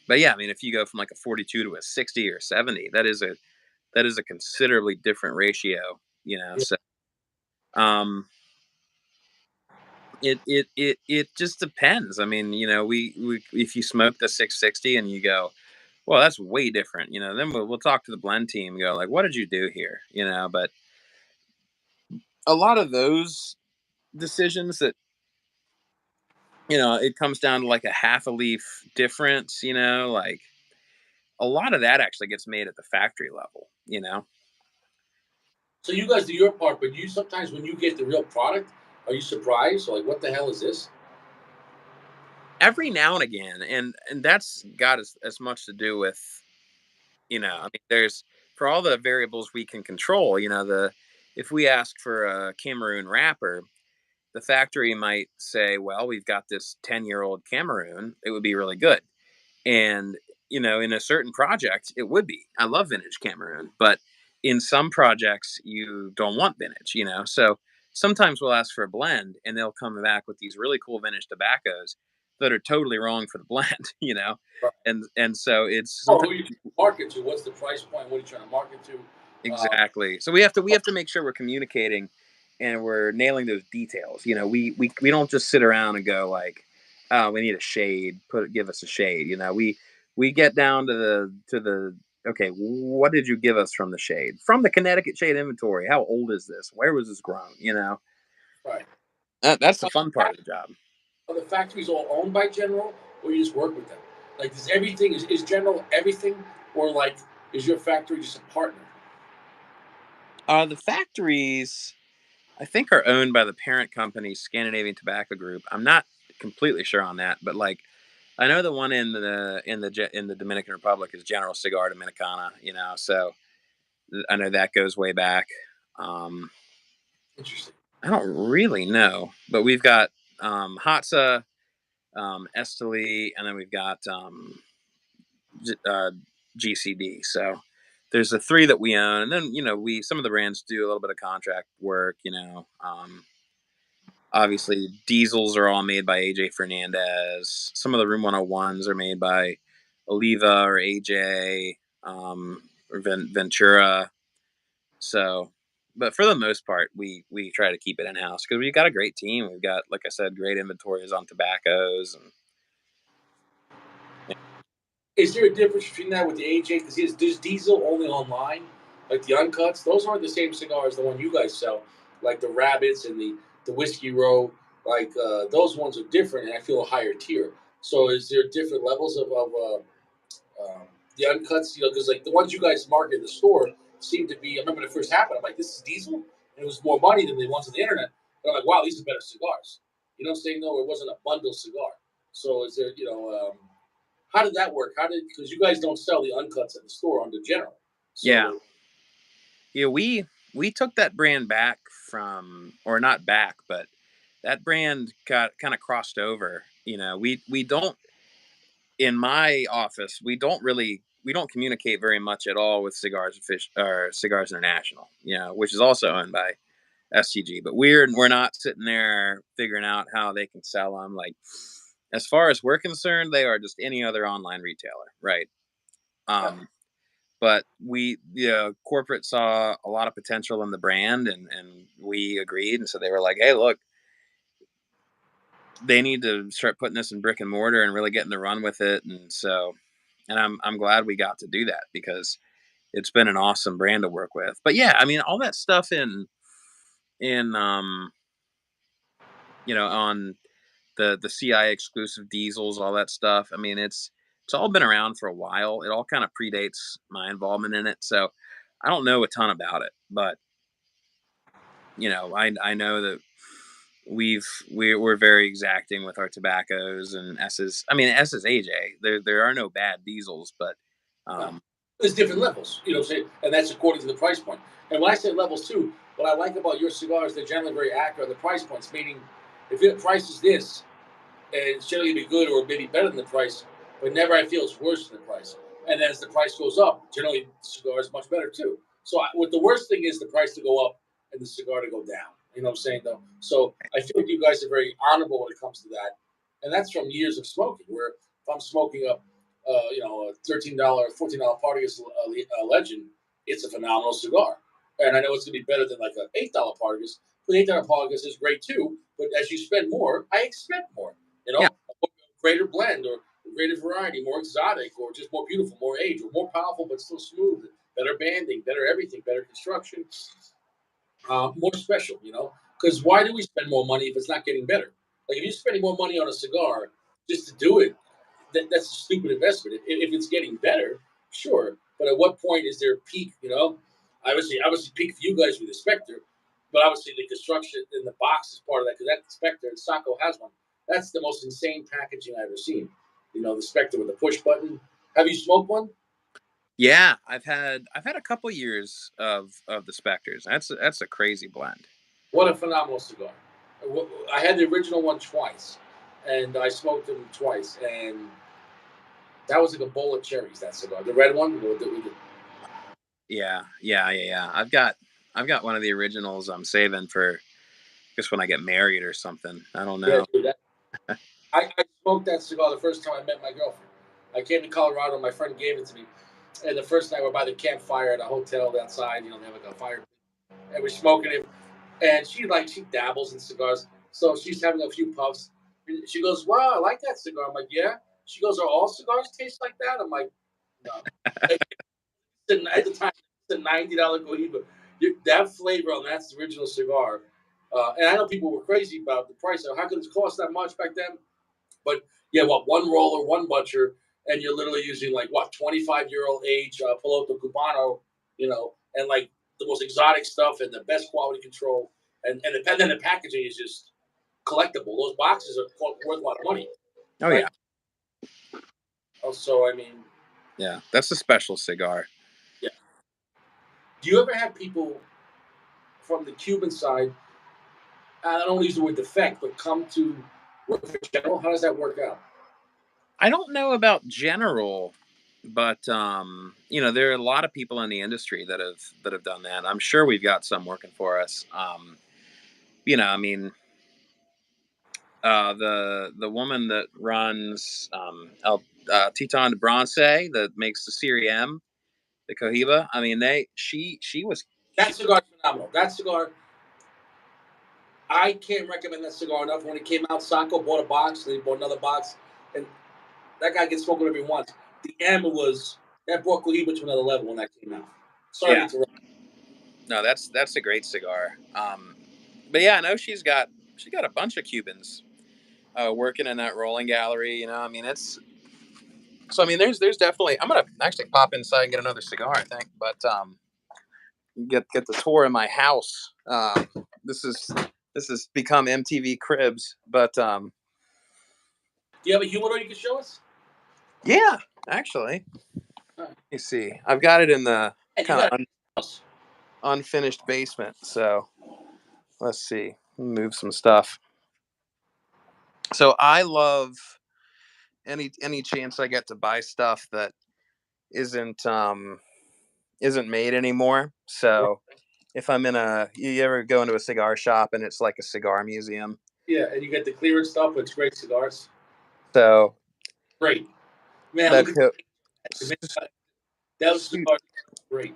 but yeah, I mean, if you go from like a 42 to a 60 or 70, that is a considerably different ratio. Yeah. So um it just depends. I mean, we if you smoke the 660 and you go, well, that's way different. Then we'll talk to the blend team and go like, what did you do here? But a lot of those decisions that it comes down to like a half a leaf difference. Like a lot of that actually gets made at the factory level. So you guys do your part, but you sometimes when you get the real product, are you surprised? Like, what the hell is this? Every now and again, and that's got as much to do with I mean, there's for all the variables we can control. The if we ask for a Cameroon wrapper, the factory might say, well, we've got this 10-year-old Cameroon, it would be really good. And in a certain project it would be. I love vintage Cameroon, but in some projects you don't want vintage. So sometimes we'll ask for a blend and they'll come back with these really cool vintage tobaccos that are totally wrong for the blend. Right. And so it's Or sometimes. who you market to? What's the price point? What are you trying to market to? Exactly. So we have to make sure we're communicating and we're nailing those details. We don't just sit around and go like, "Oh, we need a shade. Give us a shade." We get down to the okay. What did you give us from the shade? From the Connecticut shade inventory. How old is this? Where was this grown? Right. That's the Are fun part of the job. the factories all owned by General, or you just work with them? Like, is everything is General everything, or like is your factory just a partner? The factories, I think, are owned by the parent company, Scandinavian Tobacco Group. I'm not completely sure on that, but like I know the one in the Dominican Republic is General Cigar Dominicana. So I know that goes way back. Um, Interesting. I don't really know, but we've got Hatsa, Esteli, and then we've got GCD. So there's the three that we own, and then we some of the brands do a little bit of contract work. Obviously, diesels are all made by AJ Fernandez. Some of the Room 101s are made by Oliva or AJ or Ventura. So, but for the most part, we try to keep it in house because we've got a great team. We've got, like I said, great inventories on tobaccos, and Is there a difference between that with the AJ? Because there's Diesel only online, like the uncuts. Those aren't the same cigars the one you guys sell, like the Rabbits and the Whiskey Row. Like those ones are different, and I feel a higher tier. So is there different levels the uncuts? Because like the ones you guys market in the store seem to be. I remember when it first happened. I'm like, this is Diesel, and it was more money than the ones on the internet. But I'm like, wow, these are better cigars. You know what I'm saying? No, it wasn't a bundle cigar. So is there, how did that work? How did because you guys don't sell the uncuts at the store under General, yeah, so yeah. We took that brand back from, or not back, but that brand got kind of crossed over. We don't, in my office, we don't communicate very much at all with Cigars Fish or Cigars International, which is also owned by STG. But we're not sitting there figuring out how they can sell them. Like, as far as we're concerned, they are just any other online retailer, right? yeah. But corporate saw a lot of potential in the brand, and we agreed, and so they were like, "Hey, look, they need to start putting this in brick and mortar and really getting the run with it." And I'm glad we got to do that because it's been an awesome brand to work with. But yeah, I mean, all that stuff in on the CI exclusive diesels, all that stuff. I mean, it's all been around for a while. It all kind of predates my involvement in it, so I don't know a ton about it. But I know that we're very exacting with our tobaccos and S's. I mean, S is AJ. There are no bad diesels, but No. um, There's different levels, you know what I'm saying? And that's according to the price point. And when I say levels too, what I like about your cigars, they're generally very accurate on the price points, meaning if your price is this, and it's generally be good or maybe better than the price, but never I feel it's worse than the price. And as the price goes up, generally the cigar is much better too. So what the worst thing is the price to go up and the cigar to go down. You know what I'm saying though? So I feel like you guys are very honorable when it comes to that. And that's from years of smoking, where if I'm smoking a $13, $14 Partagas Legend, it's a phenomenal cigar. And I know it's gonna be better than like an $8 Partagas. But $8 Partagas is great too. But as you spend more, I expect more. You yeah, know, a greater blend or greater variety, more exotic or just more beautiful, more age, or more powerful but still smooth, better banding, better everything, better construction, more special. Because why do we spend more money if it's not getting better? Like if you're spending more money on a cigar just to do it, that's a stupid investment. If it's getting better, sure, but at what point is there a peak? Obviously, peak for you guys with the Spectre, but obviously the construction in the box is part of that because that Spectre and Sacco has one. That's the most insane packaging I've ever seen. The Spectre with the push button. Have you smoked one? yeah. I've had a couple years of the Spectres. That's a crazy blend. What a phenomenal cigar! I had the original one twice, and I smoked them twice, and that was like a bowl of cherries. That cigar, the red one with the Yeah, yeah, yeah, yeah. I've got one of the originals I'm saving for just when I get married or something. I don't yeah, know. dude, I smoked that cigar the first time I met my girlfriend. I came to Colorado. My friend gave it to me, and the first night we're by the campfire at a hotel outside. They have like a fire, and we're smoking it. And she dabbles in cigars, so she's having a few puffs. And she goes, "Wow, I like that cigar." I'm like, "Yeah." She goes, "Are all cigars taste like that?" I'm like, "No." At the time, it's a $90 Cohiba. That flavor on that's the original cigar. And I know people were crazy about the price. How could it cost that much back then? But yeah, one roller, one butcher, and you're literally using like 25-year-old age Piloto Cubano, and like the most exotic stuff and the best quality control, and then the packaging is just collectible. Those boxes are worth a lot of money, Oh yeah, right? Also, I mean, yeah. That's a special cigar. yeah. Do you ever have people from the Cuban side? I don't use the word defect, but come to work for General. How does that work out? I don't know about General but there are a lot of people in the industry that have done that. I'm sure we've got some working for us. I mean, the woman that runs Teton de Bronce that makes the Serie M, the Cohiba. I mean, she was. That cigar is phenomenal. That cigar, I can't recommend that cigar enough. When it came out, Sacco bought a box, and he bought another box, and that guy gets smoked whatever he wants. The M was that brought Cohiba to another level when that came out. Sorry to Yeah. interrupt. No, that's a great cigar. But yeah, I know she got a bunch of Cubans working in that rolling gallery. I mean, it's so. I mean, there's definitely. I'm gonna actually pop inside and get another cigar, I think. But get the tour of my house. This has become MTV Cribs, but Do you have a humidor you can show us? yeah, actually, let me see. I've got it in the kind of unfinished basement. So let's see. Move some stuff. So I love any chance I get to buy stuff that isn't isn't made anymore. So if I'm you ever go into a cigar shop and it's like a cigar museum? Yeah, and you get the clearance stuff, but it's great cigars. So Great. Man, that look at that. That was cigar. Great.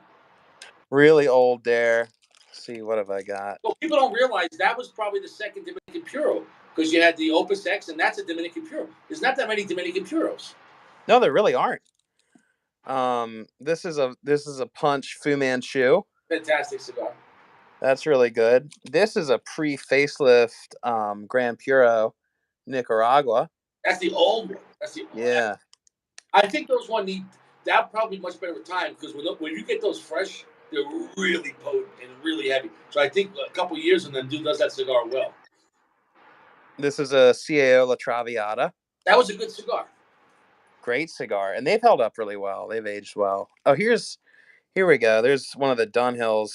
Really old there. Let's see, what have I got? Well, people don't realize that was probably the second Dominican Puro because you had the Opus X, and that's a Dominican Puro. There's not that many Dominican Puros. No, there really aren't. This is a Punch Fu Manchu. Fantastic cigar. That's really good. This is a pre-facelift Gran Puro Nicaragua. That's the old one. That's the Yeah. I think those one need that probably much better with time because when you get those fresh, they're really potent and really heavy. So I think a couple years and then dude does that cigar well. This is a CAO La Traviata. That was a good cigar. Great cigar, and they've held up really well. They've aged well. Oh, here we go. There's one of the Dunhills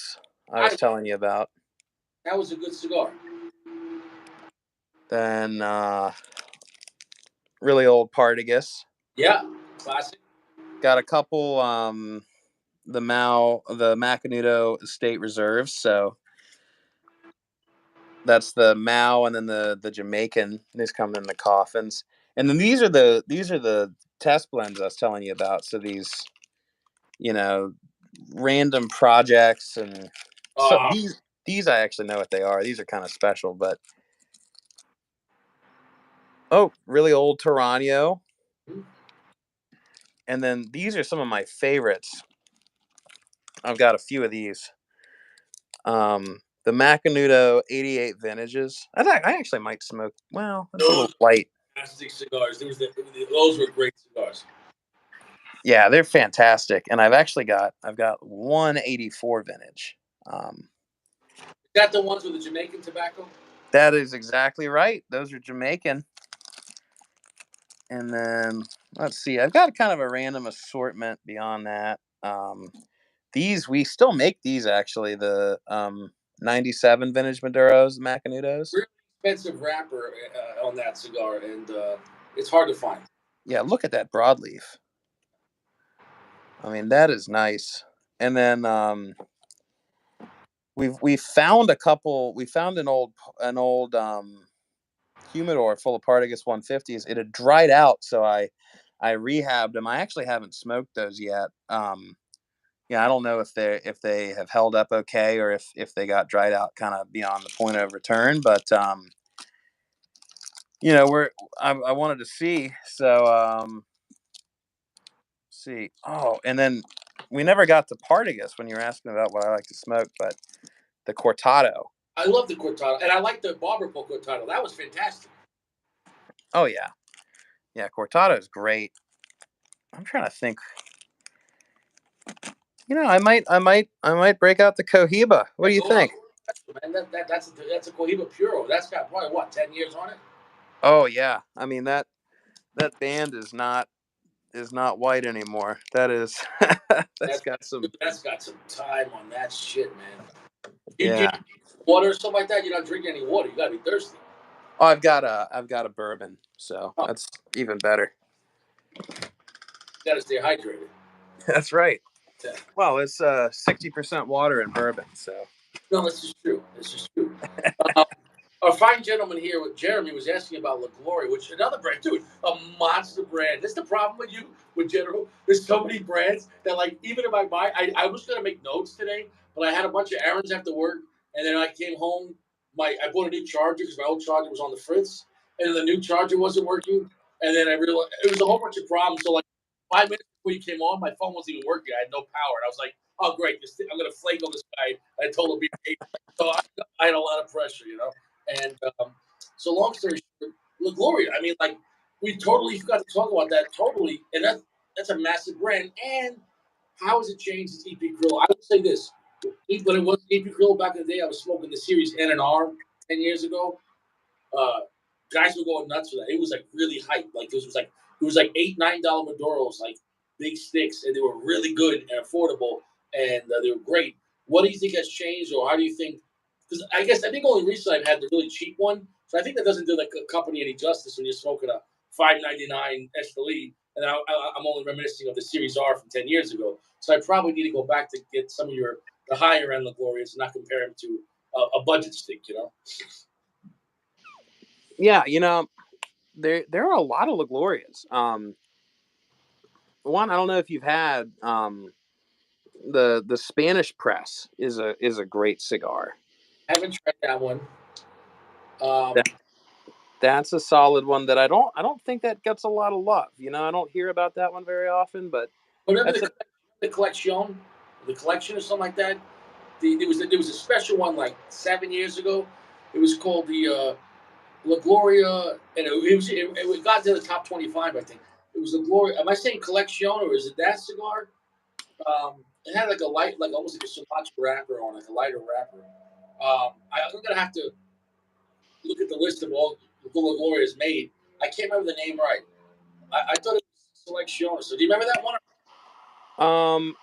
I was telling you about. That was a good cigar. Then really old Partagas. Yeah, classic. Got a couple the Macanudo Estate Reserves. So that's the Mao, and then the Jamaican. These come in the coffins, and then these are the test blends I was telling you about. So these, random projects, and so these I actually know what they are. These are kind of special, but really old Tarano. And then these are some of my favorites. I've got a few of these. The Macanudo 88 vintages. I actually might smoke. Well, that's a little light. Fantastic cigars. Those were great cigars. Yeah, they're fantastic. And I've got 184 vintage. Is that the ones with the Jamaican tobacco? That is exactly right. Those are Jamaican. And then let's see. I've got kind of a random assortment beyond that. These we still make these actually. The 97 vintage Maduros, Macanudos. Really expensive wrapper on that cigar, and it's hard to find. Yeah, look at that broadleaf. I mean, that is nice. And then we found a couple. We found an old humidor full of Partagas 150s. It had dried out, so I rehabbed them. I actually haven't smoked those yet. Yeah, I don't know if they have held up okay, or if they got dried out kind of beyond the point of return. But I wanted to see. So see. Oh, and then we never got to Partagas when you were asking about what I like to smoke, but the Cortado. I love the Cortado, and I like the Barber Pole Cortado. That was fantastic. Oh yeah, Cortado is great. I'm trying to think. I might break out the Cohiba. What do you think? Man, that's a Cohiba Puro. That's got probably 10 years on it. Oh yeah, I mean that band is not white anymore. That is that's got some time on that shit, man. Yeah. Water or something like that. You're not drinking any water. You gotta be thirsty. Oh, I've got a bourbon, so that's even better. got to stay hydrated. That's right. Yeah. Well, it's 60% water in bourbon, so No, this is true. This is true. Our fine gentleman here, with Jeremy, was asking about La Gloria, which another brand, dude, a monster brand. That's the problem with you, with General. There's so many brands that, like, even if I buy, I was gonna make notes today, but I had a bunch of errands after work, and then I came home. I bought a new charger because my old charger was on the fritz, and the new charger wasn't working, and then I realized it was a whole bunch of problems. So, like, 5 minutes before you came on, my phone wasn't even working. I had no power, and I was like, "Oh, great! I'm gonna flake on this guy." I told him, so I had a lot of pressure, you know. And so, long story short, La Gloria. I mean, like, we totally forgot to talk about that. Totally, and that's a massive brand. And how has it changed since EP Krill? I would say this: when it was EP Krill back in the day, I was smoking the series N&R 10 years ago. uh, Guys were going nuts for that. It was like really hype. Like this was like it was like $8, $9 Maduros, like big sticks, and they were really good and affordable, and they were great. What do you think has changed, or how do you think? Because I think only recently I've had the really cheap one, so I think that doesn't do like a company any justice when you're smoking a 5.99 Escalade. And I'm only reminiscing of the Series R from 10 years ago. So I probably need to go back to get some of the higher end La Glorias and not compare them to a budget stick. yeah, there are a lot of La Glorias. One, I don't know if you've had the Spanish Press is a great cigar. I haven't tried that one. That, Um, that's a solid one that I don't think that gets a lot of love. I don't hear about that one very often, but Remember that's a the collection, the collection or something like that. There was a special one like 7 years ago. It was called the La Gloria, and it got to the top 25. I think it was La Gloria. Am I saying collection or is it that cigar? It had like a light, like almost like a Sumatra wrapper on, like a lighter wrapper. I'm gonna have to look at the list of all the La Glorias made. I can't remember the name right. I thought it was Selection. So do you remember that one?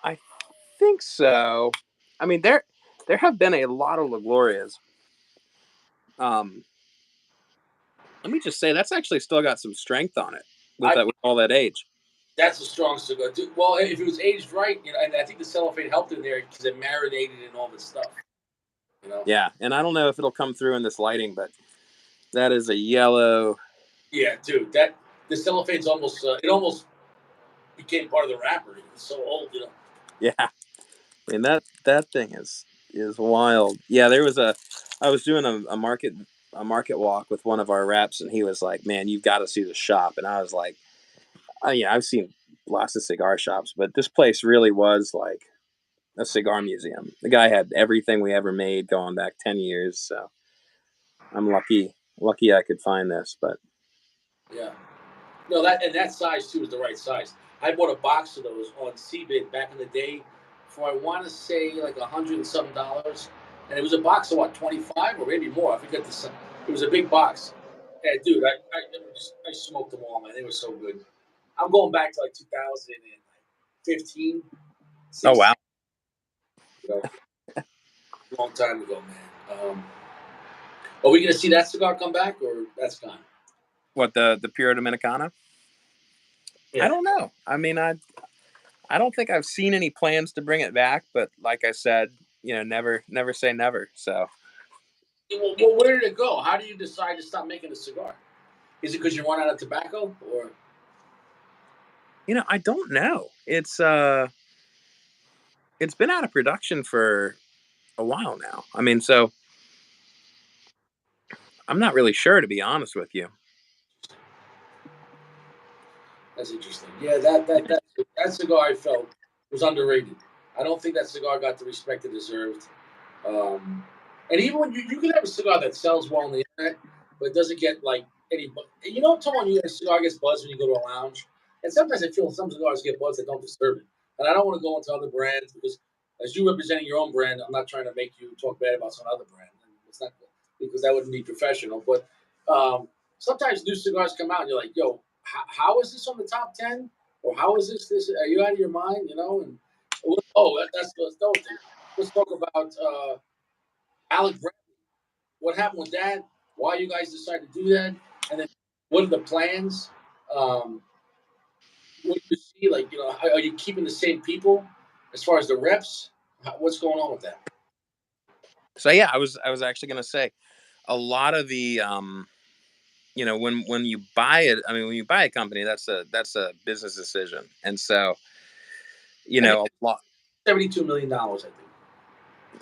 I think so. I mean, there have been a lot of La Glorias. Um, Let me just say that's actually still got some strength on it with I that with all that age. That's a strong cigar. Well, if it was aged right, and I think the cellophane helped in there because it marinated in all this stuff. You know. Yeah, and I don't know if it'll come through in this lighting, but that is a yellow. Yeah, dude. That the cellophane's almost it almost became part of the wrapper. It's so old. Yeah, I mean that thing is wild. Yeah, I was doing a market walk with one of our reps, and he was like, "Man, you've got to see the shop," and I was like, "Oh yeah, I've seen lots of cigar shops, but this place really was like a cigar museum. The guy had everything we ever made going back 10 years, so I'm lucky I could find this, but." Yeah. No, that size too is the right size. I bought a box of those on Cbid back in the day for I want to say like $100 and some dollars, and it was a box of what 25 or maybe more. I forget the. It was a big box. Yeah, dude, I smoked them all, man. They were so good. I'm going back to like 2015, Oh 16, wow, you know, a long time ago, man. Are we gonna see that cigar come back, or that's gone? what the Puro Dominicana? I Yeah. don't know. I mean, I don't think I've seen any plans to bring it back, but like I said, never say never. So Well, where did it go? How do you decide to stop making a cigar? Is it because you run out of tobacco, or I don't know. It's been out of production for a while now. I mean, so I'm not really sure, to be honest with you. that's interesting? Yeah, that cigar I felt was underrated. I don't think that cigar got the respect it deserved. Um, and even when you can have a cigar that sells well on the internet, but it doesn't get like any. Tom, you a cigar gets buzz when you go to a lounge, and sometimes I feel some cigars get buzz that don't deserve it. And I don't want to go into other brands because, as you representing your own brand, I'm not trying to make you talk bad about some other brand. It's not because that wouldn't be professional. But sometimes new cigars come out, and you're like, "Yo, how is this on the top 10? Or how is this? This are you out of your mind? And that's the thing. Let's talk about Alec Brown. What happened with that? Why you guys decided to do that? And then what are the plans? Um, what do you see Like, are you keeping the same people as far as the reps? What's going on with that? So yeah, I was actually going to say a lot of the when you buy it, I mean, when you buy a company, that's a business decision, and so I think a lot, $72 million, I think.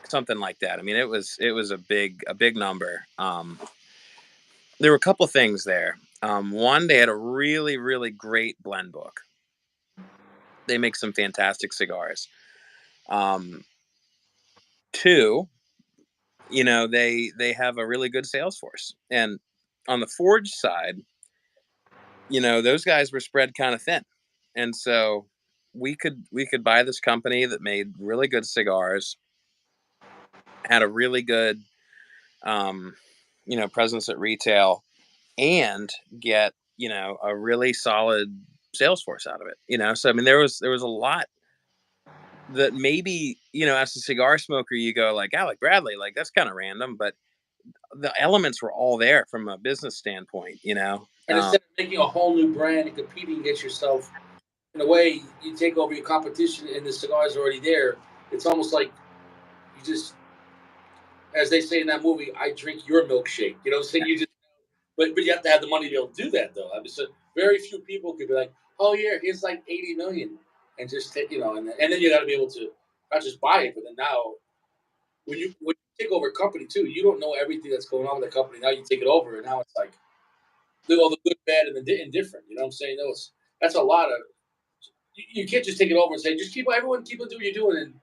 something like that. I mean, it was a big number. There were a couple things there. One, they had a really really great blend book. They make some fantastic cigars. Um, Two, they have a really good sales force, and on the Forge side, those guys were spread kind of thin, and so we could buy this company that made really good cigars, had a really good um, presence at retail, and get a really solid sales force out of it. So I mean, there was a lot that maybe as a cigar smoker you go like Alec Bradley, like that's kind of random, but the elements were all there from a business standpoint. And instead of making a whole new brand and competing against yourself, in a way, you take over your competition and the cigar's already there. It's almost like you just, as they say in that movie, I drink your milkshake. So you just, but you have to have the money to be able to do that, though. I mean, so very few people could be like, oh, yeah, here's like 80 million and just take, and then you got to be able to not just buy it, but then now when you take over a company too, you don't know everything that's going on with the company. Now you take it over, and now it's like all the good, bad, and the indifferent. You know what I'm saying? That's a lot of. You can't just take it over and say just everyone keep on doing what you're doing, and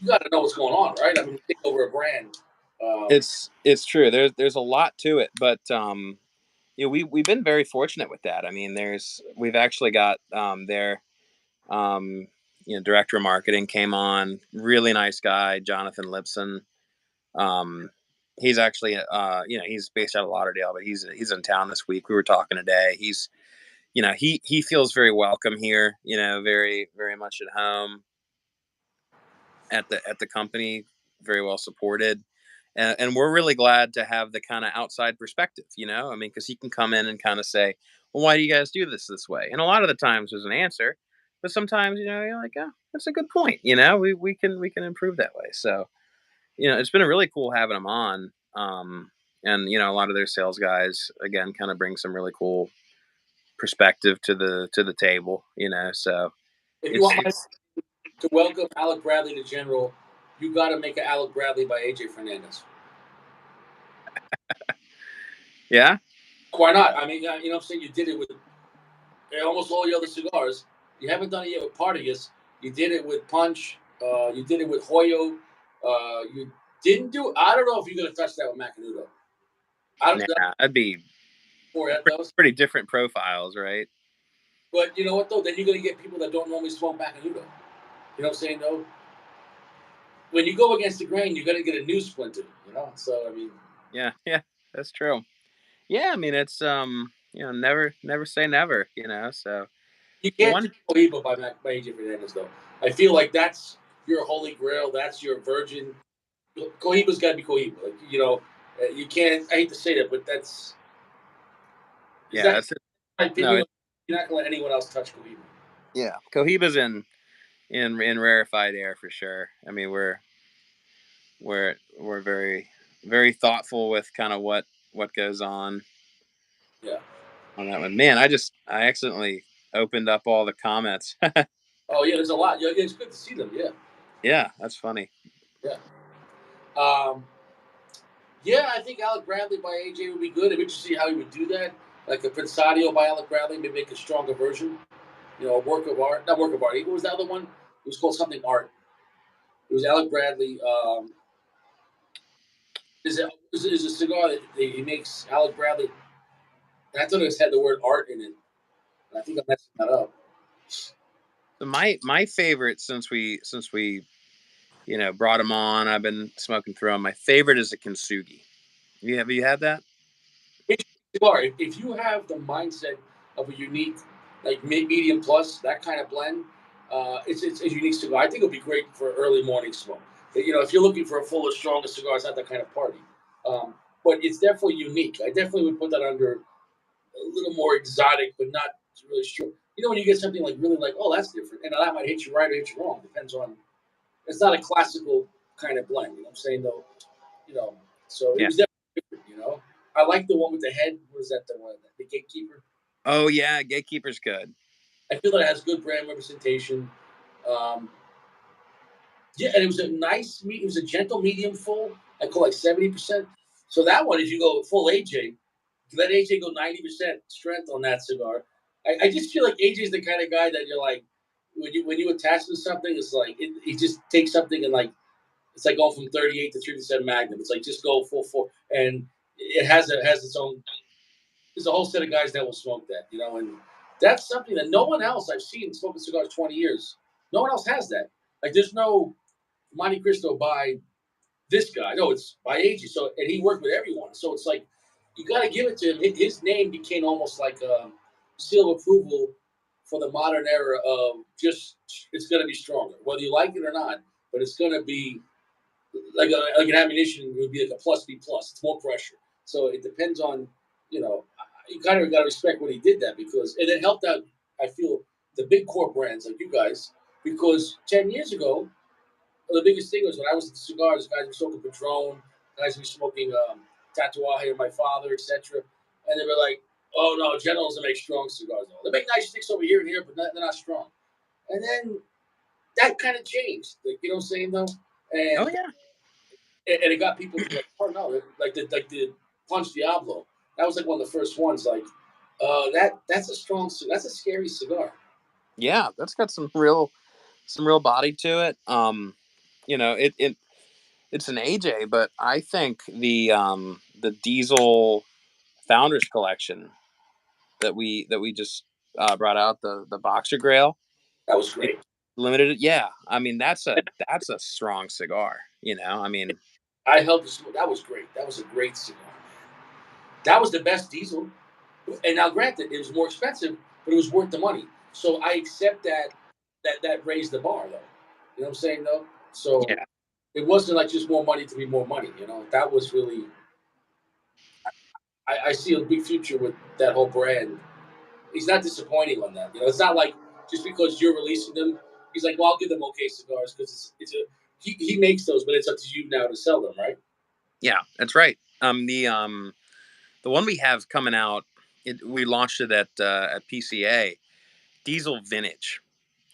you got to know what's going on, right? I mean, you take over a brand. It's true. There's a lot to it, but we've been very fortunate with that. I mean, we've actually got their director of marketing came on, really nice guy, Jonathan Lipson. Um, he's actually he's based out of Lauderdale, but he's in town this week. We were talking today. He feels very welcome here. Very very much at home at the company, very well supported. And we're really glad to have the kind of outside perspective, I mean, because he can come in and kind of say, well, why do you guys do this way? And a lot of the times there's an answer, but sometimes, you're like, oh, that's a good point. We can improve that way. So, it's been really cool having him on. And, a lot of their sales guys, again, kind of bring some really cool perspective to the table, so If you it's, want to welcome Alec Bradley to General, you got to make an Alec Bradley by AJ Fernandez. yeah. Why not? I mean, what I'm saying? You did it with almost all the other cigars. You haven't done it yet with Partagas. You did it with Punch. You did it with Hoyo. You didn't do. I don't know if you're going to touch that with Macanudo. I don't know. Nah, that'd be Before at those. pretty different profiles, right? But you know what, though? Then you're going to get people that don't normally smoke Macanudo. You know what I'm saying, though? When you go against the grain, you're going to get a new splinter, So, I mean. Yeah, that's true. Yeah, I mean, it's never say never, so You can't do one. Cohiba by AJ Fernandez, though. I feel like that's your holy grail. That's your virgin. Cohiba's got to be Cohiba. Like, you can't. I hate to say that, but is Yeah, that that's it. my No, opinion? You're not going to let anyone else touch Cohiba. yeah, Cohiba's in rarefied air for sure. I mean, we're very very thoughtful with kind of what goes Yeah. on that one. Man, I accidentally opened up all the comments. Oh yeah, there's a lot. Yeah, it's good to see them. Yeah. Yeah, that's funny. Yeah. Um, yeah, I think Alec Bradley by AJ would be good. I'm interested to see how he would do that. Like a Pensadio by Alec Bradley, maybe make a stronger version. A work of art. Not work of art. What was the other one? It was called something art. It was Alec Bradley. Is a cigar that he makes Alec Bradley. And I thought it had the word art in it. And I think I'm messing that up. So my favorite since we brought him on, I've been smoking through him. My favorite is a Kintsugi. Have you had that? Cigar. If you have the mindset of a unique, like medium plus that kind of blend, it's a unique cigar. I think it'll be great for early morning smoke. If you're looking for a fuller, stronger cigar, it's not that kind of party. Um, but it's definitely unique. I definitely would put that under a little more exotic, but not really strong. when you get something like really like, oh, that's different, and that might hit you right or hit you wrong. Depends on. It's not a classical kind of blend. You know what I'm saying though. You know, so it Yeah. was definitely different. I like the one with the head. Was that the one, the gatekeeper? Oh yeah, Gatekeeper's good. I feel that it has good brand representation. Um, yeah, and it was a nice meat. It was a gentle medium full. I call like 70%. So that one, if you go full AJ, let AJ go 90% strength on that cigar. I just feel like AJ is the kind of guy that you're like, when you attach to something, it's like he just takes something and like it's like going from 38 to 3% Magnum. It's like just go full four, and it has its own. There's a whole set of guys that will smoke that, and that's something that no one else I've seen smoking cigars 20 years. No one else has that. Like there's no Monte Cristo by this guy. No, it's by AG. So and he worked with everyone. So it's like you got to give it to him. His name became almost like a seal of approval for the modern era of just it's going to be stronger, whether you like it or not. But it's going to be like an ammunition would be like a plus B plus. It's more pressure. So it depends on you kind of got to respect when he did that because and it helped out. I feel the big core brands like you guys because 10 years ago the biggest thing was when I was at the cigars, guys were smoking Patron, guys were smoking Tatuaje of my father, etc. And they were like, "Oh no, General doesn't make strong cigars. No. They make nice sticks over here and here, but they're not strong." And then that kind of changed. Like, you know what I'm saying though? Oh And yeah. and it got people to be like, "Oh no," like the Punch Diablo. That was like one of the first ones. Like, that's a strong, that's a scary cigar. Yeah, that's got some real body to it. It's an AJ, but I think the Diesel Founders Collection that we just brought out, the Boxer Grail, That was it great. limited. Yeah, I mean that's a strong cigar. I mean, I held the smoke. That was great. That was a great cigar. That was the best diesel. And now, granted, it was more expensive, but it was worth the money. So I accept that raised the bar, though. You know what I'm saying, though. So yeah, it wasn't like just more money to be more money. That was really. I see a big future with that whole brand. He's not disappointing on that. It's not like just because you're releasing them, he's like, well, I'll give them okay cigars because he makes those, but it's up to you now to sell them, right? yeah, that's right. The one we have coming out, we launched it at PCA, Diesel Vintage.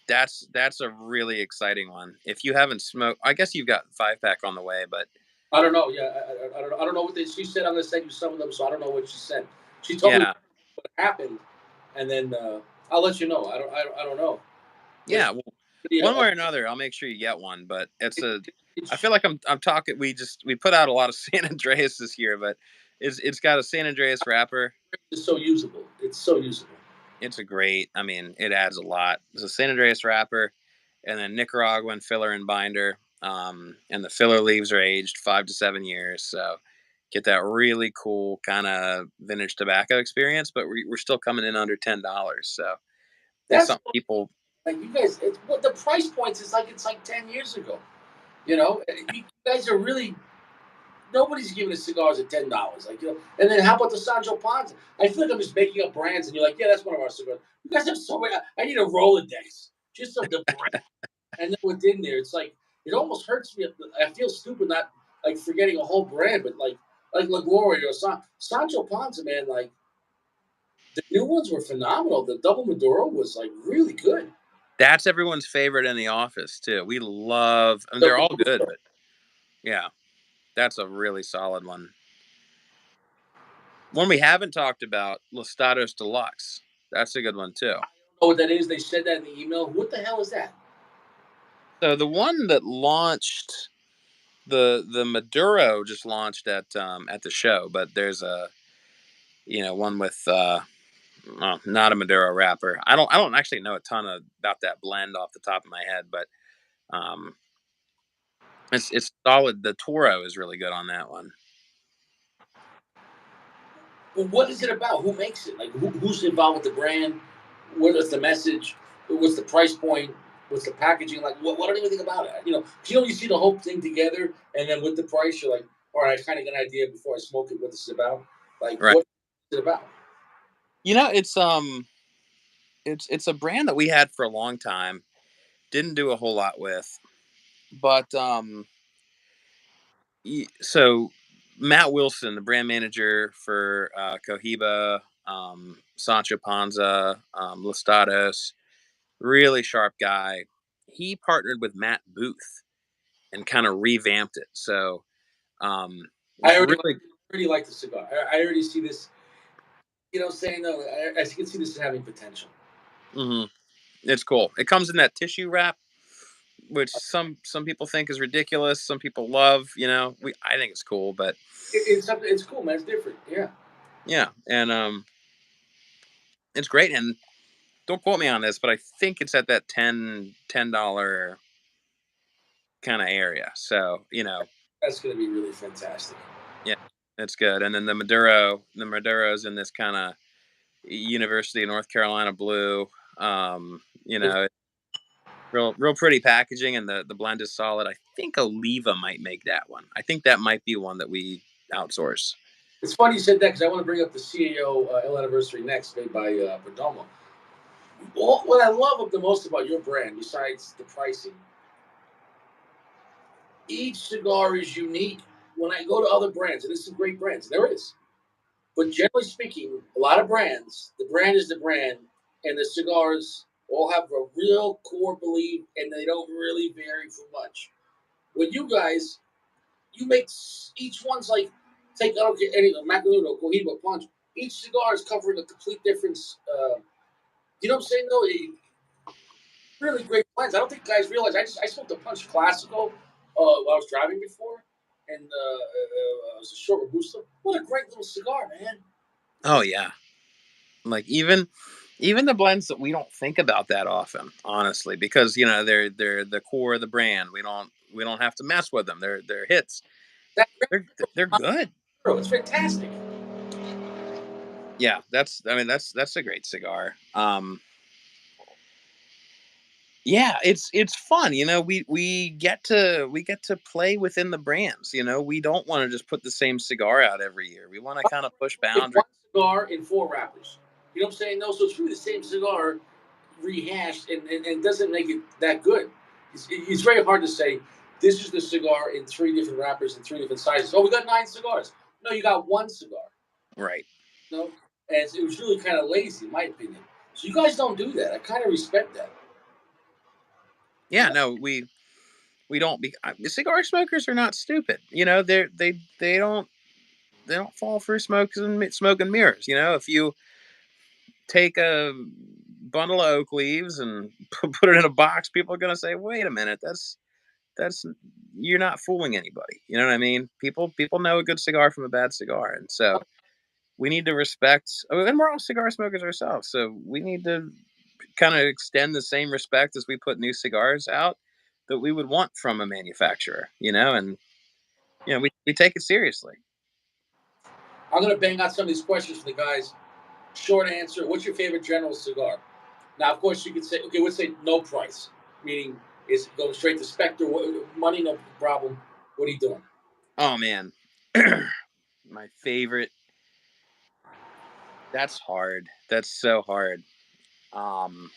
That's a really exciting one. If you haven't smoked, I guess you've got 5-pack on the way, but I don't know. Yeah, I don't know what she said. I'm gonna send you some of them, so I don't know what she said. She told me yeah, what happened, and then I'll let you know. I don't know. But yeah. Well, yeah, one way or another, I'll make sure you get one. But it, I it's feel like I'm talking. We put out a lot of San Andreas this year, but it's got a San Andreas wrapper. it's so usable. It's so usable. It's a great. I mean, it adds a lot. It's a San Andreas wrapper, and then Nicaraguan filler and binder. And the filler leaves are aged 5 to 7 years, so get that really cool kind of vintage tobacco experience. But we're still coming in under $10, so it's That's something people. like you guys. It's what the price points is like. It's like 10 years ago. You guys are really nobody's giving us cigars at $10. Like and then how about the Sancho Panza? I feel like I'm just making up brands, and you're like, yeah, that's one of our cigars. You guys have so many. I need a Rolodex just of the brand. And then within there, it's like it almost hurts me. I feel stupid not like forgetting a whole brand, but like La Gloria or Sancho Panza, man. Like the new ones were phenomenal. The double Maduro was like really good. That's everyone's favorite in the office too. We love. I mean, they're Double all good, Maduro. but yeah, that's a really solid one. One we haven't talked about, Lostados Deluxe. That's a good one too. Oh, what that is? They said that in the email. What the hell is that? So the one that launched, the Maduro just launched at the show, but there's a one with not a Maduro wrapper. I don't actually know a ton about that blend off the top of my head, but um, it's solid. The Toro is really good on that one. Well, what is it about? Who makes it? Like who's involved with the brand? What is the message? What's the price point? What's the packaging? Like what do you think about it? You see the whole thing together, and then with the price, you're like, all right, I kind of get an idea before I smoke it what this is about. Like Right. what is it about? It's it's a brand that we had for a long time. Didn't do a whole lot with, but so Matt Wilson, the brand manager for Cohiba, Sancho Panza, Listados, really sharp guy. He partnered with Matt Booth and kind of revamped it. So I it's really already like the cigar. I already see this. You know, saying though, I can see this having potential. mhm, it's cool. It comes in that tissue wrap, which some people think is ridiculous. Some people love. I think it's cool, but It's something. It's cool, man. It's different. Yeah. yeah, and it's great. And don't quote me on this, but I think it's at that $10 kind of area. So That's going to be really fantastic. yeah, that's good. And then the Maduro's in this kind of University of North Carolina blue. It's real pretty packaging, and the blend is solid. I think Oliva might make that one. I think that might be one that we outsource. It's funny you said that because I want to bring up the CAO L anniversary next, made by Perdomo. What I love the most about your brand, besides the pricing, each cigar is unique. When I go to other brands, and there's some great brands, there is. But generally speaking, a lot of brands, the brand is the brand, and the cigars all have a real core belief, and they don't really vary for much. With you guys, you make each one's like take I don't get any Macanudo, Cohiba, Punch. Each cigar is covering a complete difference. You know what I'm saying? Though, really great blends. I don't think guys realize. I smoked a Punch Classico while I was driving before, and it was a short robusto. What a great little cigar, man! Oh yeah, like even the blends that we don't think about that often, honestly, because they're the core of the brand. We don't have to mess with them. They're hits. That They're good. it's fantastic. Yeah, that's a great cigar. Yeah, it's fun. We get to play within the brands. We don't want to just put the same cigar out every year. We want to kind of push It's boundaries. one cigar in four wrappers. You know what I'm saying? No, so it's really the same cigar rehashed, and doesn't make it that good. It's very hard to say this is the cigar in three different wrappers and three different sizes. Oh, we got nine cigars. No, you got one cigar. Right. No, and it was really kind of lazy, in my opinion. So you guys don't do that. I kind of respect that. You Yeah. know, No, we don't be cigar smokers are not stupid. They don't fall for smoke and mirrors. If you take a bundle of oak leaves and put it in a box, people are going to say, "Wait a minute, that's you're not fooling anybody." You know what I mean? People know a good cigar from a bad cigar, and so we need to respect. And we're all cigar smokers ourselves, so we need to kind of extend the same respect as we put new cigars out that we would want from a manufacturer. And we take it seriously. I'm gonna bang out some of these questions for the guys. Short answer: what's your favorite General cigar? Now, of course, you could say, okay, let's say no price, meaning is it going straight to Spectre? Money, no problem. What are you doing? Oh man, my favorite. That's hard. That's so hard. Um,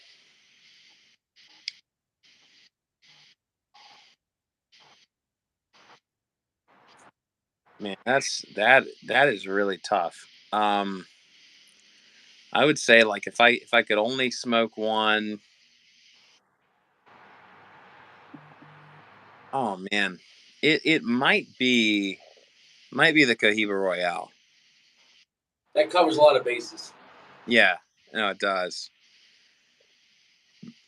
Man, that is really tough. I would say like if I could only smoke one. Oh man, it might be the Cohiba Royale. That covers a lot of bases. Yeah, no, it does.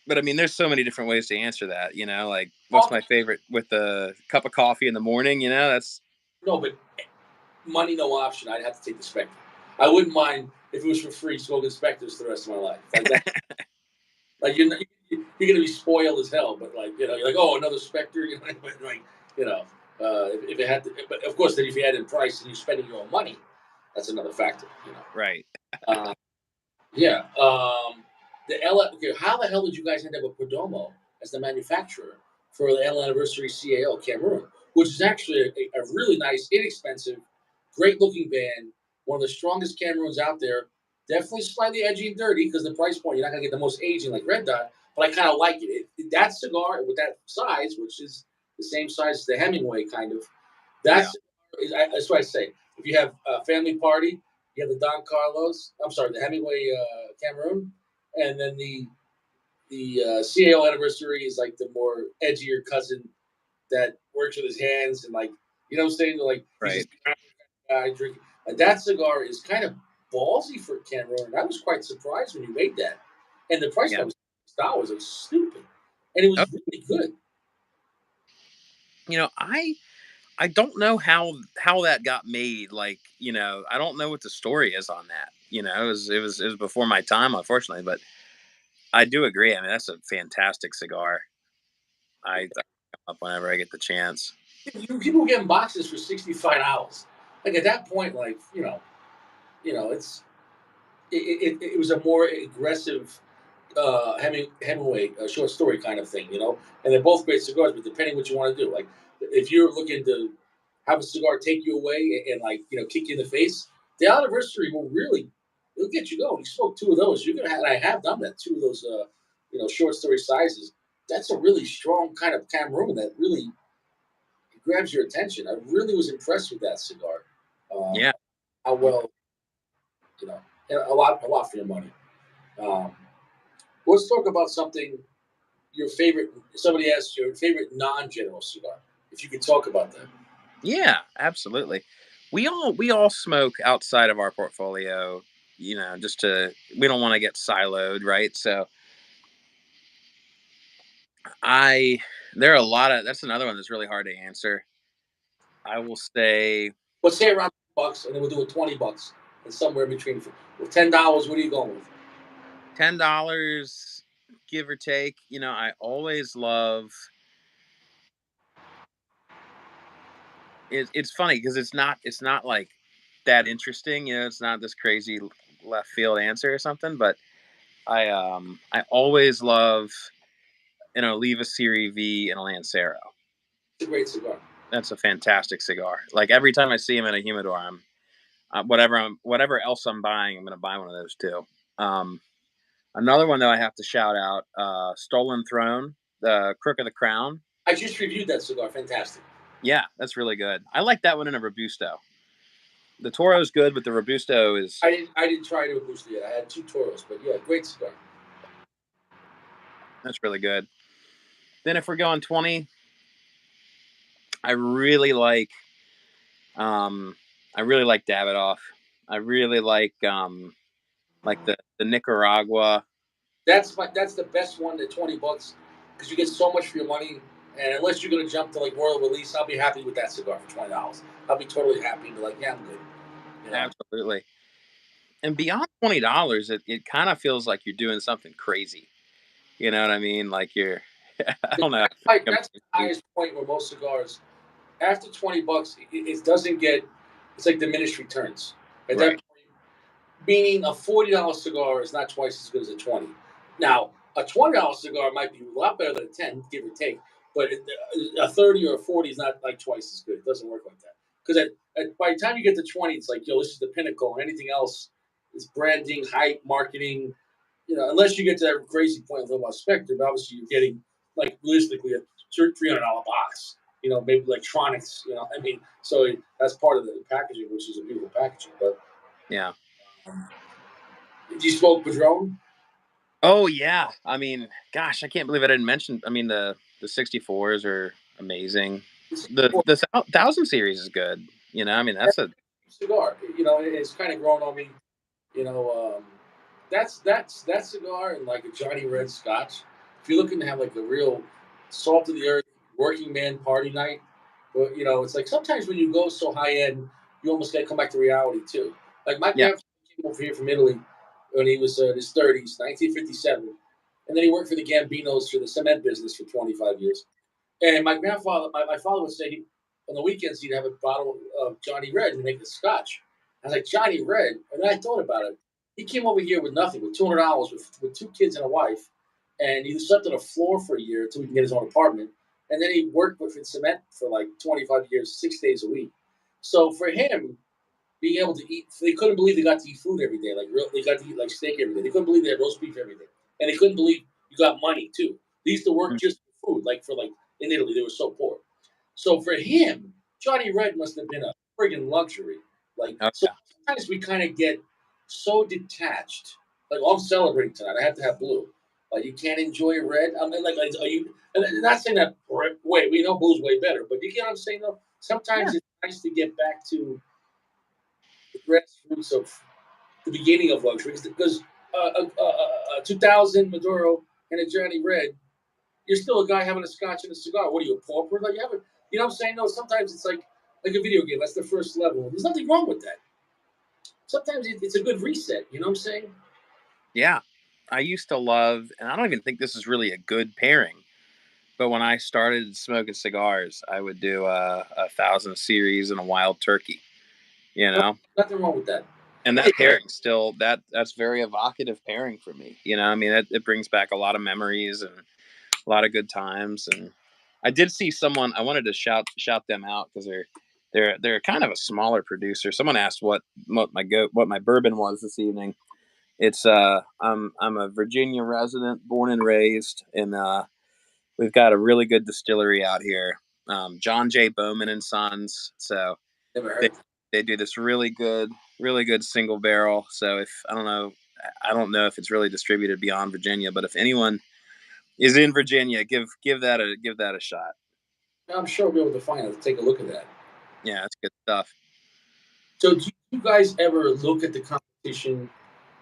But I mean, there's so many different ways to answer that. Like what's Well, my favorite with the cup of coffee in the morning? That's no, but money, no option. I'd have to take the Spectre. I wouldn't mind if it was for free smoking Spectres the rest of my life. Like that, like you're gonna be spoiled as hell. But like you're like, oh, another Spectre. Like you know, if it had to, but of course, then if you add in price and you're spending your own money, that's another factor. right. Uh, yeah. The okay, how the hell did you guys end up with Perdomo as the manufacturer for the L Anniversary CAO Cameroon, which is actually a really nice, inexpensive, great looking band, one of the strongest Cameroons out there. Definitely slightly edgy and dirty because the price point, you're not going to get the most aging like Red Dot, but I kind of like that cigar with that size, which is the same size as the Hemingway kind of. Yeah. That's what I say. If you have a family party, you have the Don Carlos, I'm sorry, the Hemingway Cameroon, and then the CAO anniversary is like the more edgier cousin that works with his hands and like you know what I'm saying? Like he's Right. just guy drinking. And that cigar is kind of ballsy for Cameron. And I was quite surprised when you made that. And the price Yeah. point was $6. It was stupid. And it Oh, was really good. I don't know how that got made. Like, I don't know what the story is on that. It was before my time, unfortunately, but I do agree. I mean, that's a fantastic cigar. I come up whenever I get the chance. People were getting boxes for $65. Like at that point, like, it was a more aggressive Hemingway short story kind of thing, And they're both great cigars, but depending what you want to do, like if you're looking to have a cigar take you away and like kick you in the face, the anniversary will really it'll get you going. You smoke two of those, you're gonna have. And I have done that. Two of those, short story sizes. That's a really strong kind of Cameroon that really grabs your attention. I really was impressed with that cigar. Um, Yeah. how well, and a lot for your money. Um, let's talk about something your favorite. Somebody asked your favorite non-general cigar. If you could talk about that. Yeah, absolutely. We all smoke outside of our portfolio, just to we don't want to get siloed, right? So I there are a lot of that's another one that's really hard to answer. I will say Let's say around $10, and then we'll do it $20, and somewhere between. With $10, what are you going with? $10, give or take. I always love it's funny because it's not like that interesting, it's not this crazy left field answer or something, but I always love an Oliva Serie V and a Lancero. It's a great cigar. That's a fantastic cigar. Like every time I see him in a humidor, whatever else I'm buying, I'm gonna buy one of those too. Um, Another one though I have to shout out, Stolen Throne, the Crook of the Crown. I just reviewed that cigar. Fantastic. Yeah, that's really good. I like that one in a Robusto. The Toro's good, but the Robusto is I didn't try to boost it yet. I had two Toros, but yeah, great cigar. that's really good. Then if we're going 20, I really like um I really like Davidoff. I really like the Nicaragua. That's the best one at $20 because you get so much for your money. And unless you're gonna jump to like Royal Release, I'll be happy with that cigar for $20. I'll be totally happy. Be like, yeah, I'm good. You know, Absolutely. And beyond $20, it kind of feels like you're doing something crazy. You know what I mean? Like you're I don't know. that's the highest point where most cigars after $20, it doesn't get. It's like diminished returns. At that Right. point, meaning a $40 cigar is not twice as good as a 20. Now, a $20 cigar might be a lot better than a 10, give or take, but a 30 or a 40 is not like twice as good. It doesn't work like that. Because by the time you get to 20, it's like, yo, this is the pinnacle, and anything else is branding, hype, marketing. Unless you get to that crazy point with about Spectre, but obviously you're getting, like, realistically, a $300 box. Maybe electronics. I mean, so that's part of the packaging, which is a beautiful packaging. But Yeah. um, do you smoke Padron? Oh yeah. I mean, gosh, I can't believe I didn't mention. I mean, the 64s are amazing. The 1000 series is good. I mean, that's a Cigar. It's kind of grown on me. You know, um, that's that cigar and like a Johnny Red Scotch. If you're looking to have like a real salt of the earth working man party night, but it's like sometimes when you go so high end, you almost got to come back to reality too. Like my yeah, grandfather came over here from Italy when he was in his 30s, 1957, and then he worked for the Gambinos for the cement business for 25 years. And my father would say on the weekends he'd have a bottle of Johnny Red and make the scotch. I was like, Johnny Red? And then I thought about it. He came over here with nothing, with $200, with two kids and a wife. And he slept on the floor for a year until he could get his own apartment. And then he worked with cement for like 25 years, 6 days a week. So for him, being able to eat. They couldn't believe they got to eat food every day. Like they got to eat like steak every day. They couldn't believe they had roast beef every day, and they couldn't believe you got money too. They used to work Mm. just for food. Like in Italy, they were so poor. So for him, Johnny Red must have been a friggin' luxury. Like Oh so yeah, sometimes we kind of get so detached. Like, oh, I'm celebrating tonight. I have to have blue. Like you can't enjoy red. I mean, like are you? And I'm not saying that. Wait, we know blue's way better, but you get what I'm saying. Though yeah, sometimes it's nice to get back to the grassroots of the beginning of luxury because 2000 Maduro and a Johnny Red, you're still a guy having a scotch and a cigar. What are you, a pauper? Like you have a, you know what I'm saying? No, sometimes it's like a video game. That's the first level. There's nothing wrong with that. Sometimes it's a good reset. You know what I'm saying? yeah. I used to love, and I don't even think this is really a good pairing. But when I started smoking cigars, I would do a thousand series and a wild turkey. You No, know, nothing wrong with that. and Hey, that pairing still that's very evocative pairing for me. I mean, it brings back a lot of memories and a lot of good times. And I did see someone. I wanted to shout them out because they're kind of a smaller producer. Someone asked what my bourbon was this evening. It's I'm a Virginia resident, born and raised, and we've got a really good distillery out here, John J. Bowman and Sons. So never they heard. they do this really good single barrel. So if I don't know if it's really distributed beyond Virginia, but if anyone is in Virginia, give that a shot. I'm sure we'll be able to find it. Take a look at that. Yeah, it's good stuff. So, do you guys ever look at the competition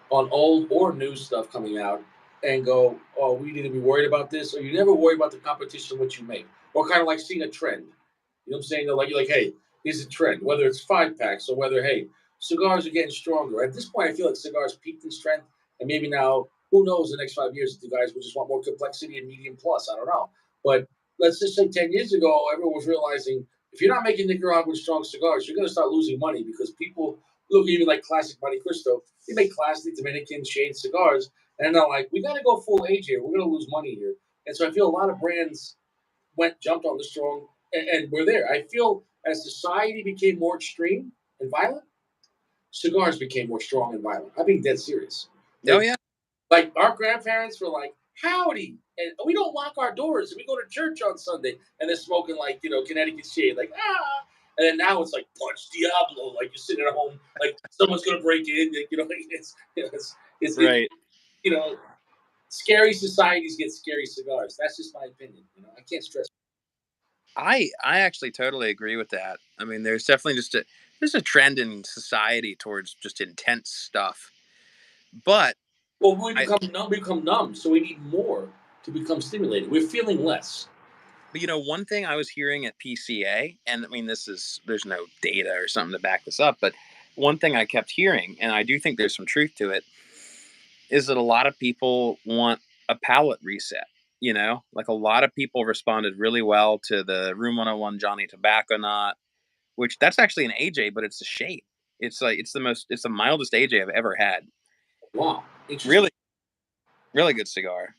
on old or new stuff coming out and go, oh, we need to be worried about this, or you never worry about the competition what you make, or kind of like seeing a trend. You know what I'm saying? They're like you're like, hey, here's a trend, whether it's 5 packs or whether hey, cigars are getting stronger. At this point, I feel like cigars peaked in strength, and maybe now, who knows, the next 5 years, the guys will just want more complexity and medium plus. I don't know, but let's just say 10 years ago, everyone was realizing if you're not making Nicaraguan strong cigars, you're going to start losing money because people look even like classic Monte Cristo. They make classic Dominican shade cigars, and they're like, we got to go full age here. We're going to lose money here. And so I feel a lot of brands jumped on the strong, and we're there. I feel as society became more extreme and violent, cigars became more strong and violent. I'm being dead serious. Oh Like yeah, like our grandparents were like, howdy. And we don't lock our doors. And we go to church on Sunday and they're smoking like, Connecticut shade, like, ah. And then now it's like punch Diablo, like you're sitting at home, like someone's gonna break in, like, it's right. you know, scary societies get scary cigars. That's just my opinion. I can't stress. I actually totally agree with that. I mean, there's definitely there's a trend in society towards just intense stuff. But Well, we I become numb, so we need more to become stimulated. We're feeling less. but one thing I was hearing at PCA, and I mean there's no data or something to back this up, but one thing I kept hearing, and I do think there's some truth to it, is that a lot of people want a palate reset. Like a lot of people responded really well to the Room 101 Johnny Tobacco Knot, which that's actually an AJ, but it's a shade. It's the mildest AJ I've ever had. Wow, interesting. Really, really good cigar.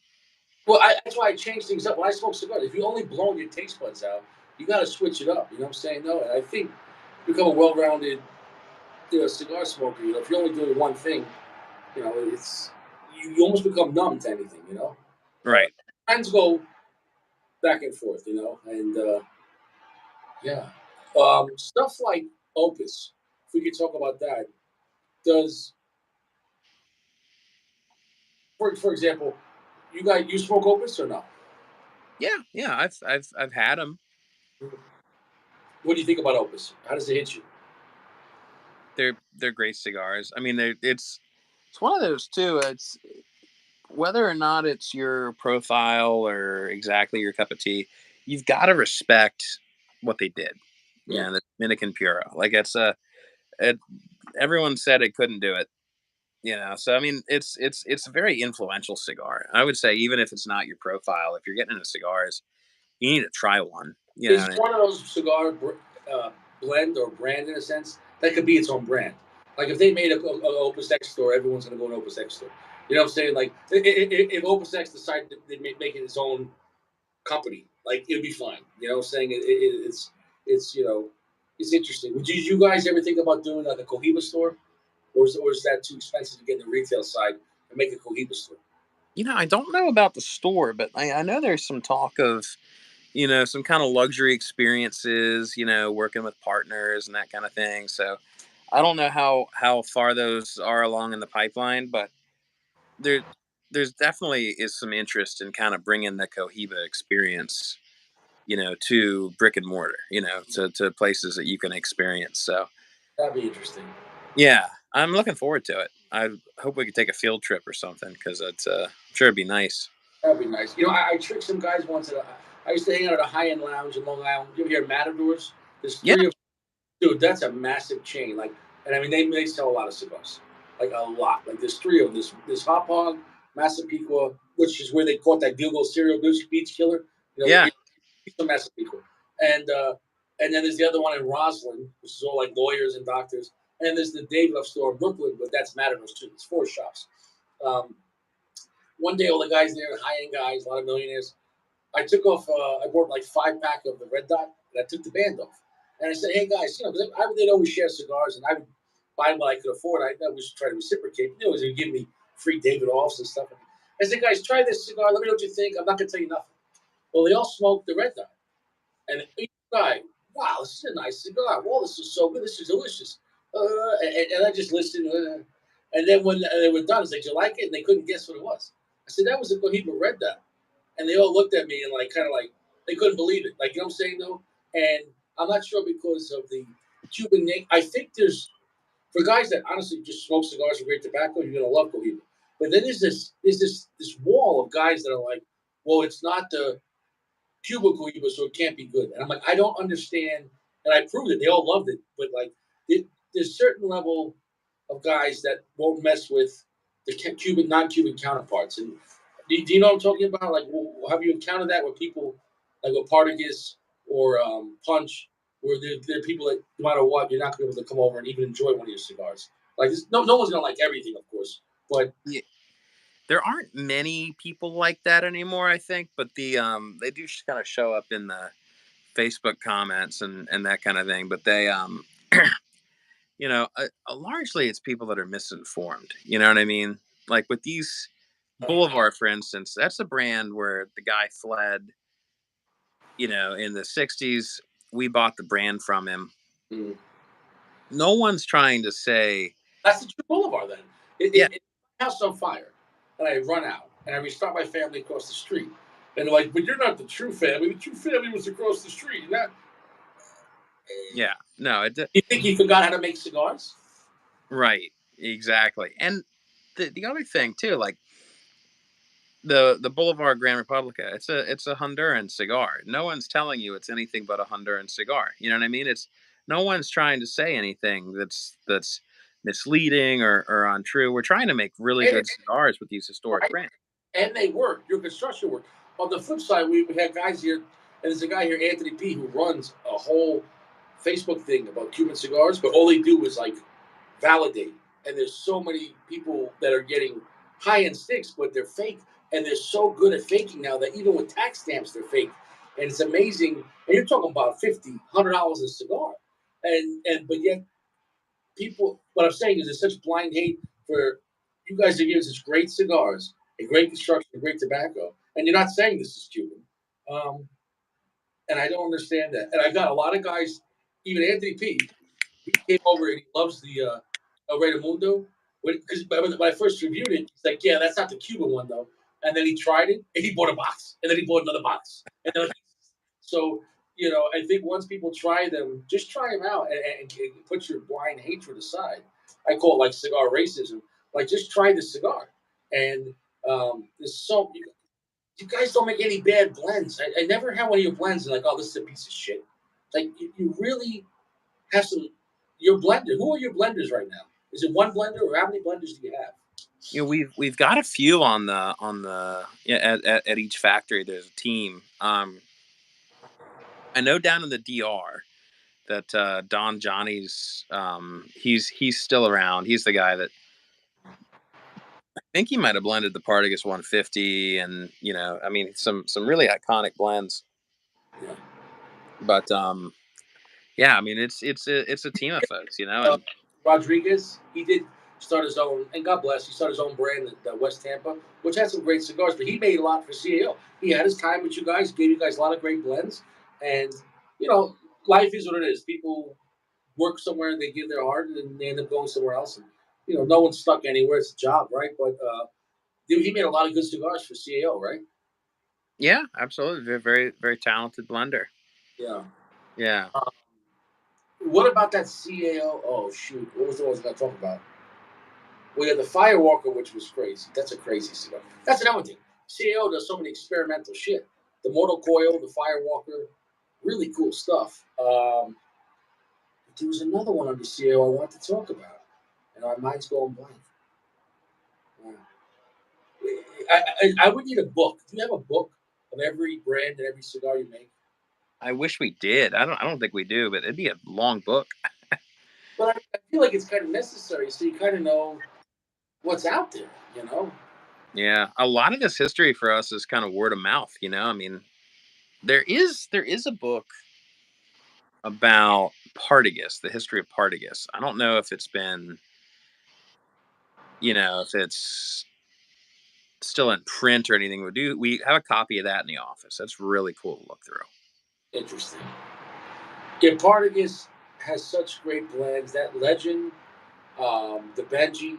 Well, that's why I change things up. When I smoke cigars, if you only blow your taste buds out, you got to switch it up. You know what I'm saying? No, and I think become a well-rounded, cigar smoker. If you're only doing one thing, it's you almost become numb to anything. Right. Trends go back and forth. And yeah, stuff like Opus. If we could talk about that, does for example, you smoke Opus or no? Yeah, yeah. I've had them. What do you think about Opus? How does it hit you? They're great cigars. I mean, it's one of those too. It's whether or not it's your profile or exactly your cup of tea, you've got to respect what they did. Yeah. The Dominican Puro. Like it, everyone said it couldn't do it. So I mean, it's a very influential cigar. I would say even if it's not your profile, if you're getting into cigars, you need to try one. Is one of those cigar uh, blend or brand in a sense that could be its own brand. Like if they made a Opus X store, everyone's going to go to Opus X store. You know what I'm saying? Like if Opus X decided to make it its own company, like it'd be fine. You know what I'm saying? It's It's interesting. Did you guys ever think about doing like a Cohiba store, or is that too expensive to get in the retail side and make a Cohiba store? I don't know about the store, but I know there's some talk of, some kind of luxury experiences, working with partners and that kind of thing. So I don't know how far those are along in the pipeline, but there there's definitely is some interest in kind of bringing the Cohiba experience, to brick and mortar, to places that you can experience. So That'd be interesting. yeah, I'm looking forward to it. I hope we could take a field trip or something because it's I'm sure it'd be nice. That'd be nice. I tricked some guys once. I used to hang out at a high end lounge in Long Island. You ever hear Matadors? There's Yeah, three of dude. That's a massive chain. Like, and I mean they sell a lot of cigars, like a lot. Like there's three of them. This Hop Hog, Massapequa, which is where they caught that Gilgo serial beach killer. yeah, He's from Massapequa, and uh, and then there's the other one in Roslyn, which is all like lawyers and doctors. And there's the Dave Love store in Brooklyn, but that's Matadors too. It's four shops. Um, One day, all the guys there, high end guys, a lot of millionaires. I took off. I bought like 5 pack of the Red Dot, and I took the band off. And I said, "Hey guys, they'd always share cigars, and I would buy them what I could afford. I was trying to reciprocate. They always would give me free David offs and stuff. I said, guys, try this cigar. Let me know what you think. I'm not gonna tell you nothing. Well, they all smoked the Red Dot, and each guy, wow, this is a nice cigar. Wow, this is so good. This is delicious. And I just listened. And then when they were done, it's like, you like it? And they couldn't guess what it was. I said, that was a Cohiba Red Dot. And they all looked at me and like kind of like they couldn't believe it. Like, you know what I'm saying though? And I'm not sure because of the Cuban name. I think there's for guys that honestly just smoke cigars and great tobacco, you're gonna love Cohiba. But then there's this wall of guys that are like, well, it's not the Cuba Cohiba, so it can't be good. And I'm like, I don't understand. And I proved it. They all loved it. But like, there's certain level of guys that won't mess with the Cuban, non-Cuban counterparts. And do you know what I'm talking about? Like, have you encountered that with people like with Partagas or Punch, where there are people that no matter what, you're not going to be able to come over and even enjoy one of your cigars. Like, no one's going to like everything, of course, but yeah. There aren't many people like that anymore, I think, but they do kind of show up in the Facebook comments and that kind of thing. But they largely it's people that are misinformed. You know what I mean? Like with these Boulevard, for instance, that's a brand where the guy fled. In the '60s, we bought the brand from him. mm, No one's trying to say, that's the true Boulevard. Then yeah, it house on fire, and I run out and I restart my family across the street. And they're like, but you're not the true family. The true family was across the street. Not, yeah, no, you think he forgot how to make cigars? right, exactly. And the other thing too, like the Boulevard Grand Republica, it's a Honduran cigar. No one's telling you it's anything but a Honduran cigar. You know what I mean? It's no one's trying to say anything that's misleading or untrue. We're trying to make really And, good cigars with these historic right? brands. And they work. Your construction work. On the flip side, we had guys here, and there's a guy here, Anthony P, who runs a whole Facebook thing about Cuban cigars, but all they do is like validate. And there's so many people that are getting high end sticks, but they're fake. And they're so good at faking now that even with tax stamps, they're fake. And it's amazing. And you're talking about $50, $100 a cigar. And but yet people, what I'm saying is there's such blind hate for you guys to give us such great cigars, a great construction, a great tobacco, and you're not saying this is Cuban. Um, and I don't understand that. And I got a lot of guys, even Anthony P. He came over and he loves the El Rey del Mundo. Because when I first reviewed it, he's like, "Yeah, that's not the Cuban one though." And then he tried it, and he bought a box, and then he bought another box. So I think once people try them, just try them out and put your blind hatred aside. I call it like cigar racism. Like, just try the cigar, and there's so you guys don't make any bad blends. I never had one of your blends and like, oh, this is a piece of shit. Like, you really have some. Your blender. Who are your blenders right now? Is it one blender, or how many blenders do you have? We've got a few on the yeah, at each factory. There's a team. I know down in the DR that Don Johnny's he's still around. He's the guy that I think he might have blended the Partagas 150, and I mean some really iconic blends. Yeah. But Yeah, I mean it's a team of folks, uh, and Rodriguez, he did start his own, and God bless, he started his own brand at West Tampa, which had some great cigars. But he made a lot for CAO. He had his time with you guys, gave you guys a lot of great blends, and you know, life is what it is. People work somewhere and they give their heart, and they end up going somewhere else. And no one's stuck anywhere. It's a job, right? But dude, he made a lot of good cigars for CAO, right? yeah, absolutely, very very very talented blender. Yeah. Yeah, Uh, what about that CAO? Oh shoot, what was the one I was going to talk about? We had the Firewalker, which was crazy. That's a crazy cigar. That's another thing. CAO does so many experimental shit. The Mortal Coil, the Firewalker, really cool stuff. There was another one under CAO I wanted to talk about, and my mind's going blank. Yeah. I would need a book. Do you have a book of every brand and every cigar you make? I wish we did. I don't think we do, but it'd be a long book. But I feel like it's kind of necessary, so you kind of know what's out there. You know, Yeah, a lot of this history for us is kind of word of mouth. I mean, there is a book about Partagas, the history of Partagas. I don't know if it's been, if it's still in print or anything. We have a copy of that in the office. That's really cool to look through. interesting. Yeah, Partagas has such great blends. That Legend, the Benji,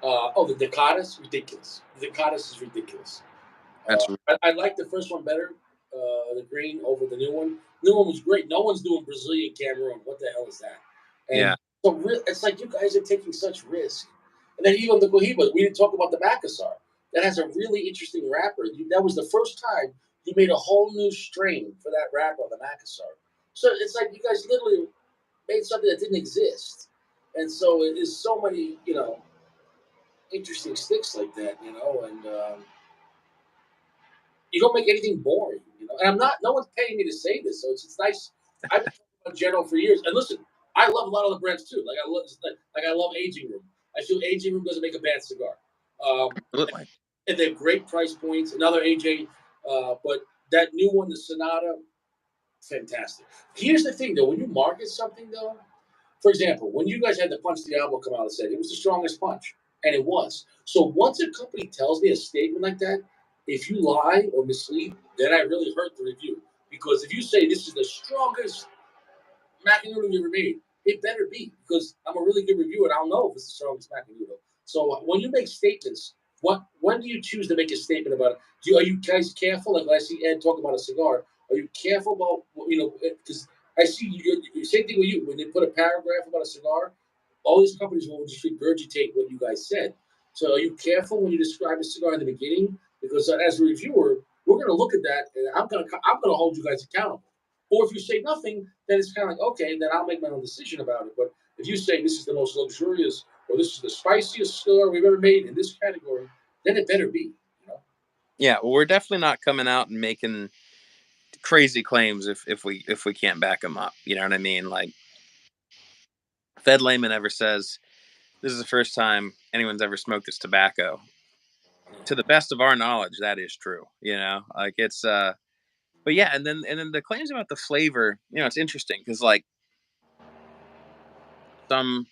the Decadas, ridiculous. The Decadas is ridiculous. That's I like the first one better, the green over the new one. New one was great. No one's doing Brazilian Cameroon. What the hell is that? Yeah, And so it's like you guys are taking such risk. And then even the Cohiba, we didn't talk about the Bacasar. That has a really interesting wrapper. That was the first time you made a whole new strain for that wrapper, the Macassar. So it's like you guys literally made something that didn't exist. And so it is so many, interesting sticks like that, and you don't make anything boring. And I'm not, no one's paying me to say this, so it's nice. I've been talking about General for years, and listen, I love a lot of the brands too. Like I love Aging Room. I feel Aging Room doesn't make a bad cigar, um, absolutely. and they have great price points. Another AJ, but that new one, the Sonata, fantastic. Here's the thing, though: when you market something, though, for example, when you guys had the Punch Diablo come out and said it was the strongest punch, and it was. So once a company tells me a statement like that, if you lie or mislead, then I really hurt the review. Because if you say this is the strongest macanudo you ever made, it better be because I'm a really good reviewer and I'll know if it's the strongest macanudo. So when you make statements, when do you choose to make a statement about it? Are you guys careful? Like when I see Ed talk about a cigar, are you careful about because I see same thing with you when they put a paragraph about a cigar, all these companies will just regurgitate what you guys said. So are you careful when you describe a cigar in the beginning? Because as a reviewer, we're going to look at that and I'm gonna hold you guys accountable. Or if you say nothing, then it's kind of like, okay, then I'll make my own decision about it. But if you say this is the most luxurious or this is the spiciest cigar we've ever made in this category, then it better be. You know? Yeah, well, we're definitely not coming out and making crazy claims if we can't back them up. You know what I mean? Like if Ed Lehman ever says this is the first time anyone's ever smoked this tobacco, to the best of our knowledge, that is true. Like it's but yeah, and then the claims about the flavor, it's interesting because like some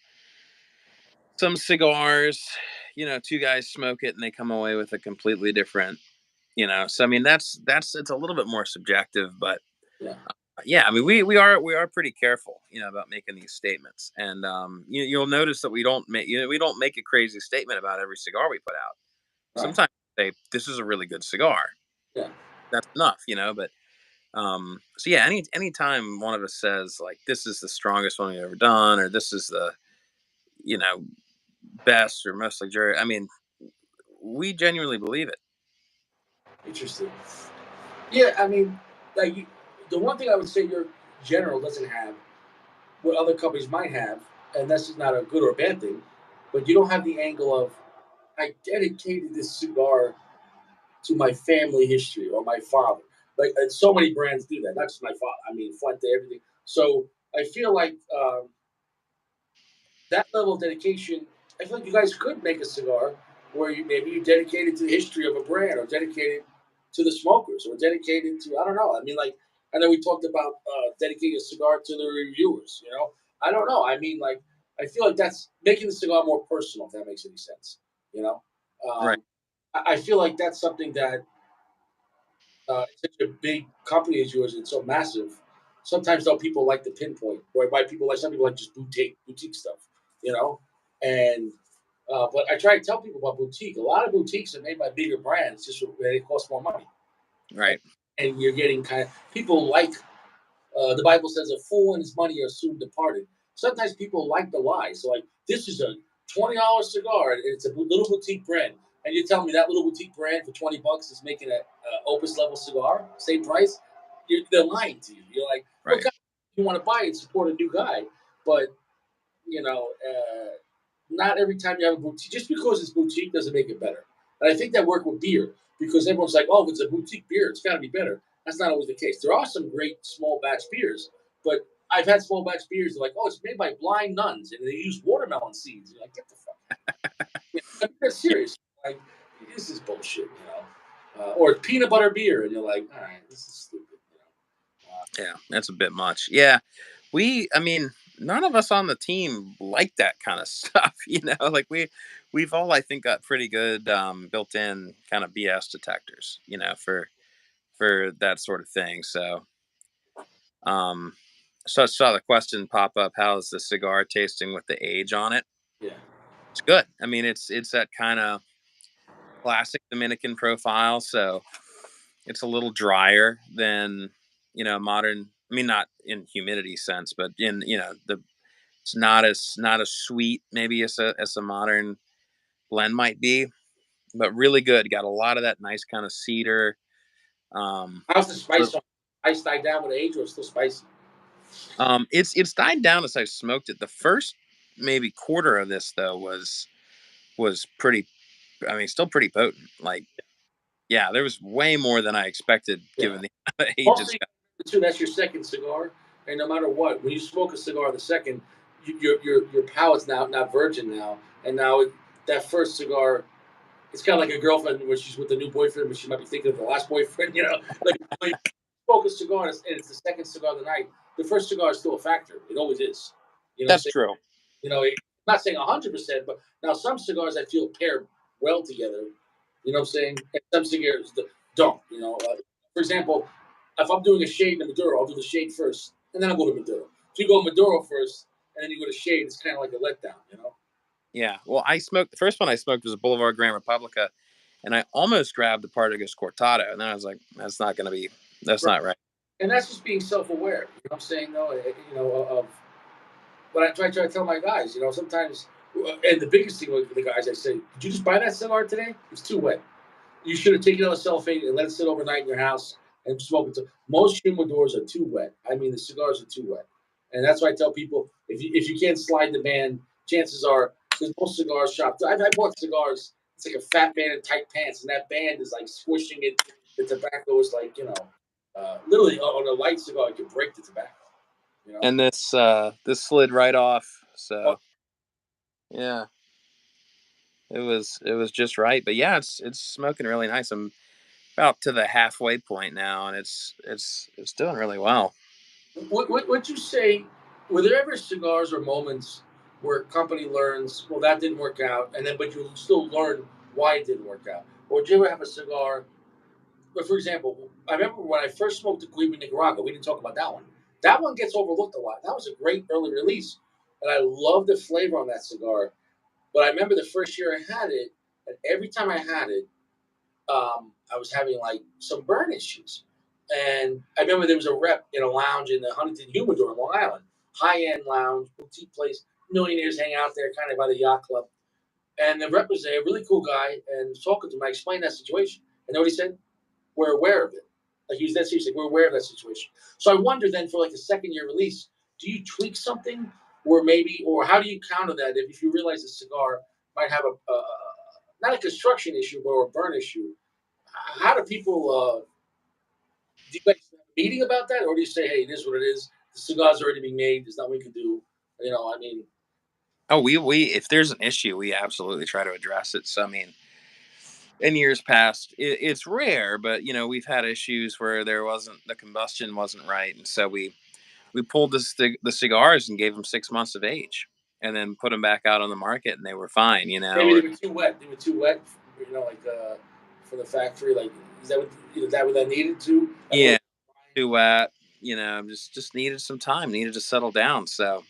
some cigars, two guys smoke it and they come away with a completely different, so I mean that's it's a little bit more subjective, but Yeah. yeah, I mean we are pretty careful, about making these statements, and you'll notice that we don't make a crazy statement about every cigar we put out. Right. Sometimes we say this is a really good cigar. Yeah. That's enough, but so yeah, anytime one of us says like this is the strongest one we've ever done, or this is the you know best or most luxurious, I mean, we genuinely believe it. Interesting. Yeah, I mean, the one thing I would say your general doesn't have, what other companies might have, and that's just not a good or a bad thing, but you don't have the angle of I dedicated this cigar to my family history or my father. Like and so many brands do that. Not just my father. I mean, Fuente, everything. So I feel like that level of dedication. I feel like you guys could make a cigar where you dedicate it to the history of a brand, or dedicated to the smokers, or dedicated to I don't know. I mean, like And then we talked about dedicating a cigar to the reviewers. I don't know. I mean, like, I feel like that's making the cigar more personal. If that makes any sense, you know. Right. Um, I feel like that's something that such a big company as yours, it's so massive. Sometimes though people like the pinpoint, or why people like some people like just boutique stuff, you know. And but I try to tell people about boutique. A lot of boutiques are made by bigger brands, just they cost more money, and, Right. and you're getting kind of people like the Bible says a fool and his money are soon departed. Sometimes people like the lie. So like this is a $20 cigar. And it's a little boutique brand, and you tell me that little boutique brand for $20 is making a Opus level cigar, same price. They're lying to you. You're like, well, Right. God, you want to buy it, support a new guy, but not every time you have a boutique, just because it's boutique doesn't make it better. And I think that worked with beer because everyone's like, oh, if it's a boutique beer, it's got to be better. That's not always the case. There are some great small batch beers, but I've had small batch beers. They're like, oh, it's made by blind nuns and they use watermelon seeds. You're like, get the fuck out. I mean, that's serious. Like, this is bullshit, or peanut butter beer, and you're like, all right, this is stupid. Yeah, that's a bit much. Yeah, I mean, none of us on the team like that kind of stuff. Like we've all, I think, got pretty good built-in kind of BS detectors. For that sort of thing. Um, so I saw the question pop up: how's the cigar tasting with the age on it? Yeah. It's good. I mean, it's that kind of classic Dominican profile. So it's a little drier than modern. I mean, not in humidity sense, but in the it's not as sweet maybe as a modern blend might be, but really good. Got a lot of that nice kind of cedar. Um, How's the but, spice on? Spice died down with age, or it's still spicy? it's died down as I smoked it. The first maybe quarter of this though was pretty. I mean, still pretty potent. Like, yeah, there was way more than I expected Yeah. given the age it's Mostly, got. too, that's your second cigar, and no matter what, when you smoke a cigar the second, your palate's now not virgin now, and now that first cigar, it's kind of like a girlfriend when she's with a new boyfriend, but she might be thinking of the last boyfriend. Like when you smoke a cigar and it's the second cigar of the night. The first cigar is still a factor. It always is. You know what I'm That's saying? true. I'm not saying 100%, but now some cigars I feel pair well together. You know what I'm saying? And some cigars don't. For example, if I'm doing a shade and a Maduro, I'll do the shade first, and then I'll go to Maduro. If you go Maduro first and then you go to shade, it's kind of like a letdown. Yeah. Well, I smoked the first one I smoked was a Boulevard Grand Republica, and I almost grabbed the Partagas Cortado, and then I was like, that's Right. not right. And that's just being self-aware. You know what I'm saying? Though, of what I try to tell my guys. Sometimes, and the biggest thing with the guys, I say, did you just buy that cigar today? It's too wet. You should have taken it out of cellophane and let it sit overnight in your house and smoke it. Most humidors are too wet. I mean, the cigars are too wet, and that's why I tell people if you can't slide the band, chances are because most cigar shops. I bought cigars. It's like a fat band in tight pants, and that band is like squishing it. The tobacco is like literally on a light cigar, you can break the tobacco. You know. And this slid right off. Oh, So yeah, it was just right. But yeah, it's smoking really nice. I'm about to the halfway point now, and it's doing really well. What you say? Were there ever cigars or moments where a company learns, well, that didn't work out, and then but you still learn why it didn't work out? Or did you ever have a cigar? But for example, I remember when I first smoked the Cuba Nicaragua. We didn't talk about that one. That one gets overlooked a lot. That was a great early release, and I love the flavor on that cigar. But I remember the first year I had it, and every time I had it, I was having like some burn issues. And I remember there was a rep in a lounge in the Huntington Humidor in Long Island, high end lounge, boutique place, millionaires hang out there, kind of by the yacht club. And the rep was there, a really cool guy, and talking to him, I explained that situation. And then what he said, we're aware of it. Like he was that serious, like we're aware of that situation. So I wonder then for like a second year release, do you tweak something, or how do you counter that if you realize a cigar might have a not a construction issue, but a burn issue? How do people? Do you guys have a meeting about that, or do you say, "Hey, this is what it is. The cigar's already being made. There's nothing we can do." I mean, Oh, we if there's an issue, we absolutely try to address it. So I mean, in years past. It's rare, but we've had issues where the combustion wasn't right, and so we pulled the cigars and gave them 6 months of age, and then put them back out on the market, and they were fine. Maybe Or they were too wet. They were too wet, like for the factory. Like, is that what that needed to? Like, yeah, too wet. Just needed some time, needed to settle down. So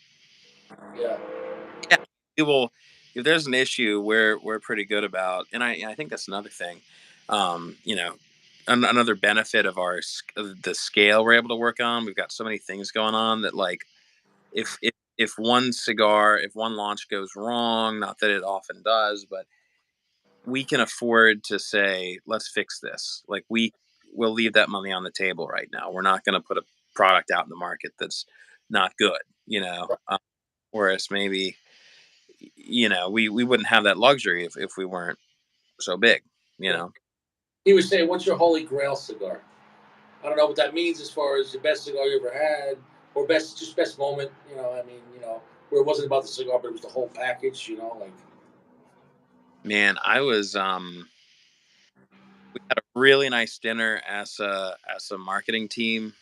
yeah, yeah, it will. If there's an issue, we're pretty good about, and I think that's another thing. You know, another benefit of of the scale we're able to work on. We've got so many things going on that, like, if if one launch goes wrong, not that it often does, but we can afford to say, let's fix this. Like, we'll leave that money on the table right now. We're not going to put a product out in the market that's not good. right, Whereas maybe we wouldn't have that luxury if we weren't so big. You yeah. know. He was saying, "What's your holy grail cigar?" I don't know what that means as far as the best cigar you ever had, or best moment. I mean, where it wasn't about the cigar, but it was the whole package. Like Man, I was we had a really nice dinner as a marketing team,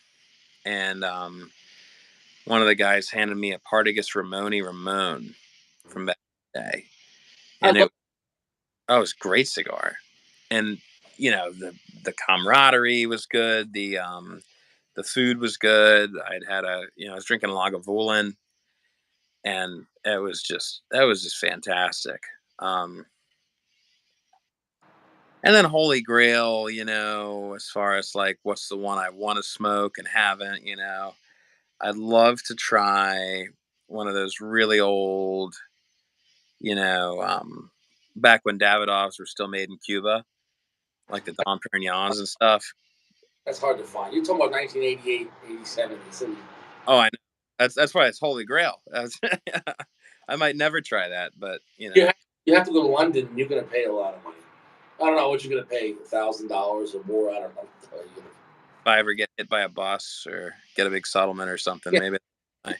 and one of the guys handed me a Partagas Ramon from back in the day, I and love. it was a great cigar, and the camaraderie was good, the food was good. I was drinking a Lagavulin, and that was just fantastic. Um, and then Holy Grail, as far as like what's the one I want to smoke and haven't, I'd love to try one of those really old, you know, um, back when Davidoffs were still made in Cuba, like the Dom Perignons and stuff. That's hard to find. You're talking about 1988, 87. Oh, I know. That's why it's Holy Grail. I might never try that, but You have, you have to go to London. And you're going to pay a lot of money. I don't know what you're going to pay, $1,000 or more. I don't know. if I ever get hit by a bus or get a big settlement or something, Yeah, maybe. I,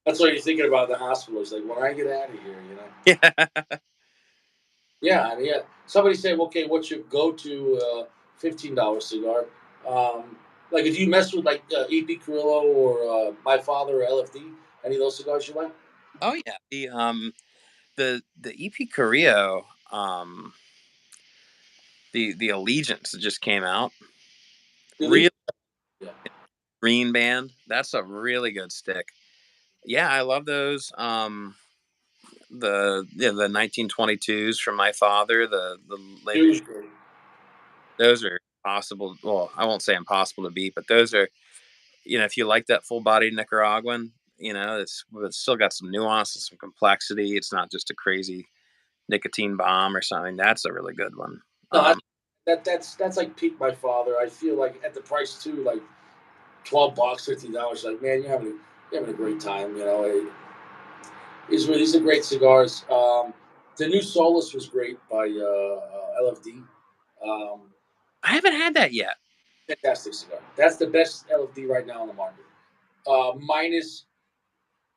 that's what you're thinking about in the hospital. It's like, when I get out of here. yeah. Yeah, I mean, yeah. Somebody say, okay, what's your go-to $15 cigar? Um, like, if you mess with like EP Carrillo or My Father or LFD, any of those cigars you like? Oh yeah. The EP Carrillo, the Allegiance that just came out, Really? real Yeah. green band. That's a really good stick. Yeah, I love those. The 1922s from My Father, the later Huge. those are possible. Well, I won't say impossible to beat, but those are, if you like that full bodied Nicaraguan, it's still got some nuance and some complexity. It's not just a crazy nicotine bomb or something. That's a really good one. No, that's like peak My Father. I feel like at the price too, like $12, $15. Like, man, you're having a great time. These are great cigars. The new Solus was great by LFD. Um, I haven't had that yet. Fantastic cigar. That's the best LFD right now on the market. Minus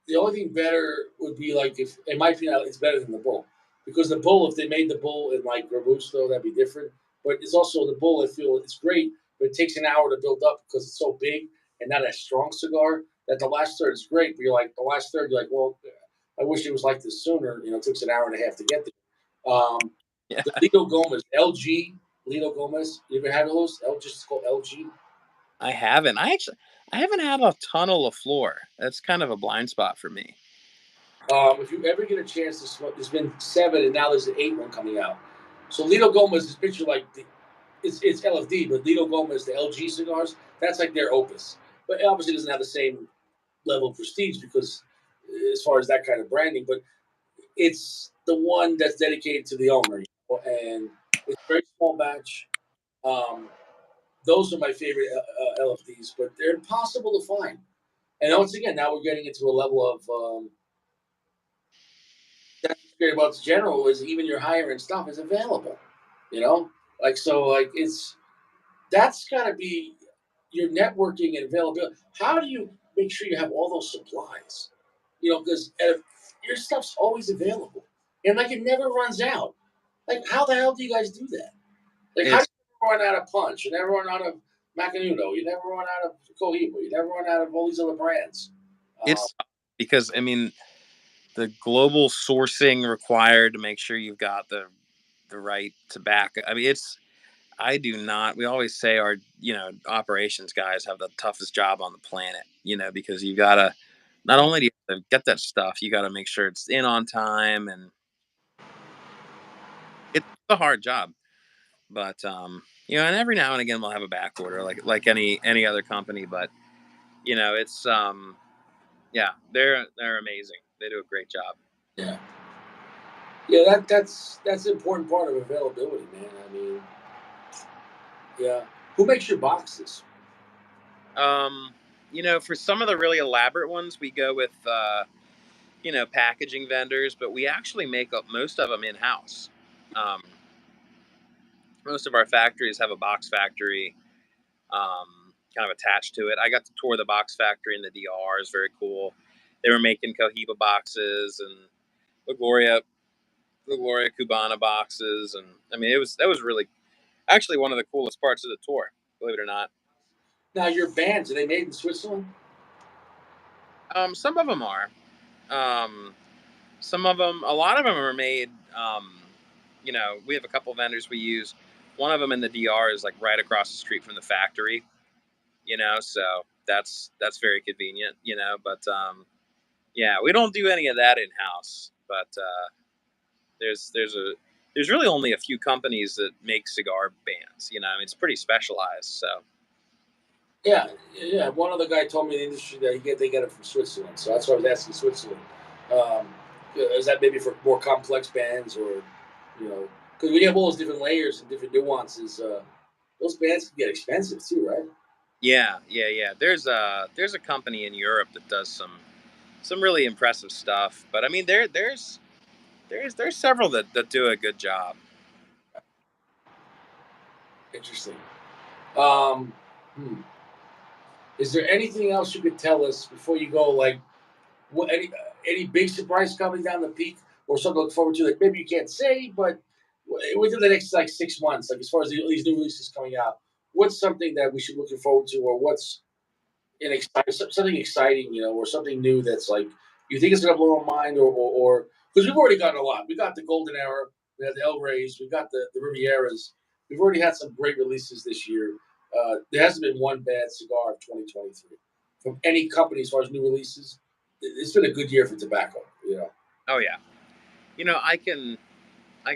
the only thing better would be like, if in my opinion, it's better than the Bull, because the Bull, if they made the Bull in like Robusto, that'd be different. But it's also the Bull. I feel it's great, but it takes an hour to build up because it's so big and not a strong cigar. That the last third is great, but you're like the last third, you're like, well, I wish it was like this sooner. It took us an hour and a half to get there. Yeah, The Lido Gomez, LG Lido Gomez. You ever had those? Just called LG. I haven't. I haven't had a ton of LaFleur. That's kind of a blind spot for me. If you ever get a chance to smoke, there's been seven, and now there's an eight one coming out. So Lido Gomez is pictured like it's LFD, but Lido Gomez, the LG cigars, that's like their opus. But it obviously doesn't have the same level of prestige because, as far as that kind of branding, but it's the one that's dedicated to the owner, and it's a very small batch. Um, those are my favorite LFDs, but they're impossible to find. And once again, now we're getting into a level of that's what's great about general is even your higher end stuff is available. You know, like so, like that's got to be your networking and availability. How do you make sure you have all those supplies? Because your stuff's always available and like it never runs out. Like, how the hell do you guys do that? Like, how do It's you never run out of punch? You never run out of Macanudo. You never run out of Cohiba. You never run out of all these other brands. Uh, it's because I mean the global sourcing required to make sure you've got the right tobacco. I mean, it's I do not. We always say our operations guys have the toughest job on the planet. Because you gotta not only do you have to get that stuff, you gotta make sure it's in on time, and it's a hard job. But and every now and again we'll have a back order like any other company. But it's yeah, they're amazing. They do a great job. yeah, yeah. That's an important part of availability, man. I mean, yeah. Who makes your boxes? Um, for some of the really elaborate ones, we go with packaging vendors, but we actually make up most of them in house. Um, Most of our factories have a box factory kind of attached to it. I got to tour the box factory in the DR. It's very cool. They were making Cohiba boxes and La Gloria, La Gloria Cubana boxes, and I mean that was really actually one of the coolest parts of the tour. Believe it or not. Now, your bands, are they made in Switzerland? Some of them are. Um, some of them, a lot of them are made. We have a couple vendors we use. One of them in the DR is like right across the street from the factory. So that's very convenient. But yeah, we don't do any of that in house. But there's really only a few companies that make cigar bands. I mean, it's pretty specialized. So Yeah, yeah. One other guy told me in the industry that they get it from Switzerland, so that's why I was asking Switzerland. Um, is that maybe for more complex bands, or because when you have all those different layers and different nuances, those bands can get expensive too, right? yeah. There's a company in Europe that does some really impressive stuff. But I mean, there's several that do a good job. Interesting. Um, hmm. Is there anything else you could tell us before you go? Like, what any big surprise coming down the peak, or something to look forward to? Like maybe you can't say, but within the next like 6 months, like as far as these new releases coming out, what's something that we should looking forward to, or what's something exciting, or something new that's like you think it's gonna blow our mind, or because we've already gotten a lot. We got the Golden Era, we had the El Rays, we got the Rivieras. We've already had some great releases this year. There hasn't been one bad cigar of 2023 from any company as far as new releases. It's been a good year for tobacco. Oh yeah, I can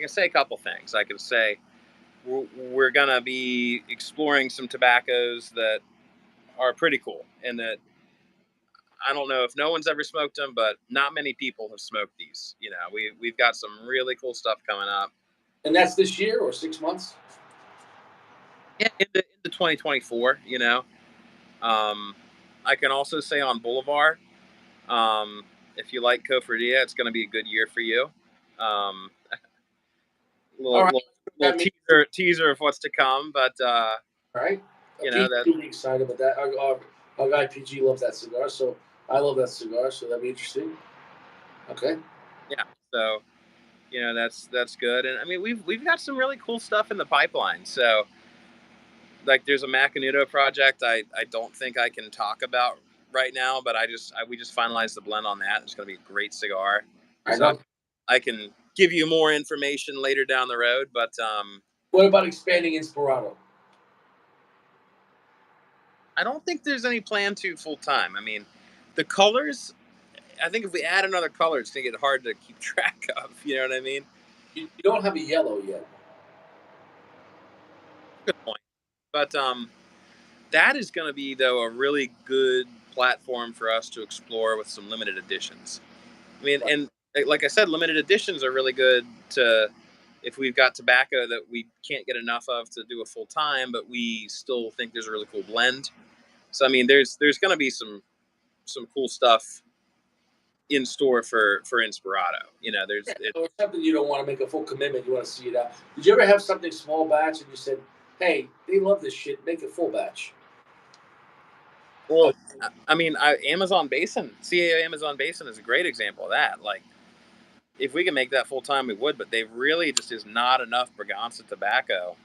say a couple things. I can say we're gonna be exploring some tobaccos that are pretty cool, and that I don't know if no one's ever smoked them, but not many people have smoked these. We've got some really cool stuff coming up. And that's this year or 6 months. Yeah, into 2024. Um, I can also say on Boulevard, um, if you like Cofradia, it's going to be a good year for you. Um, All little, right, little little that means teaser of what's to come, but all right. PG that will be excited about that. Our guy PG loves that cigar, so I love that cigar, so that'd be interesting. Okay. yeah. So that's good, and I mean we've got some really cool stuff in the pipeline. So like there's a Macanudo project I don't think I can talk about right now, but we just finalized the blend on that. It's going to be a great cigar. I So know. I can give you more information later down the road, but What about expanding Inspirato? I don't think there's any plan to full time. I mean, the colors. I think if we add another color, it's going to get hard to keep track of. You know what I mean? You don't have a yellow yet. Good point. But that is going to be though a really good platform for us to explore with some limited editions. I mean, Right. and like I said, limited editions are really good to if we've got tobacco that we can't get enough of to do a full time, but we still think there's a really cool blend. So I mean, there's going to be some cool stuff in store for Inspirato. Yeah, There's it. or something you don't want to make a full commitment. You want to see it out. Did you ever have something small batch and you said, "Hey, they love this shit. Make it full batch." Well, I mean, Amazon Basin, CAO Amazon Basin is a great example of that. Like if we can make that full time, we would. But they really just is not enough Braganza tobacco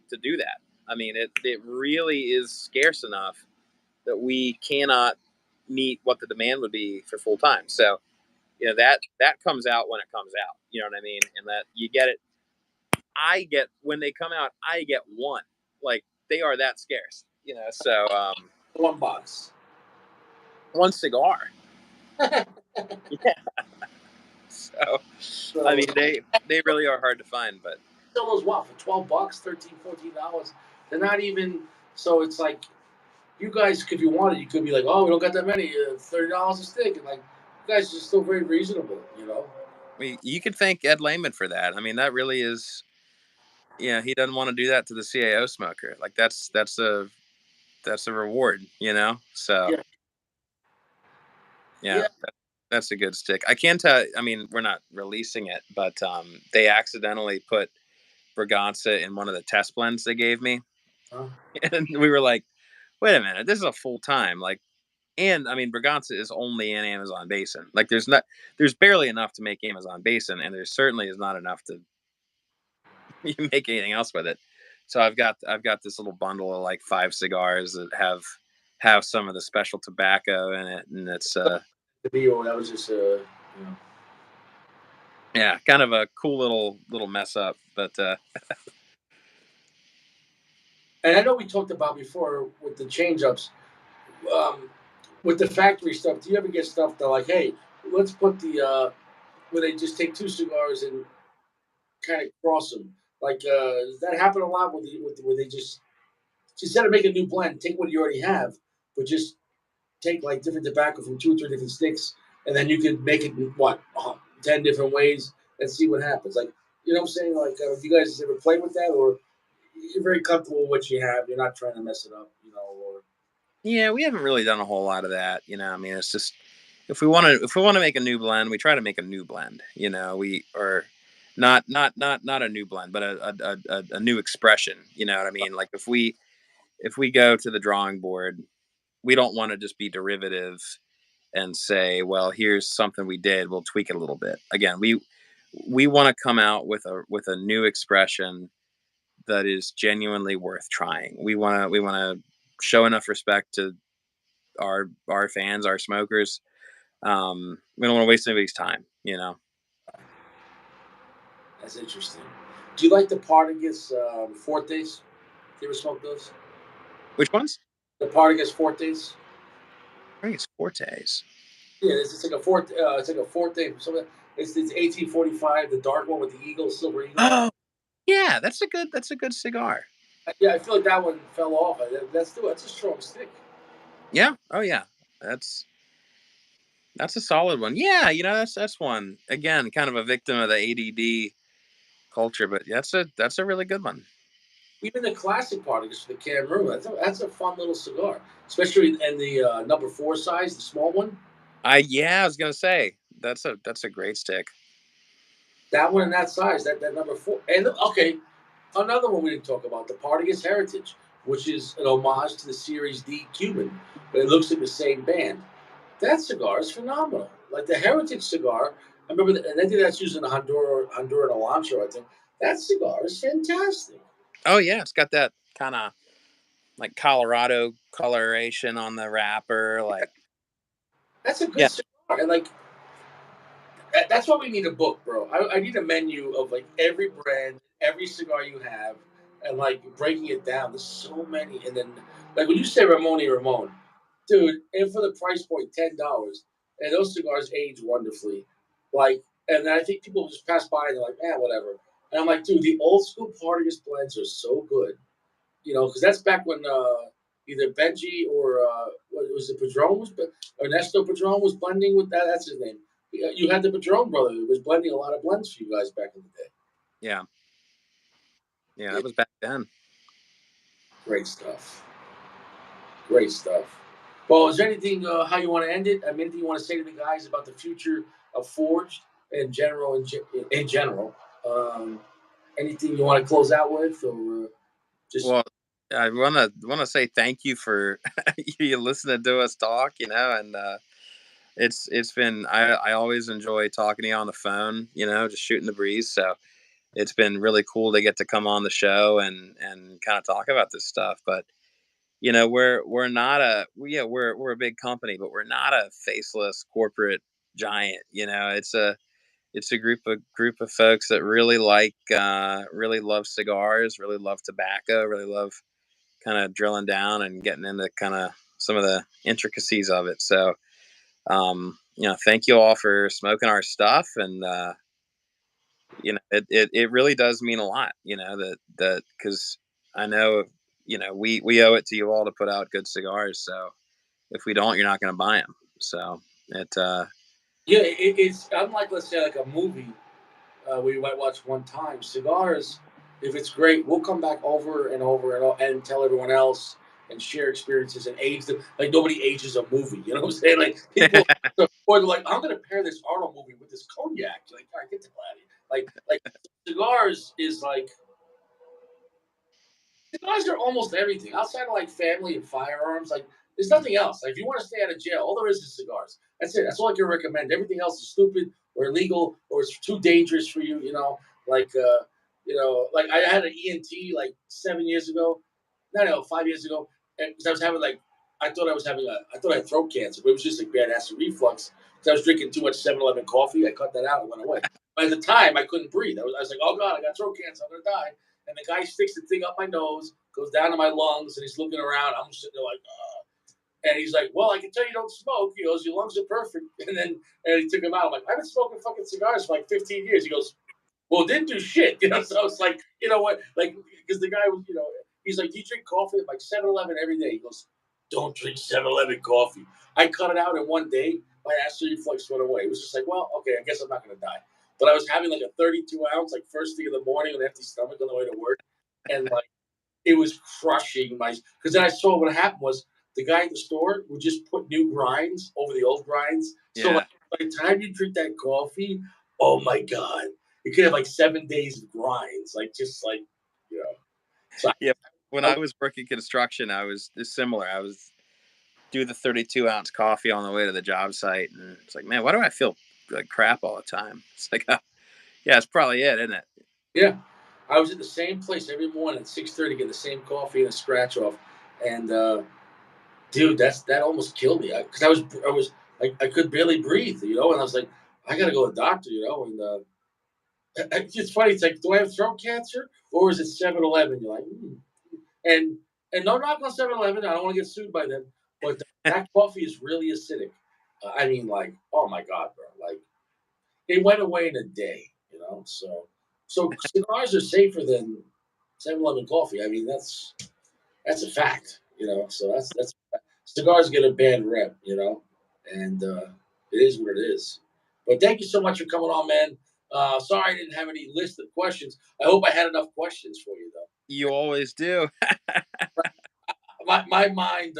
to do that. I mean, it really is scarce enough that we cannot meet what the demand would be for full time. So that comes out when it comes out. You know what I mean? And that you get it. I get when they come out. I get one. Like they are that scarce. So One box. one cigar. Yeah. So I So mean, they really are hard to find, but sell those what for $12, 13, $14. They're not even. So it's like you guys, if you wanted, you could be like, oh, we don't got that many, $30 a stick, and like you guys are still very reasonable. you could thank Ed Lehman for that. I mean, that really is. He doesn't want to do that to the CAO smoker. Like that's a reward. So Yeah, yeah, yeah. that's a good stick. I can tell. I mean, we're not releasing it, but they accidentally put Braganza in one of the test blends they gave me, Huh? and we were like, "Wait a minute, this is a full time like." And I mean, Braganza is only in Amazon Basin. Like, there's barely enough to make Amazon Basin, and there certainly is not enough to make anything else with it. So I've got this little bundle of like 5 cigars that have some of the special tobacco in it, and it's The deal that was just yeah, kind of a cool little mess up, but and I know we talked about before with the change ups, um, with the factory stuff. Do you ever get stuff that like, hey, let's put the where they just take two cigars and kind of cross them? Like, does that happen a lot where they just instead of making a new blend, take what you already have, but just take like different tobacco from 2 or 3 different sticks, and then you could make it what 10 different ways and see what happens. Like, you know what I'm saying? Like, you guys ever play with that, or you're very comfortable with what you have? You're not trying to mess it up. Or yeah, we haven't really done a whole lot of that. I mean, it's just if we want to make a new blend, we try to make a new blend. We or not a new blend, but a new expression. You know what I mean? Like if we go to the drawing board, we don't want to just be derivative and say, well, here's something we did, we'll tweak it a little bit. Again, we want to come out with a new expression that is genuinely worth trying. We want to show enough respect to our fans, our smokers. We don't want to waste anybody's time. that's interesting. Do you like the Partagas Fortes? Do you ever smoke those? Which ones? The Partagas Fortes. I think it's Fortes. Yeah, it's like a Forte. It's like a Forte. It's 1845, the dark one with the eagle, silver eagle on it. Oh yeah, that's a good cigar. Yeah, I feel like that one fell off. That's a strong stick. Yeah. Oh yeah. That's a solid one. Yeah, that's one. Again, kind of a victim of the ADD culture, but that's a really good one. Even the classic Partagas for the Cameroon, that's a fun little cigar, especially in the number 4 size, the small one. I was gonna say that's a great stick. That one in that size, that number 4. And okay, another one we didn't talk about, the Partagas Heritage, which is an homage to the Series D Cuban, but it looks like the same band. That cigar is phenomenal. Like the Heritage cigar, I remember, and I think that's using a Honduran Elancho, I think. That cigar is fantastic. Oh yeah, it's got that kind of like Colorado coloration on the wrapper. Like That's a good yeah, cigar. And like, that's why we need a book, bro. I need a menu of like every brand, every cigar you have, and like breaking it down. There's so many, and then like when you say Ramon, dude, and for the price point $10, and those cigars age wonderfully. Like, and I think people just pass by and they're like, whatever. And I'm like, dude, the old school Partagas blends are so good. Because that's back when either Benji or what was it, Padron was, Ernesto Padron was blending with that. That's his name. You had the Padron brother who was blending a lot of blends for you guys back in the day. yeah, yeah. Yeah, That was back then. great stuff. Great stuff. Well, is there anything how you want to end it? I mean, anything you want to say to the guys about the future of Forged in general? In general, um, anything you want to close out with, or just Well, I wanna say thank you for you listening to us talk. And It's been I always enjoy talking to you on the phone, you know, just shooting the breeze. So it's been really cool to get to come on the show and kind of talk about this stuff. But you know, we're not yeah, we're a big company, but we're not a faceless corporate giant. You know, it's a group of folks that really really love cigars, really love tobacco, really love kind of drilling down and getting into kind of some of the intricacies of it. So you know, thank you all for smoking our stuff, and you know, it really does mean a lot. You know that because I know, you know, we owe it to you all to put out good cigars. So if we don't, you're not going to buy them. So it Yeah, it's unlike, let's say, like a movie we might watch one time. Cigars, if it's great, we'll come back over and over and tell everyone else and share experiences and age them. Like nobody ages a movie. You know what I'm saying? Like people, or they're like, I'm going to pair this Arnold movie with this cognac. You're like, all right, get the hell out of here. Like cigars is like cigars are almost everything outside of like family and firearms. Like there's nothing else. Like if you want to stay out of jail, all there is cigars. That's it. That's all I can recommend. Everything else is stupid or illegal or it's too dangerous for you. Like like I had an ENT like 7 years ago. No, 5 years ago, because I was having like I thought I had throat cancer, but it was just like bad acid reflux. Because I was drinking too much 7-Eleven coffee. I cut that out and went away. By the time I couldn't breathe. I was like, oh God, I got throat cancer. I'm gonna die. And the guy sticks the thing up my nose, goes down to my lungs, and he's looking around. I'm sitting there like, and he's like, "Well, I can tell you don't smoke." He goes, "Your lungs are perfect." And he took him out. I'm like, "I've been smoking fucking cigars for like 15 years." He goes, "Well, it didn't do shit." So it's like, you know what? Like, because the guy was, he's like, "Do you drink coffee?" I'm like 7-Eleven every day. He goes, "Don't drink 7-Eleven coffee." I cut it out in one day. My acid reflux went away. It was just like, well, okay, I guess I'm not gonna die. But I was having like a 32 ounce, like first thing in the morning, with an empty stomach on the way to work, and like it was crushing my. Because then I saw what happened was the guy at the store would just put new grinds over the old grinds. So like yeah. by the time you drink that coffee, oh my god, you could have like 7 days of grinds, like just like you know. So Yeah. When I, I was working construction, I was similar. I was do the 32-ounce coffee on the way to the job site, and it's like, man, why do I feel like crap all the time? It's like, yeah, it's probably it, isn't it? yeah, I was at the same place every morning at 6:30 getting the same coffee and a scratch off, and dude, that almost killed me because I could barely breathe, and I was like, I gotta go to the doctor, and it's funny. It's like, do I have throat cancer or is it 7-Eleven? You're like, and no knock on 7-Eleven. I don't want to get sued by them, but that coffee is really acidic. I mean, like, oh my god, bro! Like, it went away in a day. So cigars are safer than 7-Eleven coffee. I mean, that's a fact. So that's cigars get a bad rep. And it is what it is. But thank you so much for coming on, man. Sorry I didn't have any list of questions. I hope I had enough questions for you, though. You always do. My mind,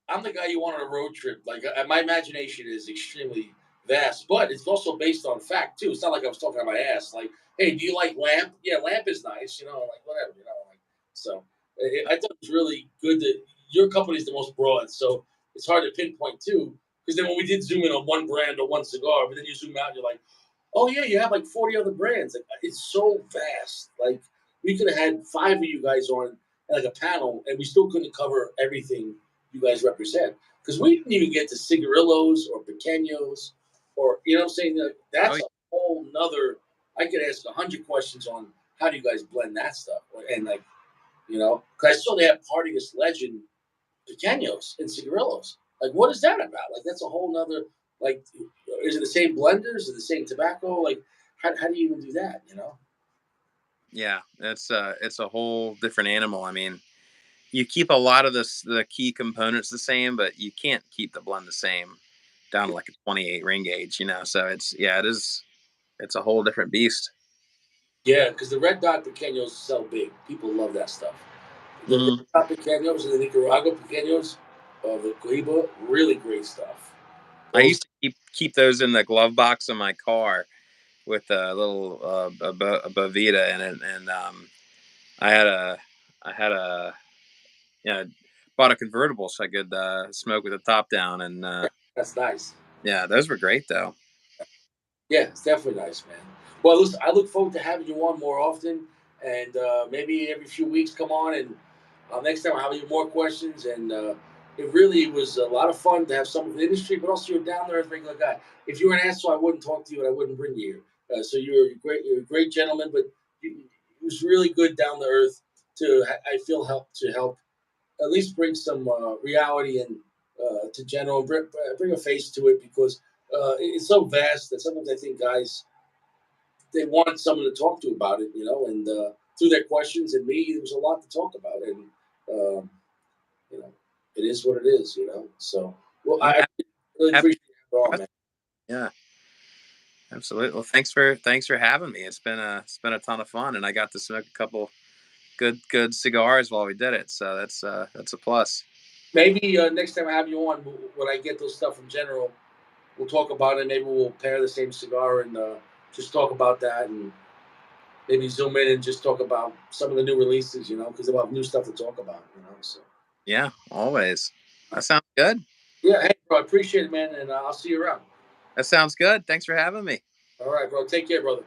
I'm the guy you want on a road trip. Like my imagination is extremely vast, but it's also based on fact too. It's not like I was talking out my ass. Like, hey, do you like lamp? Yeah, lamp is nice. Like whatever. Like so. I thought it was really good that your company is the most broad, so it's hard to pinpoint too. Because then when we did zoom in on one brand or one cigar, but then you zoom out, and you're like, oh yeah, you have like 40 other brands. Like it's so vast. Like we could have had five of you guys on like a panel, and we still couldn't cover everything you guys represent because we didn't even get to cigarillos or pequeños or what I'm saying. Like, Oh, that's a whole nother. I could ask 100 questions on how do you guys blend that stuff and like because I saw they have Partygus Legend pequeños and cigarillos. Like, what is that about? Like, that's a whole nother. Like, is it the same blenders? Is it the same tobacco? Like, how do you even do that? yeah, it's a whole different animal. I mean, you keep a lot of the key components the same, but you can't keep the blend the same down to like a 28 ring gauge. You know, so it's a whole different beast. Yeah, because the red dot pequeños sell big. People love that stuff. The red Mm. dot pequeños and the Nicaragua pequeños, the Guiba, really great stuff. I Those used to keep those in the glove box of my car with a little a Bovita in it, and I had a I had a, you know, bought a convertible so I could smoke with the top down, and That's nice. Yeah, those were great though. Yeah, it's definitely nice, man. Well, listen, I look forward to having you on more often, and maybe every few weeks come on, and next time I'll have you more questions. And it really was a lot of fun to have someone from the industry, but also you're a down there regular guy. If you were an asshole, I wouldn't talk to you, and I wouldn't bring you here. So you're a great gentleman, but it was really good down to earth. I feel help to help at least bring some reality and to general, bring a face to it because it's so vast that sometimes I think guys they want someone to talk to about it, and through their questions and me, there was a lot to talk about, and um, you know, it is what it is. So, well, Oh, I really happy appreciate it all, man. yeah, absolutely. Well, thanks for having me. It's been a ton of fun, and I got to smoke a couple good cigars while we did it. So that's a plus. Maybe next time I have you on, when I get those stuff from General, we'll talk about it. Maybe we'll pair the same cigar and just talk about that and maybe zoom in and just talk about some of the new releases, because we'll have new stuff to talk about. So, Yeah, always. That sounds good. yeah, hey, bro, I appreciate it, man, and I'll see you around. That sounds good. Thanks for having me. All right, bro. Take care, brother.